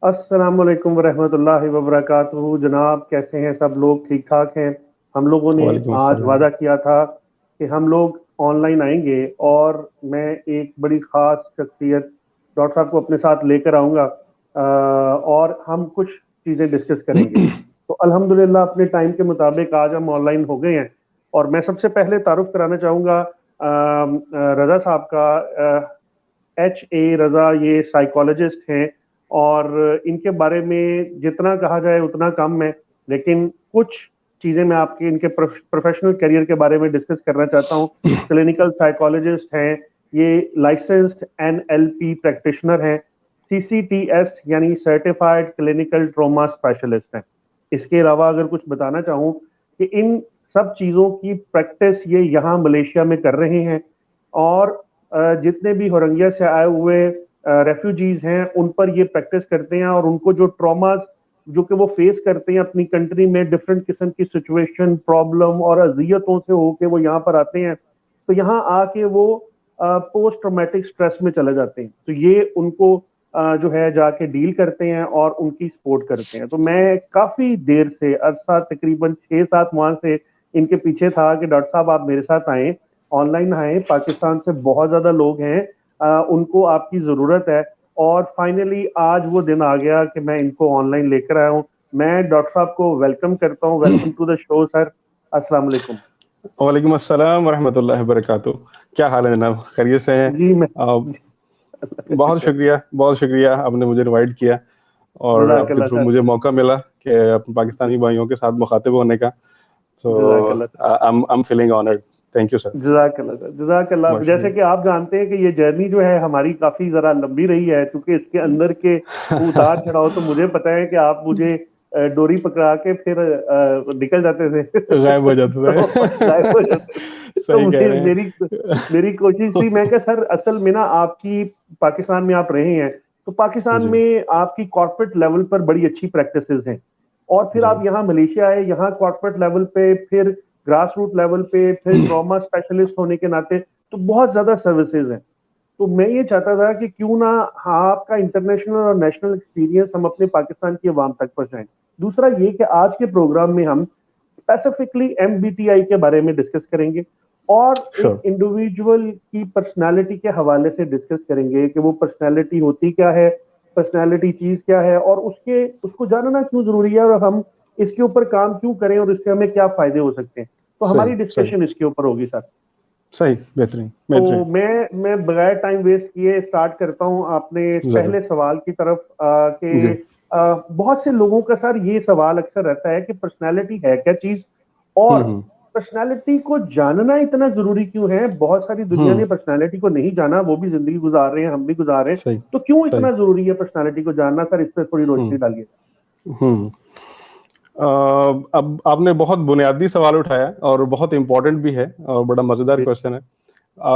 अस्सलामुअलैकुम वरहमतुल्लाहि वबरकातुहू। जनाब कैसे हैं सब लोग? ठीक ठाक हैं? हम लोगों ने वालेकुम आज अस्सलाम। वादा किया था कि हम लोग ऑनलाइन आएंगे और मैं एक बड़ी ख़ास शख्सियत डॉक्टर साहब को अपने साथ लेकर आऊँगा और हम कुछ चीज़ें डिस्कस करेंगे। तो अल्हम्दुलिल्लाह अपने टाइम के मुताबिक आज हम ऑनलाइन हो गए हैं और मैं सबसे पहले तारुफ कराना चाहूँगा रज़ा साहब का। रज़ा ये साइकोलॉजिस्ट हैं और इनके बारे में जितना कहा जाए उतना कम है, लेकिन कुछ चीज़ें मैं आपके इनके प्रोफेशनल करियर के बारे में डिस्कस करना चाहता हूँ। क्लिनिकल साइकोलॉजिस्ट हैं, ये लाइसेंस्ड एनएलपी प्रैक्टिशनर हैं, सीसीटीएस यानी सर्टिफाइड क्लिनिकल ट्रॉमा स्पेशलिस्ट हैं। इसके अलावा अगर कुछ बताना चाहूँ कि इन सब चीज़ों की प्रैक्टिस ये यहाँ मलेशिया में कर रहे हैं और जितने भी रोहिंग्या से आए हुए रेफ्यूजीज हैं उन पर ये प्रैक्टिस करते हैं और उनको जो ट्रॉमास जो कि वो फेस करते हैं अपनी कंट्री में, डिफरेंट किस्म की सिचुएशन, प्रॉब्लम और अजियतों से होके वो यहाँ पर आते हैं, तो यहाँ आके वो पोस्ट ट्रॉमेटिक स्ट्रेस में चले जाते हैं। तो ये उनको जो है जाके डील करते हैं और उनकी सपोर्ट करते हैं। तो मैं काफ़ी देर से अरसा तकरीबन 6-7 माह से इनके पीछे था कि डॉक्टर साहब आप मेरे साथ आएँ, ऑनलाइन आए। पाकिस्तान से बहुत ज़्यादा लोग हैं, उनको आपकी ज़रूरत है और फाइनली आज वो दिन आ गया कि मैं इनको ऑनलाइन लेकर आया हूँ। मैं डॉक्टर साहब को वेलकम करता हूँ। Welcome to the show sir. अस्सलाम वालेकुम। वालेकुम अस्सलाम वरहमतुल्लाहि वबरकातुहू। क्या हाल है जनाब, खैरियत से हैं? जी मैं बहुत शुक्रिया, बहुत शुक्रिया आपने मुझे इनवाइट किया और आपके जज़ाकल्लाह थ्रू सर। मुझे मौका मिला कि अपने पाकिस्तानी भाइयों के साथ मुखातिब होने का। तो जज़ाकल्लाह sir. I am feeling honoured. Thank you sir. जज़ाकल्लाह सर। जज़ाकल्लाह। बहुत जैसे शुक्रिया। कि आप जानते हैं कि ये जर्नी जो है हमारी काफ़ी ज़रा लंबी रही है, क्योंकि इसके अंदर के उतार चढ़ाव तो मुझे पता है कि आप मुझे डोरी पकड़ा के फिर निकल जाते थे गायब हो जाता तो गायब हो है। जाते थे। तो सही कह मुझे रहे मेरी हैं। मेरी कोशिश थी, मैं क्या सर असल में ना आपकी पाकिस्तान में आप रहे हैं, तो पाकिस्तान जी में आपकी कॉर्पोरेट लेवल पर बड़ी अच्छी प्रैक्टिसेस हैं और फिर जी। आप यहाँ मलेशिया आए, यहाँ कॉर्पोरेट लेवल पे, फिर ग्रास रूट लेवल पे, फिर ट्रॉमा स्पेशलिस्ट होने के नाते तो बहुत ज्यादा सर्विसेज हैं। तो मैं ये चाहता था कि क्यों ना आपका इंटरनेशनल और नेशनल एक्सपीरियंस हम अपने पाकिस्तान की आवाम तक पहुंचाएं। दूसरा ये कि आज के प्रोग्राम में हम स्पेसिफिकली एमबीटीआई के बारे में डिस्कस करेंगे और एक श्योर। इंडिविजुअल की पर्सनालिटी के हवाले से डिस्कस करेंगे कि वो पर्सनालिटी होती क्या है, पर्सनालिटी चीज क्या है और उसके उसको जानना क्यों जरूरी है और हम इसके ऊपर काम क्यों करें और इससे हमें क्या फायदे हो सकते हैं। तो सही हमारी सही डिस्कशन इसके ऊपर होगी सर। सही। बेहतरीन तो बेहतरीन। मैं बगैर टाइम वेस्ट किए स्टार्ट करता हूं आपने जरूर। पहले सवाल की तरफ जी। कि बहुत से लोगों का सर ये सवाल अक्सर रहता है कि पर्सनालिटी है क्या चीज और हम्म पर्सनालिटी को जानना इतना जरूरी क्यों है। बहुत सारी दुनिया हम्म। ने पर्सनालिटी को नहीं जाना, वो भी जिंदगी गुजार रहे हैं, हम भी गुजार रहे हैं। सही तो क्यों सही। इतना जरूरी है पर्सनालिटी को जानना सर? इस पर थोड़ी रोशनी हम्म डालिए। हम्म। अब आपने बहुत बुनियादी सवाल उठाया और बहुत इम्पोर्टेंट भी है और बड़ा मजेदार जी क्वेश्चन है।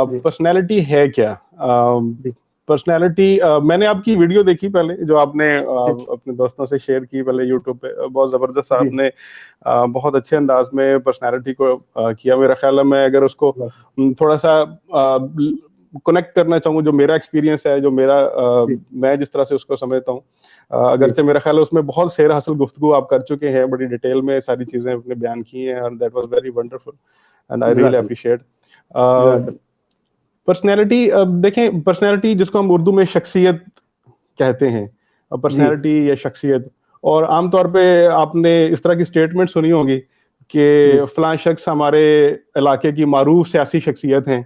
जी पर्सनैलिटी है क्या? जी पर्सनैलिटी, मैंने आपकी वीडियो देखी पहले जो आपने जी अपने दोस्तों से शेयर की पहले यूट्यूब पे। बहुत जबरदस्त जी आपने बहुत अच्छे अंदाज में पर्सनैलिटी को किया। मेरा ख्याल है मैं अगर उसको थोड़ा सा कनेक्ट करना चाहूँ, जो मेरा एक्सपीरियंस है, जो मेरा जी मैं जिस तरह से उसको समझता हूँ, जी अगरचे मेरा ख्याल है उसमें बहुत शेर हासिल गुफ्तगू आप कर चुके हैं, बड़ी डिटेल में सारी चीजें अपने बयान की हैं और that was very wonderful and I really जज़ाकल्लाह अप्रिशिएट। जज़ाकल्लाह। पर्सनैलिटी, देखें, पर्सनैलिटी जिसको हम उर्दू में शख्सियत कहते हैं, जी पर्सनैलिटी या शख्सियत, और आमतौर पे आपने इस तरह की स्टेटमेंट सुनी होगी कि जी फलां शख्स हमारे इलाके की मारूफ सियासी शख्सियत हैं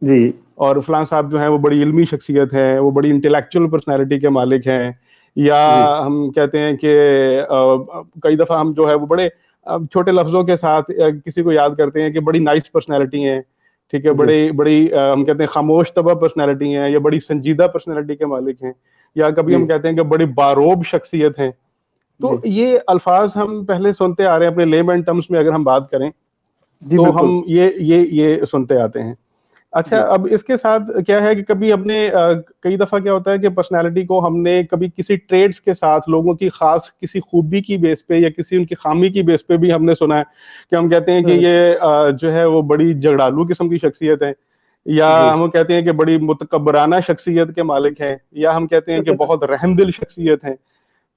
जी और फलां साहब जो हैं वो बड़ी इल्मी शख्सियत हैं, वो बड़ी इंटेलेक्चुअल पर्सनैलिटी के मालिक हैं। या जी हम कहते हैं कि कई दफ़ा हम जो है वो बड़े छोटे लफ्ज़ों के साथ किसी को याद करते हैं कि बड़ी नाइस पर्सनैलिटी हैं, ठीक है, जी बड़ी बड़ी हम कहते हैं खामोश तबा पर्सनैलिटी हैं या बड़ी संजीदा पर्सनैलिटी के मालिक हैं, या कभी जी हम कहते हैं कि बड़ी बारोब शख्सियत हैं। जी तो ये अल्फाज हम पहले सुनते आ रहे हैं, अपने लेमैन टर्म्स में अगर हम बात करें जी तो बिल्कुल। हम ये सुनते आते हैं। अच्छा, जी अब इसके साथ क्या है कि कभी अपने कई दफा क्या होता है कि पर्सनालिटी को हमने कभी किसी ट्रेड्स के साथ, लोगों की खास किसी खूबी की बेस पे या किसी उनकी खामी की बेस पे भी हमने सुना है कि हम कहते हैं कि हाँ, ये जो है वो बड़ी झगड़ालू किस्म की शख्सियत है, या जी हम कहते हैं कि बड़ी मुतकब्बराना शख्सियत के मालिक हैं, या हम कहते हैं कि बहुत रहमदिल शख्सियत हैं।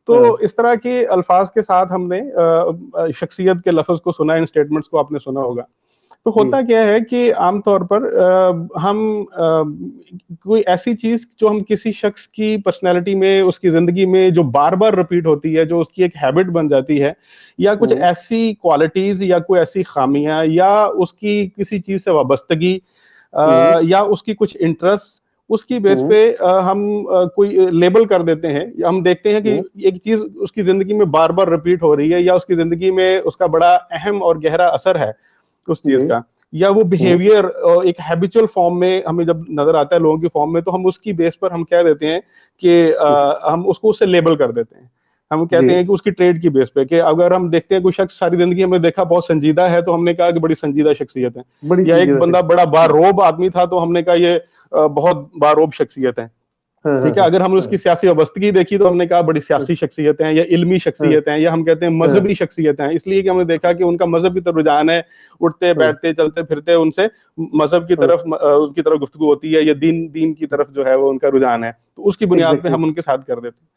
तो इस तरह के अल्फाज के साथ हमने शख्सियत के लफ्ज को सुना, इन स्टेटमेंट्स को आपने सुना होगा। तो होता क्या है कि आमतौर पर हम कोई ऐसी चीज जो हम किसी शख्स की पर्सनैलिटी में, उसकी जिंदगी में जो बार बार रिपीट होती है, जो उसकी एक हैबिट बन जाती है, या कुछ ऐसी क्वालिटीज या कोई ऐसी खामियां या उसकी किसी चीज से वाबस्तगी या उसकी कुछ इंटरेस्ट, उसकी बेस पे हम कोई लेबल कर देते हैं, या हम देखते हैं कि एक चीज उसकी जिंदगी में बार बार रिपीट हो रही है, या उसकी जिंदगी में उसका बड़ा अहम और गहरा असर है उस चीज का, या वो बिहेवियर एक हैबिचुअल फॉर्म में हमें जब नजर आता है लोगों की फॉर्म में, तो हम उसकी बेस पर हम कह देते हैं कि हम उसको उससे लेबल कर देते हैं। हम कहते हैं कि उसकी ट्रेड की बेस पे, कि अगर हम देखते हैं कोई शख्स सारी जिंदगी हमने देखा बहुत संजीदा है, तो हमने कहा कि बड़ी संजीदा शख्सियत है, या एक बंदा बड़ा बारोब आदमी था, तो हमने कहा ये बहुत बारोब शख्सियत है। ठीक है, अगर हमने उसकी सियासी वाबस्तगी देखी तो हमने कहा बड़ी सियासी शख्सियत है, या इल्मी शख्सियत है, या हम कहते हैं मजहबी शख्सियत है, इसलिए कि हमने देखा कि उनका मजहब की तरफ रुझान है, उठते बैठते चलते फिरते उनसे मजहब की तरफ उनकी तरफ गुफ्तगू होती है, या दीन की तरफ जो है वो उनका रुझान है, तो उसकी बुनियाद पे हम उनके साथ कर देते हैं।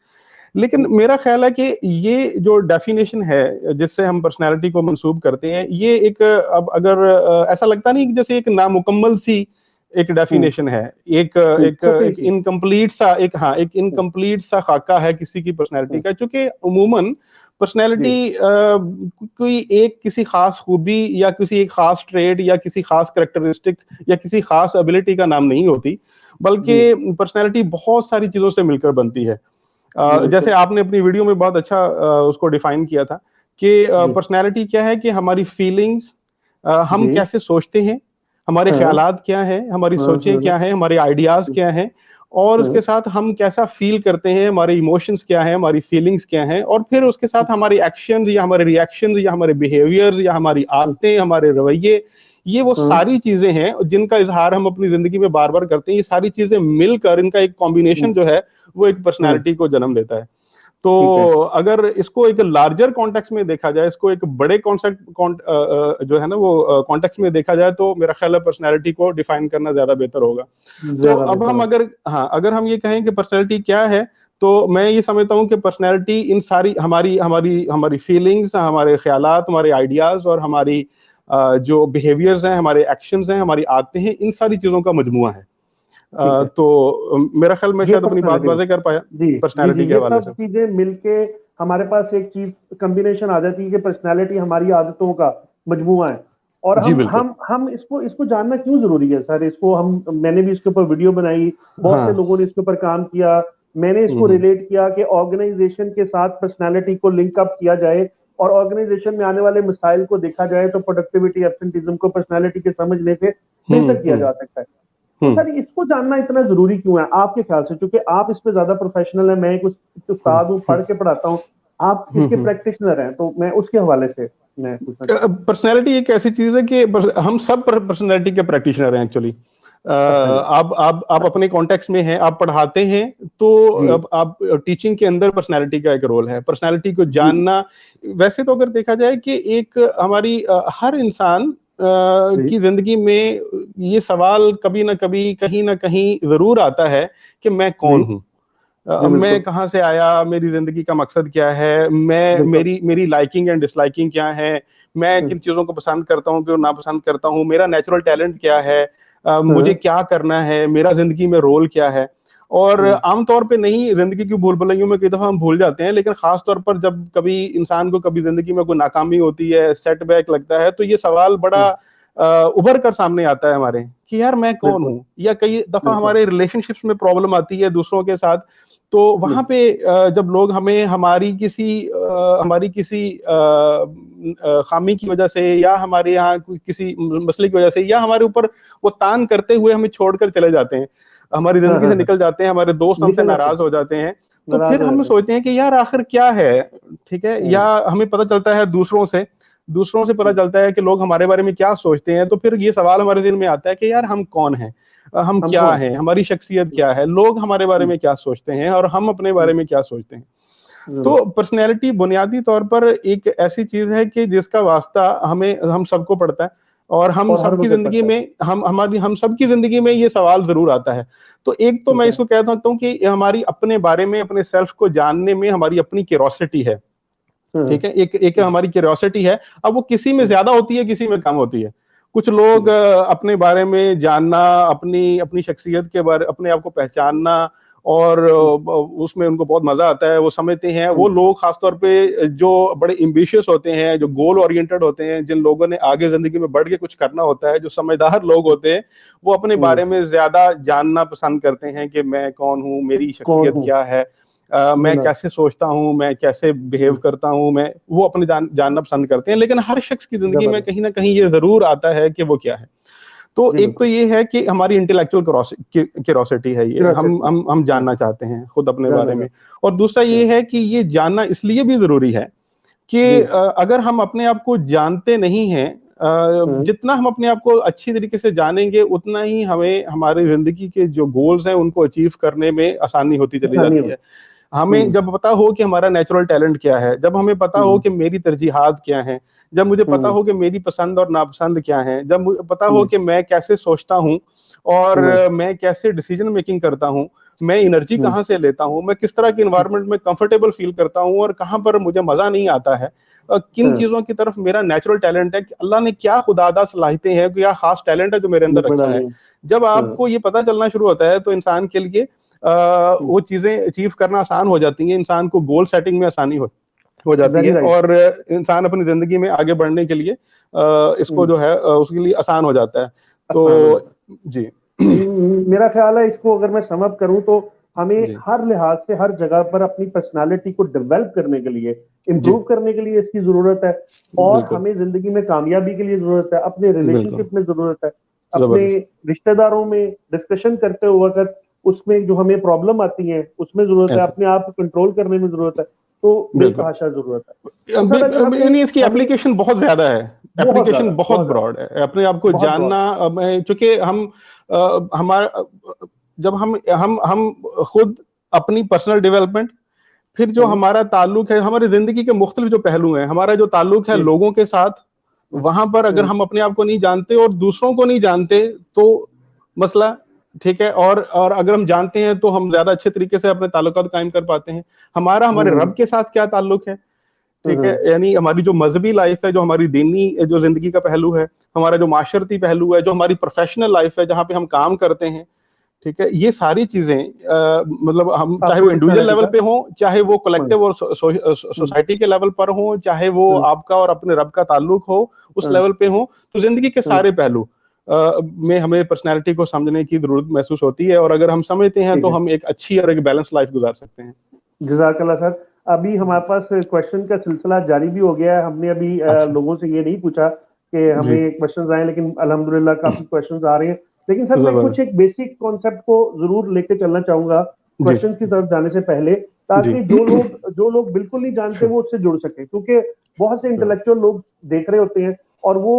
लेकिन मेरा ख्याल है कि ये जो डेफिनेशन है जिससे हम पर्सनैलिटी को मंसूब करते हैं, ये एक अब अगर ऐसा लगता नहीं कि जैसे एक नामुकम्मल सी एक डेफिनेशन है, एक इनकम्प्लीट सा एक इनकम्प्लीट सा खाका है किसी की पर्सनैलिटी का, क्योंकि उमूमन पर्सनैलिटी कोई एक किसी खास खूबी या किसी एक खास ट्रेड या किसी खास करेक्टरिस्टिक या किसी खास एबिलिटी का नाम नहीं होती, बल्कि पर्सनैलिटी बहुत सारी चीजों से मिलकर बनती है। जैसे आपने अपनी वीडियो में बहुत अच्छा उसको डिफाइन किया था कि पर्सनैलिटी क्या है, कि हमारी फीलिंग्स, हम कैसे सोचते हैं, हमारे ख्यालात क्या हैं, हमारी सोचें क्या हैं, हमारे आइडियाज क्या हैं, और उसके साथ हम कैसा फील करते हैं, हमारे इमोशंस क्या हैं, हमारी फीलिंग्स क्या हैं, और फिर उसके साथ हमारे एक्शंस या हमारे रिएक्शंस या हमारे बिहेवियर्स या हमारी आदतें, हमारे रवैये, ये वो सारी चीजें हैं जिनका इजहार हम अपनी जिंदगी में बार बार करते हैं। ये सारी चीजें मिलकर इनका एक कॉम्बिनेशन जो है वो एक पर्सनैलिटी को जन्म देता है। तो अगर इसको एक लार्जर कॉन्टेक्स्ट में देखा जाए, इसको एक बड़े कॉन्सेप्ट जो है ना वो कॉन्टेक्स्ट में देखा जाए, तो मेरा ख्याल है पर्सनैलिटी को डिफाइन करना ज्यादा बेहतर होगा। तो अब हम अगर हम ये कहें कि पर्सनैलिटी क्या है, तो मैं ये समझता हूँ कि पर्सनैलिटी इन सारी हमारी हमारी हमारी फीलिंग्स, हमारे ख्यालात, हमारे आइडियाज और हमारी जो बिहेवियर्स हैं, हमारे एक्शंस हैं, हमारी आदतें हैं, इन सारी चीजों का मजमुआ है। तो मेरा ख्याल मैं शायद अपनी बात वाज़ेह कर पाया पर्सनैलिटी के हवाले से। चीजें मिलके हमारे पास एक चीज कॉम्बिनेशन आ जाती है कि पर्सनैलिटी हमारी आदतों का मजमुआ है। और हम इसको जानना क्यों जरूरी है सर? इसको मैंने भी इसके ऊपर वीडियो बनाई, बहुत से लोगों ने इसके ऊपर काम किया, मैंने इसको रिलेट किया कि ऑर्गेनाइजेशन के साथ पर्सनैलिटी को लिंक अप किया जाए और ऑर्गेनाइजेशन में आने वाले मिसाइल को देखा जाए, तो प्रोडक्टिविटी, एब्सेंटिज्म को पर्सनैलिटी के समझने से बेहतर किया जा सकता है। तो सर इसको जानना इतना जरूरी क्यों है आपके ख्याल से? क्योंकि आप इस पे ज्यादा प्रोफेशनल है, मैं कुछ उस्ताद हूँ, पढ़ के पढ़ाता हूँ, आप इसके प्रैक्टिशनर हैं, तो मैं उसके हवाले से मैं पूछना। पर्सनैलिटी एक ऐसी चीज है कि हम सब पर्सनैलिटी के प्रैक्टिशनर हैं एक्चुअली। आप अपने कॉन्टेक्स्ट में हैं, आप पढ़ाते हैं, तो आप टीचिंग के अंदर पर्सनैलिटी का एक रोल है, पर्सनैलिटी को जानना। वैसे तो अगर देखा जाए कि एक हमारी हर इंसान की जिंदगी में ये सवाल कभी ना कभी कहीं ना कहीं जरूर आता है कि मैं कौन हूँ, मैं कहाँ से आया, मेरी जिंदगी का मकसद क्या है, मेरी लाइकिंग एंड डिसलाइकिंग क्या है, मैं किन चीजों को पसंद करता हूँ, क्यों नापसंद करता हूँ, मेरा नेचुरल टैलेंट क्या है, मुझे क्या करना है, मेरा जिंदगी में रोल क्या है। और आमतौर पे नहीं, जिंदगी की भूल भुलैयों में कई दफा हम भूल जाते हैं, लेकिन खास तौर पर जब कभी इंसान को कभी जिंदगी में कोई नाकामी होती है, सेटबैक लगता है, तो ये सवाल बड़ा उभर कर सामने आता है हमारे कि यार मैं कौन हूँ। या कई दफा हमारे रिलेशनशिप्स में प्रॉब्लम आती है दूसरों के साथ, तो वहां पे जब लोग हमें हमारी किसी खामी की वजह से, या हमारे यहाँ किसी मसले की वजह से, या हमारे ऊपर वो तान करते हुए हमें छोड़कर चले जाते हैं, हमारी जिंदगी से निकल जाते हैं, हमारे दोस्त हमसे नाराज हो जाते हैं, तो फिर हम सोचते हैं कि यार आखिर क्या है, ठीक है। या हमें पता चलता है दूसरों से पता चलता है कि लोग हमारे बारे में क्या सोचते हैं, तो फिर ये सवाल हमारे दिल में आता है कि यार हम कौन हैं, हम क्या हैं, हमारी शख्सियत क्या है, लोग हमारे बारे में क्या सोचते हैं और हम अपने बारे में क्या सोचते हैं। तो पर्सनैलिटी बुनियादी तौर पर एक ऐसी चीज है कि जिसका वास्ता हम सबको पड़ता है। और हम और हर सबकी वक्त जिंदगी पता है। में हम सबकी जिंदगी में ये सवाल जरूर आता है। तो एक तो ठीक मैं है। इसको कहता हूँ कि हमारी अपने बारे में, अपने सेल्फ को जानने में हमारी अपनी क्यूरोसिटी है, हम्म। ठीक है, एक एक हमारी क्यूरियोसिटी है। अब वो किसी में हम्म। ज्यादा होती है, किसी में कम होती है। कुछ लोग हम्म। अपने बारे में जानना, अपनी अपनी शख्सियत के बारे, अपने आप को पहचानना, और हम्म। उसमें उनको बहुत मजा आता है, वो समझते हैं। वो हम्म। लोग खासतौर पे जो बड़े एम्बिशियस होते हैं, जो गोल ओरिएंटेड होते हैं, जिन लोगों ने आगे जिंदगी में बढ़ के कुछ करना होता है, जो समझदार लोग होते हैं, वो अपने हम्म। बारे में ज्यादा जानना पसंद करते हैं कि मैं कौन हूँ, मेरी कौन शख्सियत हूँ। क्या है, मैं जनाब। कैसे सोचता हूँ, मैं कैसे बिहेव हम्म। करता हूँ, मैं वो अपने जानना पसंद करते हैं। लेकिन हर शख्स की जिंदगी में जबरदस्त। कहीं ना कहीं ये जरूर आता है कि वो क्या है। तो जी एक तो बिल्कुल। ये है कि हमारी इंटेलेक्चुअल क्यूरोसिटी है, ये क्यूरियोसिटी। हम जानना चाहते हैं खुद अपने जानना बारे में। चाहते और दूसरा हैं। ये है कि ये जानना इसलिए भी जरूरी है कि जी। अगर हम अपने आप को जानते नहीं हैं, हम्म। जितना हम अपने आप को अच्छी तरीके से जानेंगे, उतना ही हमें हमारे जिंदगी के जो गोल्स हैं उनको अचीव करने में आसानी होती चली आसानी जाती हो। है। हमें हम्म। जब पता हो कि हमारा नेचुरल टैलेंट क्या है, जब हमें पता हो हम्म। कि मेरी तरजीहात क्या हैं, जब मुझे पता हम्म। हो कि मेरी पसंद और नापसंद क्या है, जब मुझे पता हो हम्म। कि मैं कैसे सोचता हूँ और हम्म। मैं कैसे डिसीजन मेकिंग करता हूँ, मैं एनर्जी हम्म। कहाँ से लेता हूँ, मैं किस तरह के इन्वायरमेंट में कंफर्टेबल फील करता हूँ और कहाँ पर मुझे मजा नहीं आता है, किन हाँ, चीजों की तरफ मेरा नेचुरल टैलेंट है, कि अल्लाह ने क्या खुदादा सलाहितें हैं, क्या खास टैलेंट है जो मेरे अंदर उसमें रखा है। डाली। जब हाँ। आपको ये पता चलना शुरू होता है तो इंसान के लिए हम्म। वो चीजें अचीव करना आसान हो जाती हैं, इंसान को गोल सेटिंग में आसानी हो जाती वेरी है, राइट। और इंसान अपनी जिंदगी में आगे बढ़ने के लिए इसको हम्म। जो है उसके लिए आसान हो जाता है। आसान हो जाता तो जी। है। मेरा ख्याल है इसको अगर मैं सम अप करूं तो हमें जी। हर लिहाज से हर जगह पर अपनी पर्सनालिटी को डेवलप करने के लिए, जी इम्प्रूव करने के लिए इसकी जरूरत है। और बिल्कुल। हमें जिंदगी में कामयाबी के लिए जरूरत है, अपने बिल्कुल। रिलेशनशिप में जरूरत है, अपने जबरदस्त। रिश्तेदारों में डिस्कशन करते वक्त उसमें जो हमें प्रॉब्लम आती है उसमें जरूरत है, ऐसे। अपने आप को कंट्रोल करने में जरूरत है। तो बिल्कुल। बेतहाशा जरूरत है। तो सर अगर हमें यानी इसकी हमें एप्लीकेशन बहुत ज्यादा है, बहुत एप्लीकेशन ज्यादा बहुत बहुत ज्यादा ब्रॉड है, अपने आप को बहुत ब्रॉड। जानना। चूंकि हम हमारा जब हम खुद अपनी पर्सनल डेवलपमेंट, फिर जो हम्म। हमारा ताल्लुक है, हमारी जिंदगी के मुख्तलिफ जो पहलू हैं, हमारा जो ताल्लुक है जी। लोगों के साथ, वहां पर अगर हम्म। हम अपने आप को नहीं जानते और दूसरों को नहीं जानते तो मसला, ठीक है। और अगर हम जानते हैं तो हम ज्यादा अच्छे तरीके से अपने ताल्लुकात कायम कर पाते हैं। हमारा हमारे हम्म। रब के साथ क्या ताल्लुक है, ठीक है, हम्म। यानी हमारी जो मजहबी लाइफ है, जो हमारी दीनी जो जिंदगी का पहलू है, हमारा जो माशरती पहलू है, जो हमारी प्रोफेशनल लाइफ है जहाँ पे हम काम करते हैं, ठीक है, ये सारी चीजें मतलब हम चाहे आपकी वो इंडिविजुअल पर्सनालिटी लेवल का पे हो, चाहे वो पॉइंट। कलेक्टिव और हम्म। सोसाइटी के लेवल पर हो, चाहे वो हम्म। आपका और अपने रब का ताल्लुक हो उस हम्म। लेवल पे हो, तो जिंदगी के हम्म। सारे पहलू में हमें पर्सनैलिटी को समझने की जरूरत महसूस होती है, और अगर हम समझते हैं ठीक तो है। हम एक अच्छी और एक बैलेंस लाइफ गुजार सकते हैं। जजाकल्ला सर। अभी हमारे पास क्वेश्चन का सिलसिला जारी भी हो गया है। हमने अभी अच्छा। लोगों से ये नहीं पूछा कि जी। हमें क्वेश्चंस आए, लेकिन अल्हम्दुलिल्लाह काफी क्वेश्चंस आ रहे हैं। लेकिन सर मैं कुछ जबरदस्त। एक बेसिक कॉन्सेप्ट को जरूर लेके चलना चाहूंगा जी। क्वेश्चन की तरफ जाने से पहले, जी। ताकि जो लोग बिल्कुल नहीं जानते श्योर। वो उससे जुड़ सके, क्योंकि बहुत से श्योर। इंटेलेक्चुअल लोग देख रहे होते हैं और वो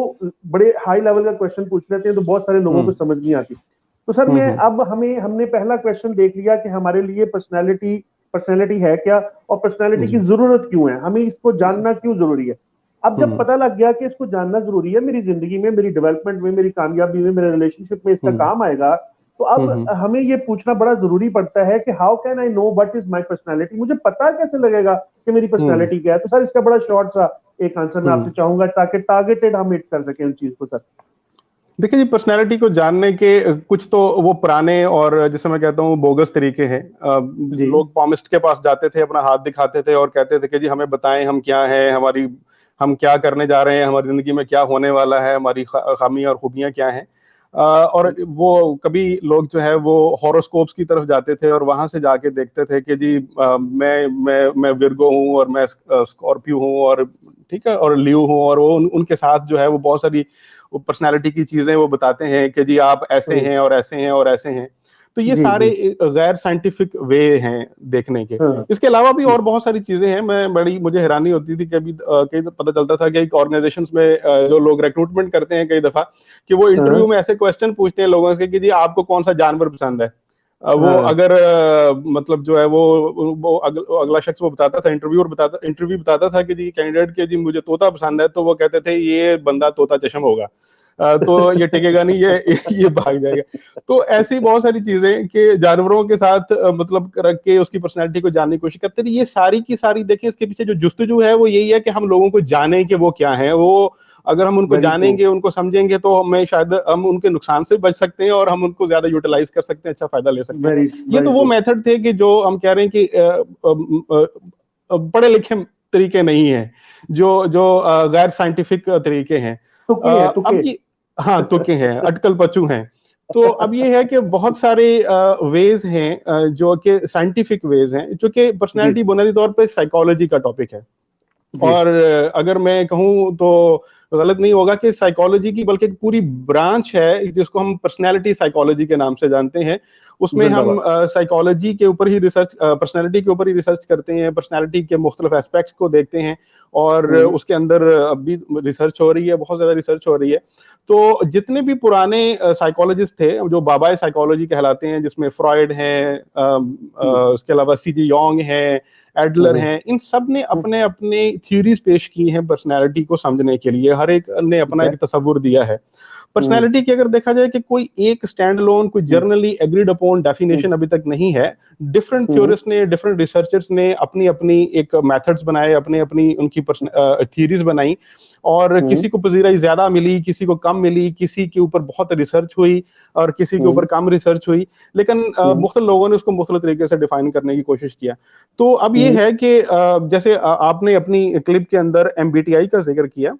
बड़े हाई लेवल का क्वेश्चन पूछ लेते हैं तो बहुत सारे लोगों को हम्म। समझ नहीं आती। तो सर मैं हम्म। अब हमने पहला क्वेश्चन देख लिया कि हमारे लिए पर्सनैलिटी पर्सनैलिटी है क्या और पर्सनैलिटी की जी। जरूरत क्यों है, हमें इसको जानना क्यों जरूरी है। अब जब हम्म। पता लग गया कि इसको जानना जरूरी है, मेरी जिंदगी में, मेरी डेवलपमेंट में, मेरी कामयाबी में, मेरे रिलेशनशिप में इसका हम्म। काम आएगा, तो अब हम्म। हमें ये पूछना बड़ा जरूरी पड़ता है कि how can I know what is my personality. मुझे पता कैसे लगेगा कि मेरी हम्म। पर्सनैलिटी क्या है। तो सर इसका बड़ा शॉर्ट सा एक आंसर मैं आपसे हम्म। चाहूंगा ताकि टारगेटेड हम हिट कर सकें उस चीज को सर। देखिए जी, पर्सनैलिटी को जानने के कुछ तो वो पुराने और जिसे मैं कहता हूँ बोगस तरीके हैं। जी। लोग पॉमिस्ट के पास जाते थे, अपना हाथ दिखाते थे और कहते थे कि जी हमें बताएं हम क्या हैं, हमारी हम क्या करने जा रहे हैं, हमारी जिंदगी में क्या होने वाला है, हमारी खामी और खूबियां क्या हैं। और वो कभी लोग जो है वो हॉरोस्कोप्स की तरफ जाते थे और वहां से जाके देखते थे कि जी मैं विर्गो हूँ और मैं स्कॉर्पियो हूँ और ठीक है और लियो हूँ, और वो उनके साथ जो है वो बहुत सारी वो पर्सनालिटी की चीजें वो बताते हैं कि जी आप ऐसे हम्म। हैं और ऐसे हैं और ऐसे हैं। तो ये जी सारे जी। गैर साइंटिफिक वे हैं देखने के। हाँ। इसके अलावा भी जी। और बहुत सारी चीजें हैं। मैं बड़ी मुझे हैरानी होती थी कि अभी कई पता चलता था कि एक ऑर्गेनाइजेशंस में जो लोग रिक्रूटमेंट करते हैं कई दफा, कि वो इंटरव्यू हाँ। में ऐसे क्वेश्चन पूछते हैं लोगों से कि जी आपको कौन सा जानवर पसंद है। वो हाँ। अगर मतलब जो है वो अगला शख्स वो बताता था, इंटरव्यू बताता था कि जी कैंडिडेट के जी मुझे तोता पसंद है, तो वो कहते थे ये बंदा तोता चश्म होगा। तो ये टिकेगा नहीं, ये भाग जाएगा। तो ऐसी बहुत सारी चीजें कि जानवरों के साथ मतलब रख के उसकी पर्सनैलिटी को जानने की कोशिश करते थे। ये सारी की सारी देखिए, इसके पीछे जो जुस्तजू है वो यही है कि हम लोगों को जाने कि वो क्या है। वो अगर हम उनको वेरी ट्रू, जानेंगे, उनको समझेंगे, तो हमें शायद हम उनके नुकसान से बच सकते हैं और हम उनको ज्यादा यूटिलाइज कर सकते हैं, अच्छा फायदा ले सकते हैं। वेरी ये तो वेरी वो ट्रू। मेथड थे कि जो हम कह रहे हैं कि पढ़े लिखे तरीके नहीं है, जो जो गैर साइंटिफिक तरीके हैं। तुक्के हैं, अब तुक्के। ये, हाँ तुक्के हैं, अटकल पचू हैं। तो अब ये है कि बहुत सारे वेज हैं जो कि साइंटिफिक वेज हैं, जो कि जी पर्सनैलिटी बुनियादी तौर पे साइकोलॉजी का टॉपिक है। जी। और अगर मैं कहूँ तो गलत नहीं होगा कि साइकोलॉजी की बल्कि एक पूरी ब्रांच है जिसको हम पर्सनैलिटी साइकोलॉजी के नाम से जानते हैं। उसमें हम जिंदाबाद। साइकोलॉजी के ऊपर ही रिसर्च, पर्सनैलिटी के ऊपर ही रिसर्च करते हैं, पर्सनैलिटी के मुख्तलिफ एस्पेक्ट्स को देखते हैं। और उसके अंदर अभी रिसर्च हो रही है, बहुत ज्यादा रिसर्च हो रही है। तो जितने भी पुराने साइकोलॉजिस्ट थे जो बाबाए साइकोलॉजी कहलाते हैं, जिसमें फ्रॉइड हैं, उसके अलावा सीजे योंग हैं, एडलर हैं, इन सब ने अपने अपने थ्योरीज पेश की हैं पर्सनैलिटी को समझने के लिए। हर एक ने ठीक अपना है। एक तस्वुर दिया है पर्सनैलिटी की। अगर देखा जाए कि कोई एक स्टैंड अलोन, कोई जर्नली एग्रीड अपॉन डेफिनेशन अभी तक नहीं है। डिफरेंट थ्योरिस्ट ने, डिफरेंट रिसर्चर्स ने अपनी अपनी एक मेथड्स बनाए, अपनी अपनी उनकी थ्योरीज बनाई, और किसी को पजीराई ज्यादा मिली, किसी को कम मिली, किसी के ऊपर बहुत रिसर्च हुई और किसी के ऊपर कम रिसर्च हुई। लेकिन मुख्तलिफ लोगों ने उसको मुख्तलिफ तरीके से डिफाइन करने की कोशिश किया। तो अब ये है कि जैसे आपने अपनी क्लिप के अंदर एमबीटीआई का जिक्र किया,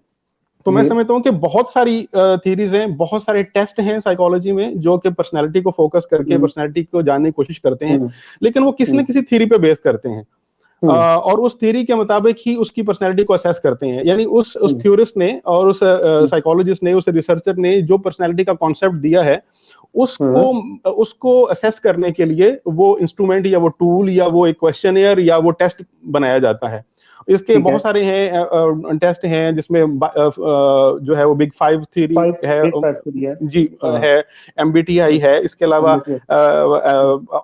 तो मैं समझता हूँ कि बहुत सारी थीरीज हैं, बहुत सारे टेस्ट हैं साइकोलॉजी में जो कि पर्सनैलिटी को फोकस करके पर्सनैलिटी को जानने की कोशिश करते हैं। लेकिन वो किसी न किसी थीरी पे बेस करते हैं। और उस थ्योरी के मुताबिक ही उसकी पर्सनैलिटी को असेस करते हैं। यानी उस थ्योरिस्ट ने और उस साइकोलॉजिस्ट ने, उस रिसर्चर ने जो पर्सनैलिटी का कॉन्सेप्ट दिया है, उसको उसको असेस करने के लिए वो इंस्ट्रूमेंट या वो टूल या वो एक क्वेश्चनियर या वो टेस्ट बनाया जाता है। इसके ठीक है। बहुत सारे हैं, टेस्ट हैं, जिसमें जो है वो बिग फाइव थ्योरी फाइव, है। एक फाइव के लिए जी है, एमबीटीआई है, इसके अलावा MBTI,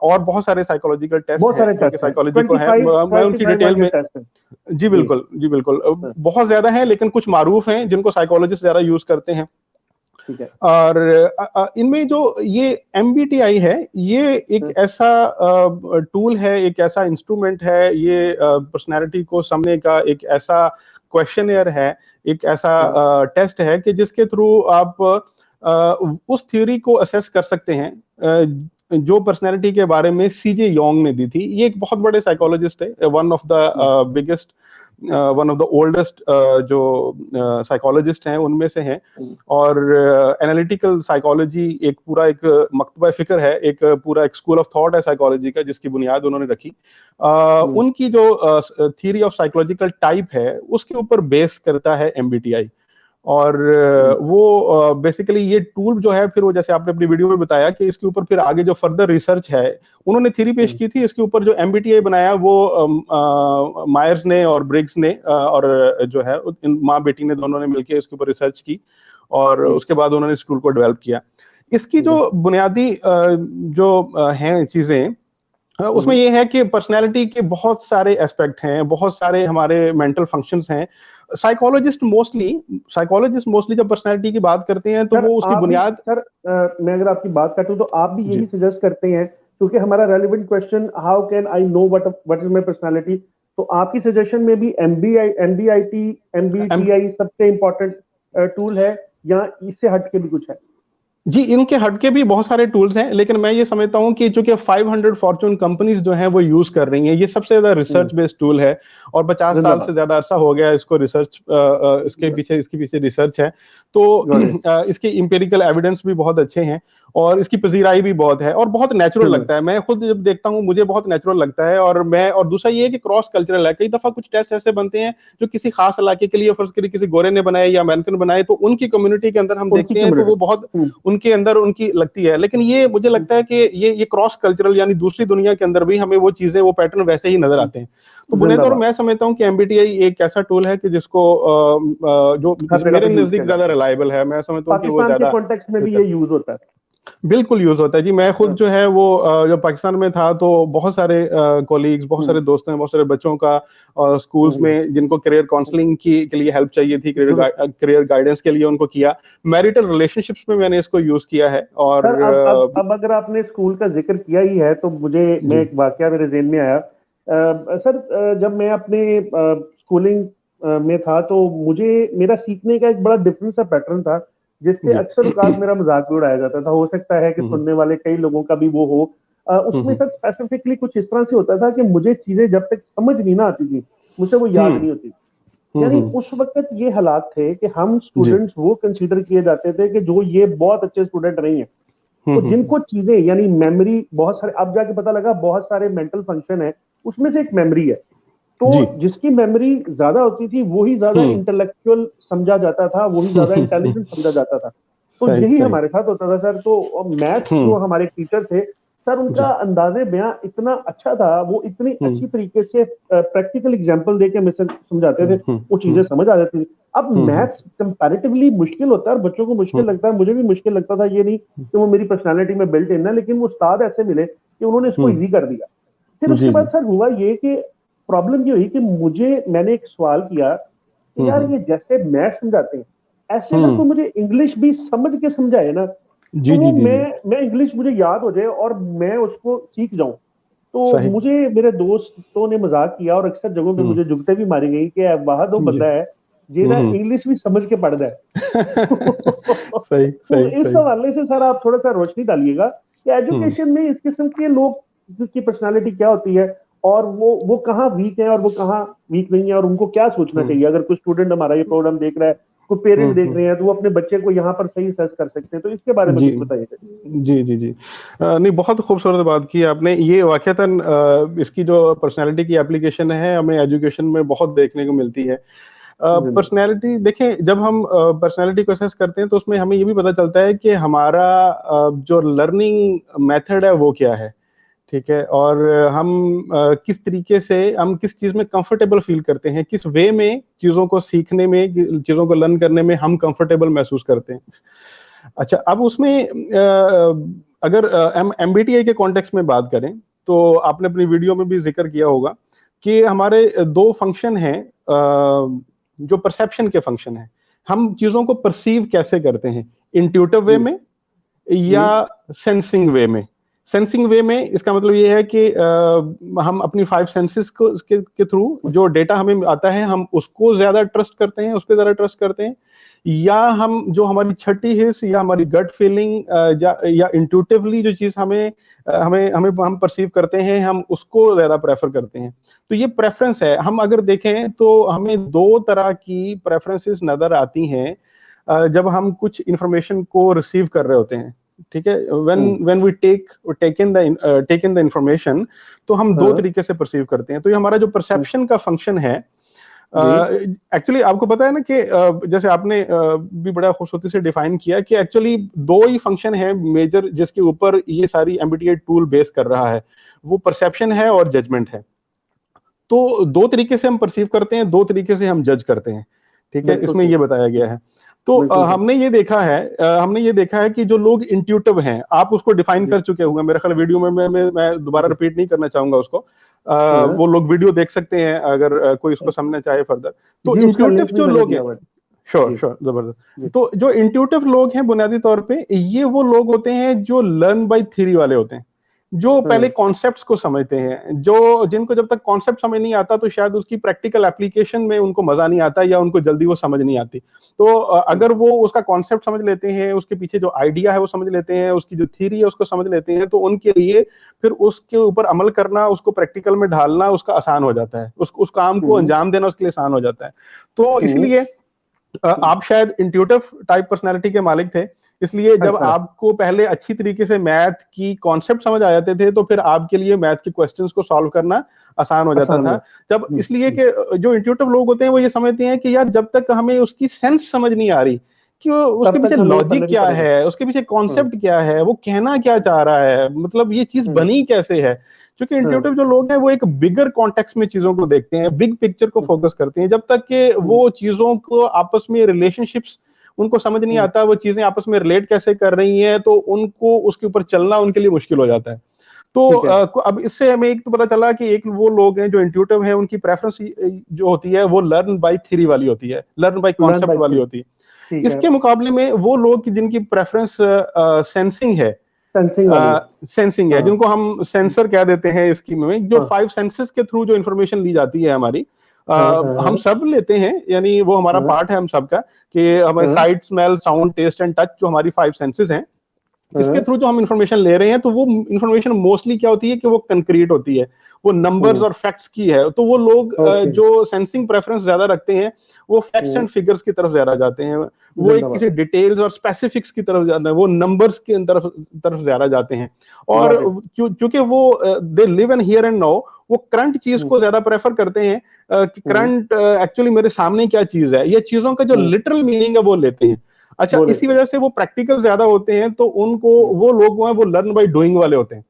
और बहुत सारे साइकोलॉजिकल टेस्ट बहुत हैं सारे जो कि टेस्ट हैं, साइकोलॉजी को है। 25 मैं उनकी 25 डिटेल वाले में, टेस्ट हैं। जी जी। बिल्कुल, जी बिल्कुल, हाँ, बहुत ज्यादा है, लेकिन कुछ मारूफ हैं जिनको साइकोलॉजिस्ट ज्यादा यूज करते हैं। ठीक है। और इनमें जो ये एमबीटीआई है, ये एक ऐसा टूल है, एक ऐसा इंस्ट्रूमेंट है, ये पर्सनैलिटी को समझने का एक ऐसा क्वेश्चनियर है, एक ऐसा टेस्ट है कि जिसके थ्रू आप उस थ्योरी को असेस कर सकते हैं जो पर्सनैलिटी के बारे में सीजे योंग ने दी थी। ये एक बहुत बड़े साइकोलॉजिस्ट है, one of the biggest, one of the oldest जो साइकोलॉजिस्ट हैं उनमें से हैं। और एनालिटिकल साइकोलॉजी एक पूरा एक मकतबा फिक्र है, एक पूरा एक स्कूल ऑफ थॉट है साइकोलॉजी का, जिसकी बुनियाद उन्होंने रखी। उनकी जो थ्योरी ऑफ साइकोलॉजिकल टाइप है उसके ऊपर बेस करता है एमबीटीआई। और वो बेसिकली ये टूल जो है, फिर वो जैसे आपने अपनी वीडियो में बताया कि इसके ऊपर फिर आगे जो फर्दर रिसर्च है, उन्होंने थ्योरी पेश की थी इसके ऊपर। जो एमबीटीआई बनाया वो मायर्स ने और ब्रिग्स ने और जो है इन माँ बेटी ने दोनों ने मिलकर इसके ऊपर रिसर्च की, और उसके बाद उन्होंने इस टूल को डेवलप किया। इसकी जो बुनियादी जो हैं चीजें, उसमें ये है कि पर्सनैलिटी के बहुत सारे एस्पेक्ट हैं, बहुत सारे हमारे मेंटल फंक्शंस हैं। साइकोलॉजिस्ट मोस्टली जब पर्सनैलिटी की बात करते हैं तो सर वो उसकी आप भी, बुनियाद, सर मैं अगर आपकी बात काटूं तो आप भी जी यही सजेस्ट करते हैं, क्योंकि हमारा relevant question how can I know what is my personality, तो आपकी सजेशन में भी एम एमबीटीआई सबसे इंपॉर्टेंट टूल है, या इससे हट के भी कुछ है? जी, इनके हटके भी बहुत सारे टूल्स हैं, लेकिन मैं ये समझता हूँ कि चूंकि 500 फॉर्चून कंपनीज जो हैं वो यूज कर रही हैं, ये सबसे ज्यादा रिसर्च बेस्ड टूल है। और 50 साल से जिंदाबाद। ज्यादा अरसा हो गया इसको रिसर्च, इसके पीछे रिसर्च है। तो इसके इंपेरिकल एविडेंस भी बहुत अच्छे हैं और इसकी पजीराई भी बहुत है और बहुत नेचुरल लगता है। मैं खुद जब देखता हूँ मुझे बहुत नेचुरल लगता है। और दूसरा ये है कि क्रॉस कल्चरल है। कई दफा कुछ टेस्ट ऐसे बनते हैं जो किसी खास इलाके के लिए, फर्ज करिए किसी गोरे ने बनाए या अमेरिकन बनाए, तो उनकी कम्युनिटी के अंदर हम उनकी देखते हैं तो वो बहुत उनके अंदर उनकी लगती है। लेकिन ये मुझे लगता है कि ये क्रॉस कल्चरल यानी दूसरी दुनिया के अंदर भी हमें वो चीजें, वो पैटर्न वैसे ही नजर आते हैं। तो बुनियादी तौर मैं समझता हूँ कि एमबीटीआई एक ऐसा टूल है कि जिसको जो हर जगह मेरे पे यूज किया नजदीक ज्यादा जाता है। रिलायबल है। मैं समझता हूँ कि वो पाकिस्तान के ज्यादा कॉन्टेक्स्ट में भी बेहतर। ये यूज होता है। बिल्कुल यूज होता है जी। मैं खुद जो है वो जब पाकिस्तान में था तो बहुत सारे कॉलीग्स, बहुत सारे दोस्तों ने, बहुत सारे बच्चों का स्कूल्स में जिनको करियर काउंसलिंग की के लिए हेल्प चाहिए थी, करियर गाइडेंस के लिए उनको किया। मैरिटल रिलेशनशिप्स में मैंने इसको यूज किया है। और सर अब अगर आपने स्कूल का जिक्र किया ही है तो मुझे मैं जी एक वाकया मेरे ज़हन में आया। सर जब मैं अपने स्कूलिंग में था तो मुझे मेरा सीखने का एक बड़ा डिफरेंट सा पैटर्न था, जिससे जी अक्सर औकात मेरा मजाक भी उड़ाया जाता था। हो सकता है कि सुनने वाले कई लोगों का भी वो हो। उसमें हम्म सर स्पेसिफिकली कुछ इस तरह से होता था कि मुझे चीजें जब तक समझ नहीं ना आती थी, मुझे वो याद हम्म नहीं होती। यानी हम्म उस वक्त ये हालात थे कि हम जी स्टूडेंट्स वो कंसीडर किए जाते थे कि जो ये बहुत अच्छे स्टूडेंट नहीं है। तो हम्म जिनको चीजें यानी मेमोरी बहुत सारे, अब जाके पता लगा बहुत सारे मेंटल फंक्शन है, उसमें से एक मेमोरी है। तो जी जिसकी मेमोरी ज्यादा होती थी वही ज्यादा हम्म इंटेलेक्चुअल समझा जाता था, वही ज्यादा इंटेलिजेंट समझा जाता था। तो सही यही सही हमारे साथ होता था सर। तो मैथ्स जो हमारे टीचर थे सर, उनका जी अंदाजे बयां इतना अच्छा था, वो इतनी हम्म अच्छी तरीके से प्रैक्टिकल एग्जांपल देके हमें समझाते थे, वो चीजें हम्म समझ आ जाती थी। अब हम्म मैथ्स कंपैरेटिवली मुश्किल होता है और बच्चों को मुश्किल लगता है, मुझे भी मुश्किल लगता था। ये नहीं कि वो मेरी पर्सनैलिटी में बिल्ट इन है, लेकिन वो उस्ताद ऐसे मिले कि उन्होंने इसको हम्म ईजी कर दिया। फिर उसके जी बाद जी सर हुआ ये कि प्रॉब्लम ये हुई कि मैंने एक सवाल किया कि यार हम्म ये जैसे मैथ समझाते हैं, ऐसे अगर हम्म कोई मुझे इंग्लिश भी समझ के समझाए ना, तो जी वो जी जी जी मैं इंग्लिश मुझे याद हो जाए और मैं उसको सीख जाऊं। तो सही मुझे मेरे दोस्तों ने मजाक किया और अक्सर जगहों पे हम्म मुझे जुगते भी मारी गई कि वाह दो जी बंदा है जेना हम्म इंग्लिश भी समझ के पढ़ता है। सही तो सही इस सही हवाले से सर आप थोड़ा सा रोशनी डालिएगा कि हम्म एजुकेशन में इस किस्म के लोग की पर्सनालिटी क्या होती है, और वो कहाँ वीक है और वो कहाँ वीक नहीं है, और उनको क्या सोचना हम्म चाहिए। अगर कोई स्टूडेंट हमारा ये प्रोग्राम देख रहा है, कोई पेरेंट देख हम्म रहे हैं, तो वो अपने बच्चे को यहाँ पर सही सर्च कर सकते हैं। तो इसके बारे में जी कुछ बताइए। जी जी जी नहीं, बहुत खूबसूरत बात की आपने। ये वाकयातन इसकी जो पर्सनालिटी की एप्लीकेशन है हमें एजुकेशन में बहुत देखने को मिलती है। पर्सनैलिटी देखें, जब हम पर्सनैलिटी को असेस करते हैं तो उसमें हमें ये भी पता चलता है कि हमारा जो लर्निंग मेथड है वो क्या है। ठीक है, और हम किस तरीके से, हम किस चीज में कंफर्टेबल फील करते हैं, किस वे में चीजों को सीखने में, चीजों को लर्न करने में हम कंफर्टेबल महसूस करते हैं। अच्छा, अब उसमें अगर हम एमबीटीआई के कॉन्टेक्स्ट में बात करें तो आपने अपनी वीडियो में भी जिक्र किया होगा कि हमारे दो फंक्शन हैं जो परसेप्शन के फंक्शन हैं। हम चीजों को परसीव कैसे करते हैं, इंट्यूटिव वे जी में या जी सेंसिंग वे में। सेंसिंग वे में इसका मतलब ये है कि हम अपनी फाइव सेंसेस को के थ्रू जो डेटा हमें आता है हम उसको ज्यादा ट्रस्ट करते हैं, उस पर ज्यादा ट्रस्ट करते हैं, या हम जो हमारी छठी हिस्स या हमारी गट फीलिंग या इंट्यूटिवली जो चीज हमें हमें हमें हम परसीव करते हैं हम उसको ज्यादा प्रेफर करते हैं। तो ये प्रेफरेंस है। हम अगर देखें तो हमें दो तरह की प्रेफरेंसेस नजर आती हैं जब हम कुछ इंफॉर्मेशन को रिसीव कर रहे होते हैं। ठीक है, when hmm, when we take in the information, तो हम दो हाँ तरीके से परसीव करते हैं। तो ये हमारा जो परसेप्शन का फंक्शन है, जी एक्चुअली आपको पता है ना कि जैसे आपने भी बड़ा खूबसूरती से डिफाइन किया कि एक्चुअली दो ही फंक्शन है मेजर जिसके ऊपर ये सारी एमबीटीआई टूल बेस कर रहा है, वो परसेप्शन है और जजमेंट है। तो दो तरीके से हम परसीव करते हैं, दो तरीके से हम जज करते हैं। ठीक है, बिल्कुल इसमें सही। ये बताया गया है। तो बिल्कुल सही। हमने ये देखा है कि जो लोग इंट्यूटिव हैं, आप उसको डिफाइन जी कर चुके होंगे मेरे ख्याल वीडियो में। मैं दोबारा जी रिपीट नहीं करना चाहूंगा उसको। हाँ वो लोग वीडियो देख सकते हैं अगर कोई उसको समझना चाहे फर्दर। तो जी, उसका इंट्यूटिव लिंक भी जो मैंने लोग दिया हैं, हुआ है। श्योर जी श्योर, जबरदस्त। जी तो जो इंट्यूटिव लोग हैं बुनियादी तौर पे ये वो लोग होते हैं जो लर्न बाय थ्योरी वाले होते हैं, जो पहले हाँ कॉन्सेप्ट्स को समझते हैं, जो जिनको जब तक कॉन्सेप्ट समझ नहीं आता तो शायद उसकी प्रैक्टिकल एप्लीकेशन में उनको मजा नहीं आता या उनको जल्दी वो समझ नहीं आती। तो अगर वो उसका कॉन्सेप्ट समझ लेते हैं, उसके पीछे जो आइडिया है वो समझ लेते हैं, उसकी जो थ्योरी है उसको समझ लेते हैं, तो उनके लिए फिर उसके ऊपर अमल करना, उसको प्रैक्टिकल में ढालना उसका आसान हो जाता है, उस काम को हम्म अंजाम देना उसके लिए आसान हो जाता है। तो हम्म इसलिए आप शायद इंट्यूटिव टाइप पर्सनालिटी के मालिक थे, इसलिए जब अच्छा आपको पहले अच्छी तरीके से मैथ की कॉन्सेप्ट समझ आ जाते थे तो फिर आपके लिए मैथ के क्वेश्चंस को सॉल्व करना आसान हो जाता आसान था। है। जब इसलिए कि जो इंट्यूटिव लोग होते हैं वो ये समझते हैं कि यार जब तक हमें उसकी सेंस समझ नहीं आ रही कि उसके तब पीछे तक हमें वो पल्ले लॉजिक नहीं क्या पड़ेगा। है, उसके पीछे हम्म कॉन्सेप्ट क्या है, वो कहना क्या चाह रहा है, मतलब ये चीज हम्म बनी कैसे है। क्योंकि हाँ इंट्यूटिव जो लोग हैं वो एक बिगर कॉन्टेक्स्ट में चीजों को देखते हैं, बिग पिक्चर को हम्म फोकस करते हैं। जब तक कि हम्म वो चीजों को आपस में रिलेशनशिप्स उनको समझ नहीं आता वो चीजें आपस में रिलेट कैसे कर रही हैं, तो उनको उसके ऊपर चलना उनके लिए मुश्किल हो जाता है। तो अब इससे हमें एक तो पता चला कि एक वो लोग हैं जो इंट्यूटिव है, उनकी प्रेफरेंस जो होती है वो लर्न बाय थ्योरी वाली होती है, लर्न बाय कॉन्सेप्ट वाली होती है। इसके मुकाबले में वो लोग जिनकी प्रेफरेंस सेंसिंग है, सेंसिंग है, जिनको हम सेंसर कह देते हैं स्कीम में, जो 5 सेंसेस के थ्रू जो इन्फॉर्मेशन ली जाती है हमारी, हम सब लेते हैं, यानी वो हमारा पार्ट है हम सबका, कि हमें sight, smell, sound, taste and touch जो हमारी 5 सेंसेस हैं, इसके थ्रू जो हम इंफॉर्मेशन ले रहे हैं, तो वो इंफॉर्मेशन मोस्टली क्या होती है कि वो कंक्रीट होती है, वो नंबर्स और फैक्ट्स की है। तो वो लोग जो सेंसिंग प्रेफरेंस ज्यादा रखते हैं वो फैक्ट्स एंड फिगर्स की तरफ ज्यादा जाते हैं, वो एक किसी डिटेल्स और स्पेसिफिक्स की तरफ जाते हैं, वो नंबर्स की तरफ ज्यादा जाते हैं। और क्योंकि वो they live and here and now, वो करंट चीज को ज्यादा प्रेफर करते हैं कि करंट एक्चुअली मेरे सामने क्या चीज है, ये चीजों का जो लिटरल मीनिंग है वो लेते हैं। अच्छा, इसी वजह से वो प्रैक्टिकल ज्यादा होते हैं, तो उनको वो लोग हैं वो लर्न बाय डूइंग वाले होते हैं।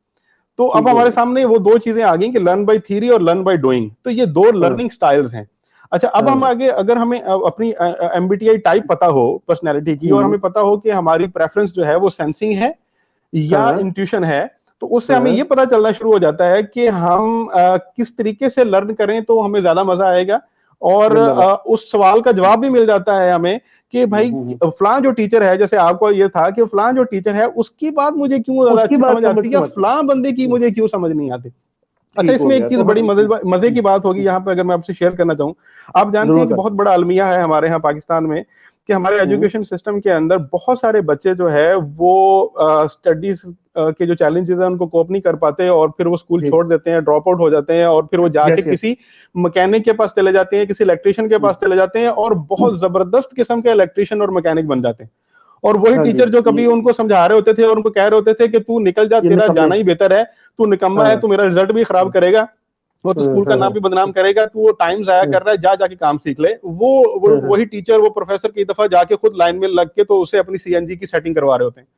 तो अब हमारे सामने वो दो चीजें आ गई कि लर्न बाय थ्योरी और लर्न बाय डूइंग, तो ये दो लर्निंग स्टाइल्स हैं। अच्छा, अब हम आगे, अगर हमें अपनी एमबीटीआई टाइप पता हो पर्सनैलिटी की, और हमें पता हो कि हमारी प्रेफरेंस जो है वो सेंसिंग है या इंट्यूशन है, तो उससे हमें ये पता चलना शुरू हो जाता है कि हम किस तरीके से लर्न करें तो हमें ज्यादा मजा आएगा। और उस सवाल का जवाब भी मिल जाता है हमें कि भाई फलां जो टीचर है, जैसे आपको ये था कि फलां जो टीचर है उसकी बात मुझे क्यों ज्यादा अच्छी समझ आती है, या फलां बंदे की मुझे क्यों समझ नहीं आती। अच्छा, इसमें एक चीज बड़ी मजे की बात होगी यहाँ पे, अगर मैं आपसे शेयर करना चाहूँ। आप जानते हैं कि बहुत बड़ा अलमिया है हमारे यहाँ पाकिस्तान में कि हमारे एजुकेशन सिस्टम के अंदर बहुत सारे बच्चे जो है वो स्टडीज के जो चैलेंजेस हैं उनको कोप नहीं कर पाते, और फिर वो स्कूल छोड़ देते हैं, ड्रॉप आउट हो जाते हैं, और फिर वो जाके किसी मैकेनिक के पास चले जाते हैं, किसी इलेक्ट्रिशियन के पास चले जाते हैं, और बहुत जबरदस्त किस्म के इलेक्ट्रिशियन और मैकेनिक बन जाते हैं। और वही टीचर जो कभी उनको समझा रहे होते थे और उनको कह रहे होते थे कि तू निकल जा, तेरा जाना ही बेहतर है, तू निकम्मा है, तू मेरा रिजल्ट भी खराब करेगा और तू स्कूल का नाम भी बदनाम करेगा, तू वो टाइम जाया कर रहा है, जा जाके काम सीख ले, वो वही टीचर, वो प्रोफेसर की दफा जाके खुद लाइन में लग के तो उसे अपनी सीएनजी की सेटिंग करवा रहे होते हैं।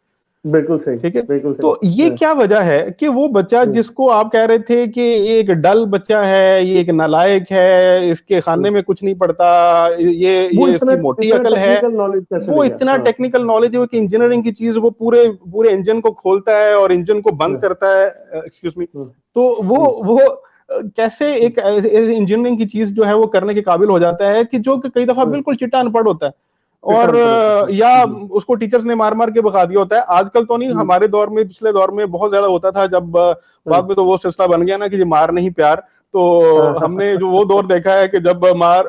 बिल्कुल सही, ठीक है। तो ये क्या वजह है कि वो बच्चा जिसको आप कह रहे थे कि ये एक डल बच्चा है, ये एक नालायक है, इसके खाने में कुछ नहीं पड़ता, ये इसकी मोटी अकल है, वो इतना टेक्निकल नॉलेज है कि इंजीनियरिंग की चीज वो पूरे इंजन को खोलता है और इंजन को बंद करता है, एक्सक्यूज मी, तो वो कैसे एक इंजीनियरिंग की चीज जो है वो करने के काबिल हो जाता है कि जो कई दफा बिल्कुल चिट्टा अनपढ़ होता है, और या उसको टीचर्स ने मार मार के भगा दिया होता है। आजकल तो नहीं, हमारे दौर में, पिछले दौर में बहुत ज्यादा होता था, जब बाद में तो वो सिलसिला बन गया ना कि मार नहीं प्यार, तो हमने जो वो दौर देखा है कि जब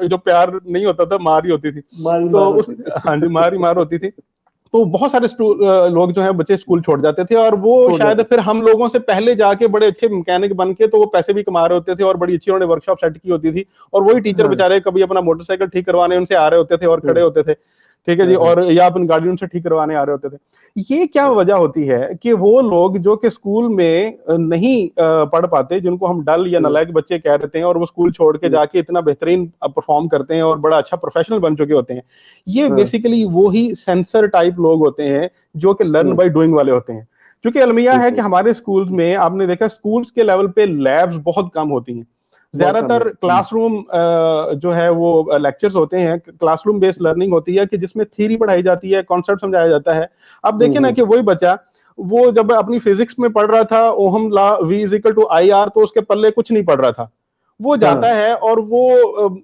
जो प्यार नहीं होता था, मार ही होती थी, तो उस हाँ जी, मार होती थी। तो बहुत सारे लोग जो है बच्चे स्कूल छोड़ जाते थे, और वो शायद फिर हम लोगों से पहले जाके बड़े अच्छे मैकेनिक बन के तो वो पैसे भी कमा रहे होते थे, और बड़ी अच्छी उन्होंने वर्कशॉप सेट की होती थी, और वही टीचर बेचारे कभी अपना मोटरसाइकिल ठीक करवाने उनसे आ रहे होते थे और खड़े होते थे, ठीक है जी, और या अपनी गाड़ी उनसे ठीक करवाने आ रहे होते थे। ये क्या वजह होती है कि वो लोग जो कि स्कूल में नहीं पढ़ पाते, जिनको हम डल या नालायक बच्चे कह देते हैं, और वो स्कूल छोड़ के जाके इतना बेहतरीन परफॉर्म करते हैं और बड़ा अच्छा प्रोफेशनल बन चुके होते हैं, ये बेसिकली वो ही सेंसर टाइप लोग होते हैं जो कि लर्न बाय डूइंग वाले होते हैं। क्योंकि अलमिया है कि हमारे स्कूल्स में आपने देखा स्कूल्स के लेवल पे लैब्स बहुत कम होती हैं, ज्यादातर क्लासरूम जो है वो लेक्चर्स होते हैं, क्लासरूम बेस्ड लर्निंग होती है कि जिसमें थ्योरी पढ़ाई जाती है, कॉन्सेप्ट समझाया जाता है। अब देखिए ना कि वही बच्चा वो जब अपनी फिजिक्स में पढ़ रहा था Ohm law V is equal to IR, तो उसके पल्ले कुछ नहीं पढ़ रहा था, वो जाता है और वो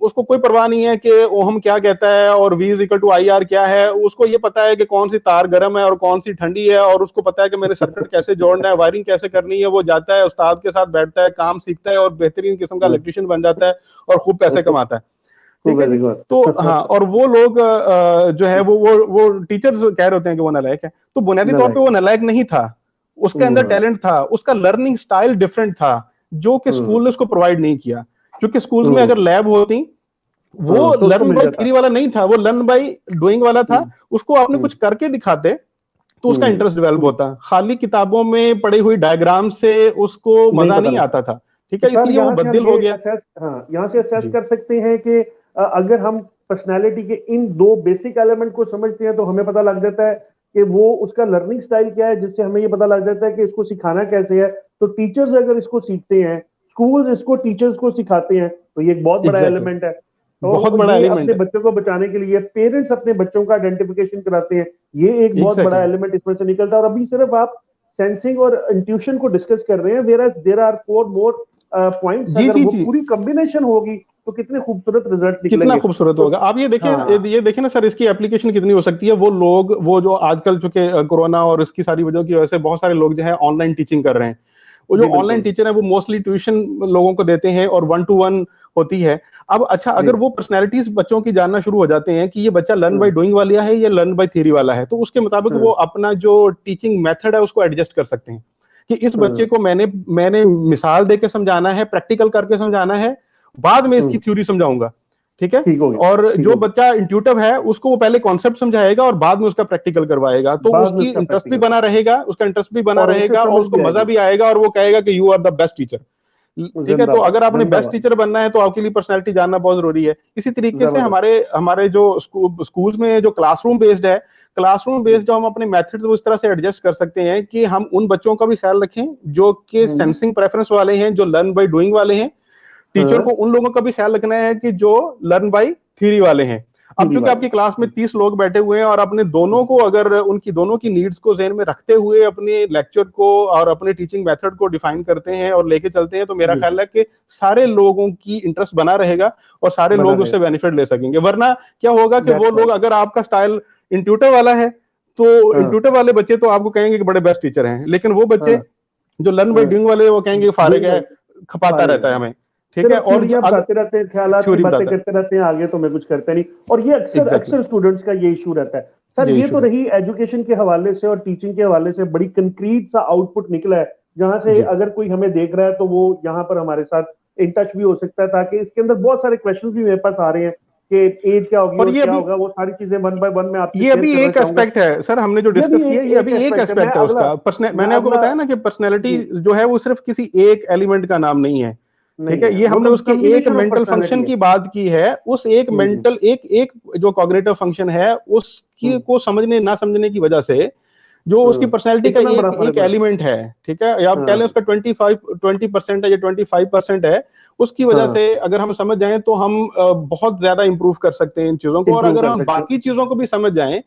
उसको कोई परवाह नहीं है कि ओहम क्या कहता है और V is equal to IR क्या है, उसको ये पता है कि कौन सी तार गर्म है और कौन सी ठंडी है, और उसको पता है कि मैंने सर्किट कैसे जोड़ना है, वायरिंग कैसे करनी है। वो जाता है, उस्ताद के साथ बैठता है, काम सीखता है और बेहतरीन किस्म का इलेक्ट्रिशियन बन जाता है और खूब पैसे कमाता है। ठीक है, तो हाँ, और वो लोग जो है वो टीचर्स कह रहे होते हैं कि वो नालायक है, तो बुनियादी तौर पे वो नालायक नहीं था, उसके अंदर टैलेंट था, उसका लर्निंग स्टाइल डिफरेंट था जो कि स्कूल ने उसको प्रोवाइड नहीं किया। क्योंकि स्कूल्स में अगर लैब होती, वो लर्न बाय थ्योरी वाला नहीं था, वो लर्न बाय डूइंग वाला था, उसको आपने कुछ करके दिखाते तो उसका इंटरेस्ट डेवलप होता। खाली किताबों में पढ़ी हुई डायग्राम से उसको मजा नहीं आता था, ठीक है, इसलिए वो बददिल हो गया। यहाँ से असेस कर सकते हैं कि अगर हम पर्सनालिटी के इन दो बेसिक एलिमेंट को समझते हैं तो हमें पता लग जाता है कि वो उसका लर्निंग स्टाइल क्या है, जिससे हमें ये पता लग जाता है कि इसको सिखाना कैसे है। तो टीचर्स अगर इसको सीखते हैं, स्कूल्स इसको टीचर्स को सिखाते हैं, तो ये एक बहुत बड़ा एलिमेंट है। बहुत तो बड़ा ये एलिमेंट अपने है। बच्चों को बचाने के लिए पेरेंट्स अपने बच्चों का आइडेंटिफिकेशन कराते हैं, ये एक बहुत बड़ा एग्जैक्टली। एलिमेंट इसमें से निकलता है। और अभी सिर्फ आप सेंसिंग और इंट्यूशन को डिस्कस कर रहे हैं, there are four more points, जी अगर जी वो जी। पूरी कॉम्बिनेशन होगी तो कितने खूबसूरत रिजल्ट कितना निकलेंगे। खूबसूरत तो होगा। आप ये देखें, हाँ, ये देखें ना सर, इसकी एप्लीकेशन कितनी हो सकती है। वो लोग, वो जो आजकल चूंकि कोरोना और इसकी सारी वजह की वजह से बहुत सारे लोग जो है ऑनलाइन टीचिंग कर रहे हैं। वो जो जी ऑनलाइन बिल्कुल, टीचर है वो मोस्टली ट्यूशन लोगों को देते हैं और 1 to 1 होती है। अब अच्छा, जी। अगर वो पर्सनैलिटीज बच्चों की जानना शुरू हो जाते हैं कि ये बच्चा लर्न बाय हम्म, डूइंग वाला है या लर्न बाय थ्योरी वाला है, तो उसके मुताबिक वो हम्म, अपना जो टीचिंग मेथड है उसको एडजस्ट कर सकते हैं कि इस बच्चे हम्म, को मैंने मिसाल देके समझाना है, प्रैक्टिकल करके समझाना है, बाद में इसकी हम्म, थ्योरी समझाऊंगा। ठीक है। ठीक हो गया, और ठीक जो हो गया। बच्चा इंट्यूटिव है उसको वो पहले कॉन्सेप्ट समझाएगा और बाद में उसका प्रैक्टिकल करवाएगा, तो बाद में उसकी उसका इंटरेस्ट भी प्रैक्टिकल बना रहेगा, उसका इंटरेस्ट भी बना और उसे रहेगा और समझ उसको भी मजा आएगी। भी आएगा और वो कहेगा कि you are the best teacher. ठीक है। तो जिंदाबाद, अगर आपने बेस्ट जिंदाबाद। टीचर बनना है तो आपके लिए पर्सनैलिटी जानना बहुत जरूरी है। इसी तरीके से जबरदस्त। हमारे हमारे जो स्कूल्स में जो क्लासरूम बेस्ड है, क्लासरूम जी। बेस्ड जो हम अपने मेथड्स वो इस तरह से एडजस्ट कर सकते हैं कि हम उन बच्चों का भी ख्याल रखें जो कि हम्म, सेंसिंग प्रेफरेंस वाले हैं, जो लर्न बाय डूइंग वाले हैं। टीचर को हाँ, उन लोगों का भी ख्याल रखना है कि जो लर्न बाय थ्योरी वाले हैं। अब सीधी चूंकि वाले। आपकी क्लास में 30 लोग बैठे हुए हैं और अपने दोनों को, अगर उनकी दोनों की नीड्स को ध्यान में रखते हुए अपने लेक्चर को और अपने टीचिंग मेथड को डिफाइन करते हैं और लेके चलते हैं, तो मेरा जी, ख्याल है कि सारे लोगों की इंटरेस्ट बना रहेगा और सारे बना लोग उससे रहेगा। बेनिफिट ले सकेंगे। वरना क्या होगा कि वो दैट्स लोग, राइट। अगर आपका स्टाइल इंट्यूटिव वाला है तो हाँ, इंट्यूटिव वाले बच्चे तो आपको कहेंगे कि बड़े बेस्ट टीचर हैं, लेकिन वो बच्चे हाँ, जो लर्न बाय हाँ। डूइंग वाले वो कहेंगे फारिग डूइंग है, वाले खपाता सारे रहता है हैं। हमें। ठीक है। सिर्फ और थ्योरियां बताते रहते हैं, ख्यालात की थ्योरी बातें बताता है। करते रहते हैं, आगे तो मैं कुछ करते नहीं। और ये अक्सर एग्जैक्टली। अक्सर स्टूडेंट्स का ये इशू रहता है। सर यही ये तो शुरू है। रही एजुकेशन के हवाले से और टीचिंग के हवाले से बड़ी कंक्रीट सा आउटपुट निकला है, जहां से जी। अगर कोई हमें देख रहा है तो वो यहाँ पर हमारे साथ इन टच भी हो सकता है, ताकि इसके अंदर बहुत सारे क्वेश्चन भी मेरे पास आ रहे हैं कि एज क्या होगी और और क्या होगा, वो सारी चीजें वन बाय वन मैं आपसे ये शेयर अभी करना एक चाहूंगा। एस्पेक्ट है सर, हमने जो ये भी डिस्कस किया, ये एक अभी एक एस्पेक्ट है। मैं एस्पेक्ट है अगला उसका। मैं मैंने आपको अगला बताया ना कि पर्सनैलिटी जी, जो है वो सिर्फ किसी एक एलिमेंट का नाम नहीं है। ठीक नहीं है। है, ये वो हमने तो उसके एक combination of mental personality function है। की बात की है। उस एक हम्म, मेंटल, एक एक जो कॉग्निटिव फंक्शन है उसकी हम्म, को समझने ना समझने की वजह से जो उसकी पर्सनैलिटी का इतना बड़ा एक फर्क एक हो जाता एलिमेंट है। ठीक है। या आप है। कह लें हाँ, उसका 20% है या 25% है, उसकी वजह हाँ, से अगर हम समझ जाएं तो हम बहुत ज्यादा इंप्रूव कर सकते हैं इन चीजों को। और इम्प्रूव अगर कर हम सकते बाकी हैं। चीजों को भी समझ जाएं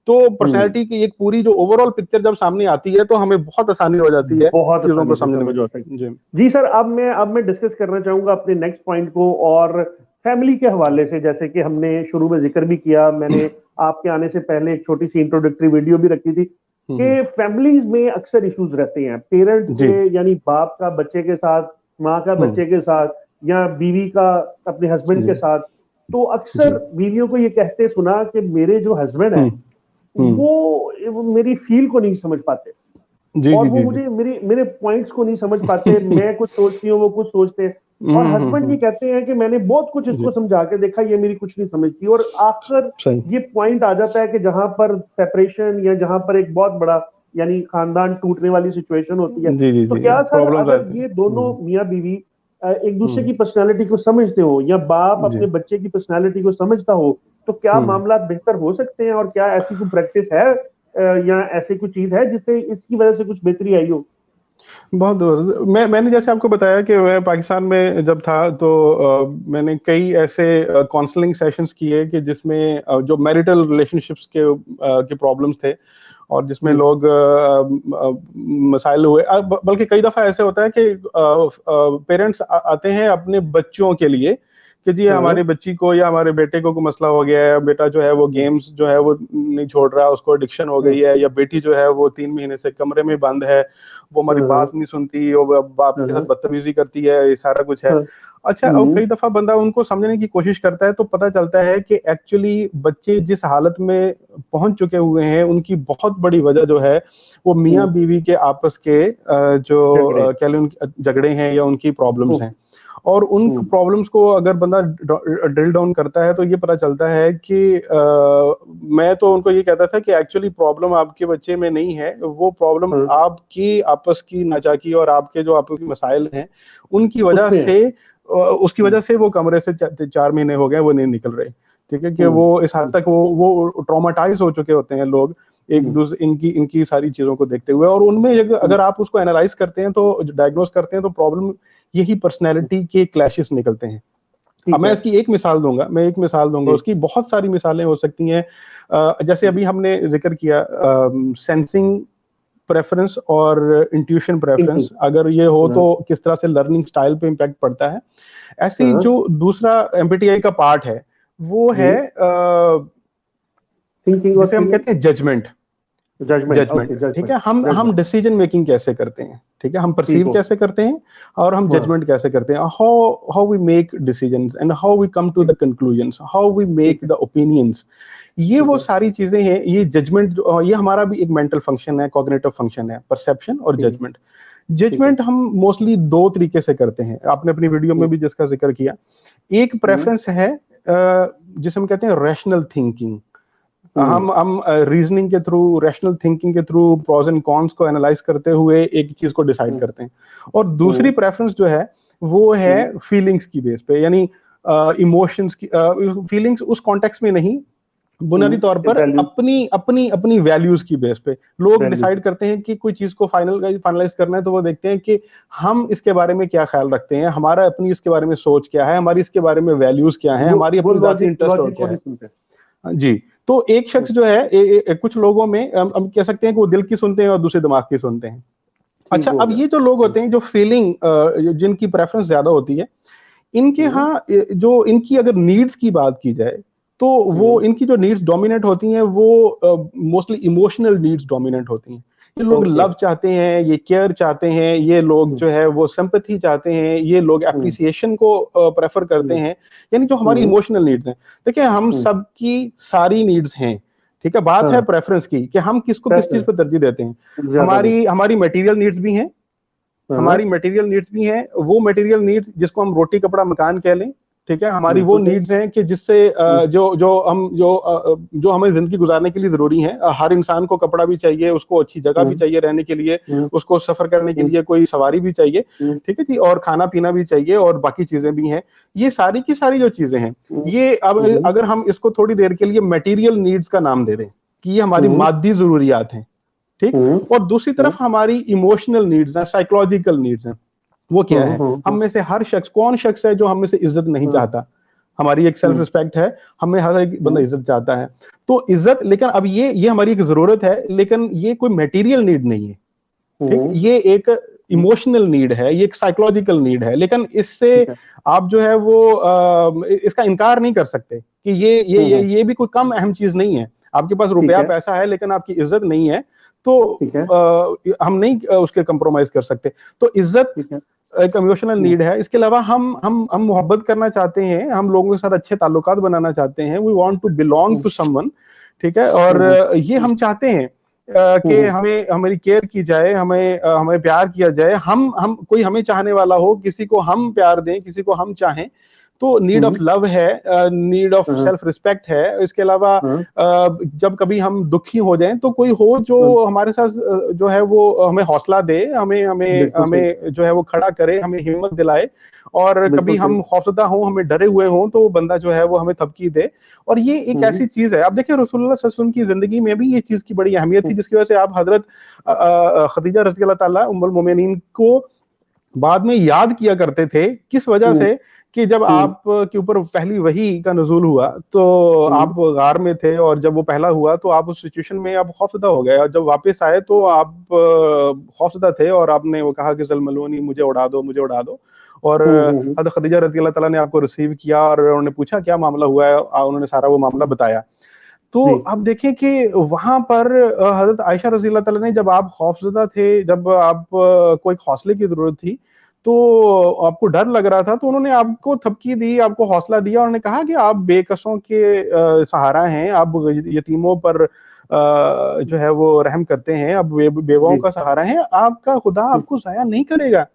तो हम्म, पर्सनैलिटी की एक पूरी जो ओवरऑल पिक्चर जब सामने आती है तो हमें बहुत आसानी हो जाती है बहुत चीजों को आसानी से समझने में। समझ हो सकती। जी। जी सर, अब मैं डिस्कस करना चाहूंगा अपने नेक्स्ट पॉइंट को, और फैमिली के हवाले से। जैसे कि हमने शुरू में जिक्र भी किया, मैंने आपके आने से पहले एक छोटी सी इंट्रोडक्टरी वीडियो भी रखी थी हम्म। कि फैमिलीज में अक्सर इश्यूज रहते हैं पेरेंट्स जी। के, यानी बाप का बच्चे के साथ, माँ का हम्म। बच्चे के साथ, या बीवी का अपने हस्बैंड जी। के साथ। तो जी। अक्सर बीवियों को ये कहते सुना कि मेरे जो हस्बैंड है हम्म। हम्म। वो मेरी फील को नहीं समझ पाते, जी और जी वो जी जी। मुझे मेरे मेरे पॉइंट्स को नहीं समझ पाते। मैं कुछ सोचती हूँ, वो कुछ सोचते हैं। और हस्बैंड ये हम्म। कहते हैं कि मैंने बहुत कुछ जी। इसको समझा के देखा, ये मेरी कुछ नहीं समझती। और आखिर सही। ये पॉइंट आ जाता है कि जहां पर सेपरेशन, या जहां पर एक बहुत बड़ा यानी खानदान टूटने वाली सिचुएशन होती है। जी जी तो जी। क्या सर, प्रॉब्लम्स अगर आते हैं। ये दोनों मियाँ बीवी एक दूसरे हम्म। की पर्सनालिटी को समझते हो, या बाप जी। अपने बच्चे की पर्सनालिटी को समझता हो, तो क्या हम्म। मामला बेहतर हो सकते हैं? और क्या ऐसी कोई प्रैक्टिस है या ऐसी कोई चीज है जिससे इसकी वजह से कुछ बेहतरी आई हो? बहुत मैंने जैसे आपको बताया कि मैं पाकिस्तान में जब था तो मैंने कई ऐसे काउंसलिंग सेशंस किए कि जिसमें जो मैरिटल रिलेशनशिप्स के प्रॉब्लम्स थे और जिसमें जी, लोग मसाइल हुए। बल्कि कई दफा ऐसे होता है कि पेरेंट्स आते हैं अपने बच्चों के लिए कि जी हाँ, हमारी बच्ची को या हमारे बेटे को कोई मसला हो गया है, बेटा जो है वो हाँ, गेम्स जो है वो नहीं छोड़ रहा, उसको एडिक्शन हो हाँ, गई है, या बेटी जो है वो 3 महीने से कमरे में बंद है, वो हमारी हाँ, बात नहीं सुनती, वो बाप के साथ हाँ, बदतमीजी करती है, ये सारा कुछ है। हाँ, अच्छा, और कई दफा बंदा उनको समझने की कोशिश करता है तो पता चलता है कि एक्चुअली बच्चे जिस हालत में पहुंच चुके हुए हैं उनकी बहुत बड़ी वजह जो है वो मियाँ बीवी के आपस के झगड़े। कह लें उनके झगड़े हैं या उनकी प्रॉब्लम्स हैं। और उन हम्म, प्रॉब्लम्स को अगर बंदा ड्रिल डाउन करता है तो ये पता चलता है कि मैं तो उनको ये कहता था कि एक्चुअली प्रॉब्लम आपके बच्चे में नहीं है, वो प्रॉब्लम हाँ, आपकी आपस की नाचाकी और आपके जो आपके मसाइल हैं उनकी वजह उसमें है। से, उसकी हम्म, वजह से वो कमरे से 4 महीने हो गए वो नहीं निकल रहे। ठीक है। कि हम्म, वो इस हद तक वो ट्रॉमाटाइज हो चुके होते हैं लोग एक हम्म, दूसरे इनकी इनकी सारी चीजों को देखते हुए। और उनमें हम्म, अगर आप उसको एनालाइज करते हैं तो डायग्नोस करते हैं तो प्रॉब्लम यही पर्सनैलिटी के क्लैशेस निकलते हैं। अब मैं इसकी एक मिसाल दूंगा, उसकी बहुत सारी मिसालें हो सकती हैं। जैसे अभी हमने जिक्र किया सेंसिंग प्रेफरेंस और इंट्यूशन प्रेफरेंस, अगर ये हो तो किस तरह से लर्निंग स्टाइल पे इम्पैक्ट पड़ता है। ऐसे ही जो दूसरा एमबीटीआई का पार्ट है वो है जिसे हम कहते हैं जजमेंट। ठीक है, हम डिसीजन मेकिंग कैसे करते हैं, ठीक है, हम परसीव कैसे करते हैं और हम जजमेंट कैसे करते हैं, how we make decisions and how we come to the conclusions, how we make the opinions. ये वो सारी चीजें हैं। ये जजमेंट, ये हमारा भी एक मेंटल फंक्शन है, कॉग्निटिव फंक्शन है, परसेप्शन और जजमेंट। जजमेंट हम मोस्टली दो तरीके से करते हैं, आपने अपनी वीडियो में भी जिसका जिक्र किया। एक प्रेफरेंस है जिसे हम कहते हैं रैशनल थिंकिंग। हम रीजनिंग के थ्रू, रैशनल थिंकिंग के थ्रू प्रोज एंड कॉन्स को एनालाइज करते हुए एक चीज को डिसाइड करते हैं। और दूसरी प्रेफरेंस जो है वो है फीलिंग्स की बेस पे, यानी इमोशंस की, फीलिंग्स उस कॉन्टेक्स्ट में नहीं, बुनियादी तौर पर अपनी वैल्यूज की बेस पे लोग डिसाइड करते हैं कि कोई चीज को फाइनलाइज करना है, तो वो देखते हैं कि हम इसके बारे में क्या ख्याल रखते हैं, हमारा अपनी इसके बारे में सोच क्या है, हमारी इसके बारे में वैल्यूज क्या है, हमारी अपनी जाती इंटरेस्ट और क्या है जी। तो एक शख्स जो है, कुछ लोगों में हम कह सकते हैं कि वो दिल की सुनते हैं और दूसरे दिमाग की सुनते हैं। अच्छा, अब ये जो लोग होते हैं जो फीलिंग, जिनकी प्रेफरेंस ज्यादा होती है, इनके यहाँ जो इनकी अगर नीड्स की बात की जाए तो वो इनकी जो नीड्स डोमिनेट होती हैं वो मोस्टली इमोशनल नीड्स डोमिनेट होती हैं। ये लोग लव चाहते हैं, ये केयर चाहते हैं, ये लोग जो है वो सिंपैथी चाहते हैं, ये लोग एप्रिसिएशन को प्रेफर करते हैं, यानी जो हमारी इमोशनल नीड्स हैं। देखिए, हम सबकी सारी नीड्स हैं, ठीक है, बात है प्रेफरेंस की कि हम किसको किस चीज पर तरजीह देते हैं। हमारी मटेरियल नीड्स भी हैं, वो मटेरियल नीड्स जिसको हम रोटी कपड़ा मकान कह लें, ठीक है, हमारी वो नीड्स हैं कि जिससे जो हमें जिंदगी गुजारने के लिए जरूरी है। हर इंसान को कपड़ा भी चाहिए, उसको अच्छी जगह भी चाहिए रहने के लिए, उसको सफर करने के लिए कोई सवारी भी चाहिए, ठीक है जी, और खाना पीना भी चाहिए और बाकी चीजें भी हैं। ये सारी की सारी जो चीजें हैं, ये अब अगर हम इसको थोड़ी देर के लिए मटेरियल नीड्स का नाम दे दें कि ये हमारी मादी जरूरियात हैं, ठीक, और दूसरी तरफ हमारी इमोशनल नीड्स हैं, साइकोलॉजिकल नीड्स हैं। वो क्या है? हम में से हर शख्स, कौन शख्स है जो हम में से इज्जत नहीं चाहता? हमारी एक सेल्फ रिस्पेक्ट है, हमें हर एक बंदा इज्जत चाहता है। तो इज्जत, लेकिन अब ये हमारी एक जरूरत है, लेकिन ये कोई मटेरियल नीड नहीं है, ठीक, ये एक इमोशनल नीड है, ये एक साइकोलॉजिकल नीड है। लेकिन इससे आप जो है वो इसका इनकार नहीं कर सकते कि ये भी कोई कम अहम चीज नहीं है। आपके पास रुपया पैसा है लेकिन आपकी इज्जत नहीं है, तो हम नहीं उसके कंप्रोमाइज कर सकते। तो इज्जत एक इमोशनल नीड है। इसके अलावा हम मोहब्बत करना चाहते हैं, हम लोगों के साथ अच्छे ताल्लुकात बनाना चाहते हैं, we want to belong to someone, ठीक है, और ये हम चाहते हैं कि हमारी केयर की जाए, हमें प्यार किया जाए, हम कोई हमें चाहने वाला हो, किसी को हम प्यार दें, किसी को हम चाहें। तो नीड ऑफ लव है, नीड ऑफ सेल्फ रिस्पेक्ट है। इसके अलावा जब कभी हम दुखी हो जाएं तो कोई हो जो हमारे साथ जो है वो हमें हौसला दे, हमें जो है वो खड़ा करे, हमें हिम्मत दिलाए। और कभी हम खौफजदा हो, हमें डरे हुए हो, तो वो बंदा जो है वो हमें थपकी दे। और ये एक ऐसी चीज है, आप देखिए रसूलुल्लाह सल्लल्लाहु अलैहि वसल्लम की जिंदगी में भी ये चीज की बड़ी अहमियत थी, जिसकी वजह से आप हजरत खदीजा रज़ियल्लाहु ताला उम्मुल मोमिनीन को बाद में याद किया करते थे। किस वजह से? कि जब आप के ऊपर पहली वही का नुज़ूल हुआ तो आप गार में थे, और जब वो पहला हुआ तो आप उस सिचुएशन में आप खौफजदा हो गए, और जब वापस आए तो आप खौफजदा थे और आपने वो कहा कि ज़लमलूनी, मुझे उड़ा दो, मुझे उड़ा दो। और हज़रत खदीजा रज़ियल्लाहु ताला ने आपको रिसीव किया और उन्होंने पूछा क्या मामला हुआ है, उन्होंने सारा वो मामला बताया। तो अब देखें कि वहां पर हज़रत आयशा रज़ियल्लाहु ताला ने, जब आप खौफजदा थे, जब आप को एक हौसले की जरूरत थी, तो आपको डर लग रहा था, तो उन्होंने आपको थपकी दी, आपको हौसला दिया, उन्होंने कहा कि आप बेकसों के सहारा हैं, आप यतीमों पर जो है वो रहम करते हैं, आप बेवाओं का सहारा हैं, आपका खुदा आपको जाया नहीं करेगा,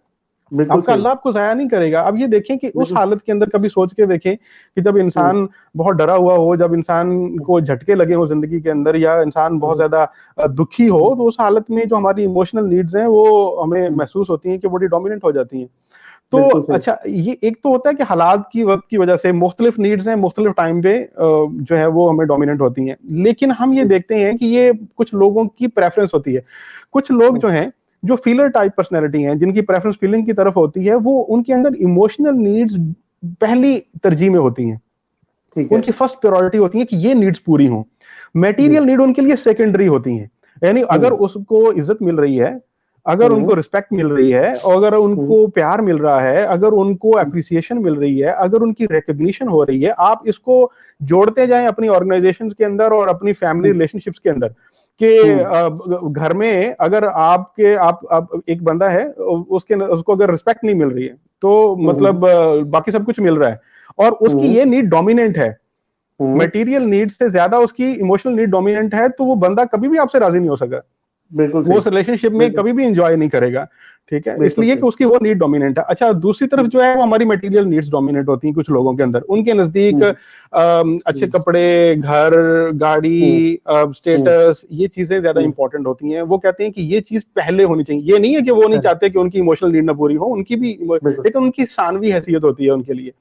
आपका अल्लाह आपको जाया नहीं करेगा। अब ये देखें कि उस हालत के अंदर कभी सोच के देखें कि जब इंसान बहुत डरा हुआ हो, जब इंसान को झटके लगे हो जिंदगी के अंदर, या इंसान बहुत ज्यादा दुखी हो, तो उस हालत में जो हमारी इमोशनल नीड्स हैं वो हमें महसूस होती हैं कि बड़ी डोमिनेंट हो जाती हैं। तो अच्छा, ये एक तो होता है कि हालात की वक्त की वजह से मुख्तलिफ नीड्स हैं, मुख्तलिफ टाइम पे जो है वो हमें डोमिनेंट होती हैं। लेकिन हम ये देखते हैं कि ये कुछ लोगों की प्रेफरेंस होती है। कुछ लोग जो हैं, जो फीलर टाइप पर्सनैलिटी हैं, जिनकी प्रेफरेंस फीलिंग की तरफ होती है, वो उनके अंदर इमोशनल नीड्स पहली तरजीह में होती हैं, उनकी फर्स्ट प्रायोरिटी होती है कि ये नीड्स पूरी हों। मटेरियल नीड उनके लिए सेकेंडरी होती हैं। यानी अगर उसको इज्जत मिल रही है, अगर उनको रिस्पेक्ट मिल रही है, और अगर उनको प्यार मिल रहा है, अगर उनको अप्रिसिएशन मिल रही है, अगर उनकी रिकॉग्निशन हो रही है, आप इसको जोड़ते जाएं अपनी ऑर्गेनाइजेशंस के अंदर और अपनी फैमिली रिलेशनशिप्स के अंदर कि घर में अगर आप एक बंदा है, उसको अगर रिस्पेक्ट नहीं मिल रही है तो मतलब बाकी सब कुछ मिल रहा है और उसकी ये नीड डोमिनेंट है, मटेरियल नीड से ज्यादा उसकी इमोशनल नीड डोमिनेंट है, तो वो बंदा कभी भी आपसे राजी नहीं हो सका, वो उस रिलेशनशिप में कभी भी एंजॉय नहीं करेगा। ठीक है, इसलिए कि उसकी वो नीड डोमिनेंट है। अच्छा, दूसरी तरफ जो है वो हमारी मटेरियल नीड्स डोमिनेट होती हैं कुछ लोगों के अंदर। उनके नजदीक अच्छे कपड़े, घर, गाड़ी, स्टेटस, ये चीजें ज्यादा इंपॉर्टेंट होती हैं। वो कहते हैं कि ये चीज पहले होनी चाहिए। ये नहीं है कि वो नहीं चाहते कि उनकी इमोशनल नीड ना पूरी हो, उनकी भी, लेकिन उनकी सानवी हैसियत होती है उनके लिए।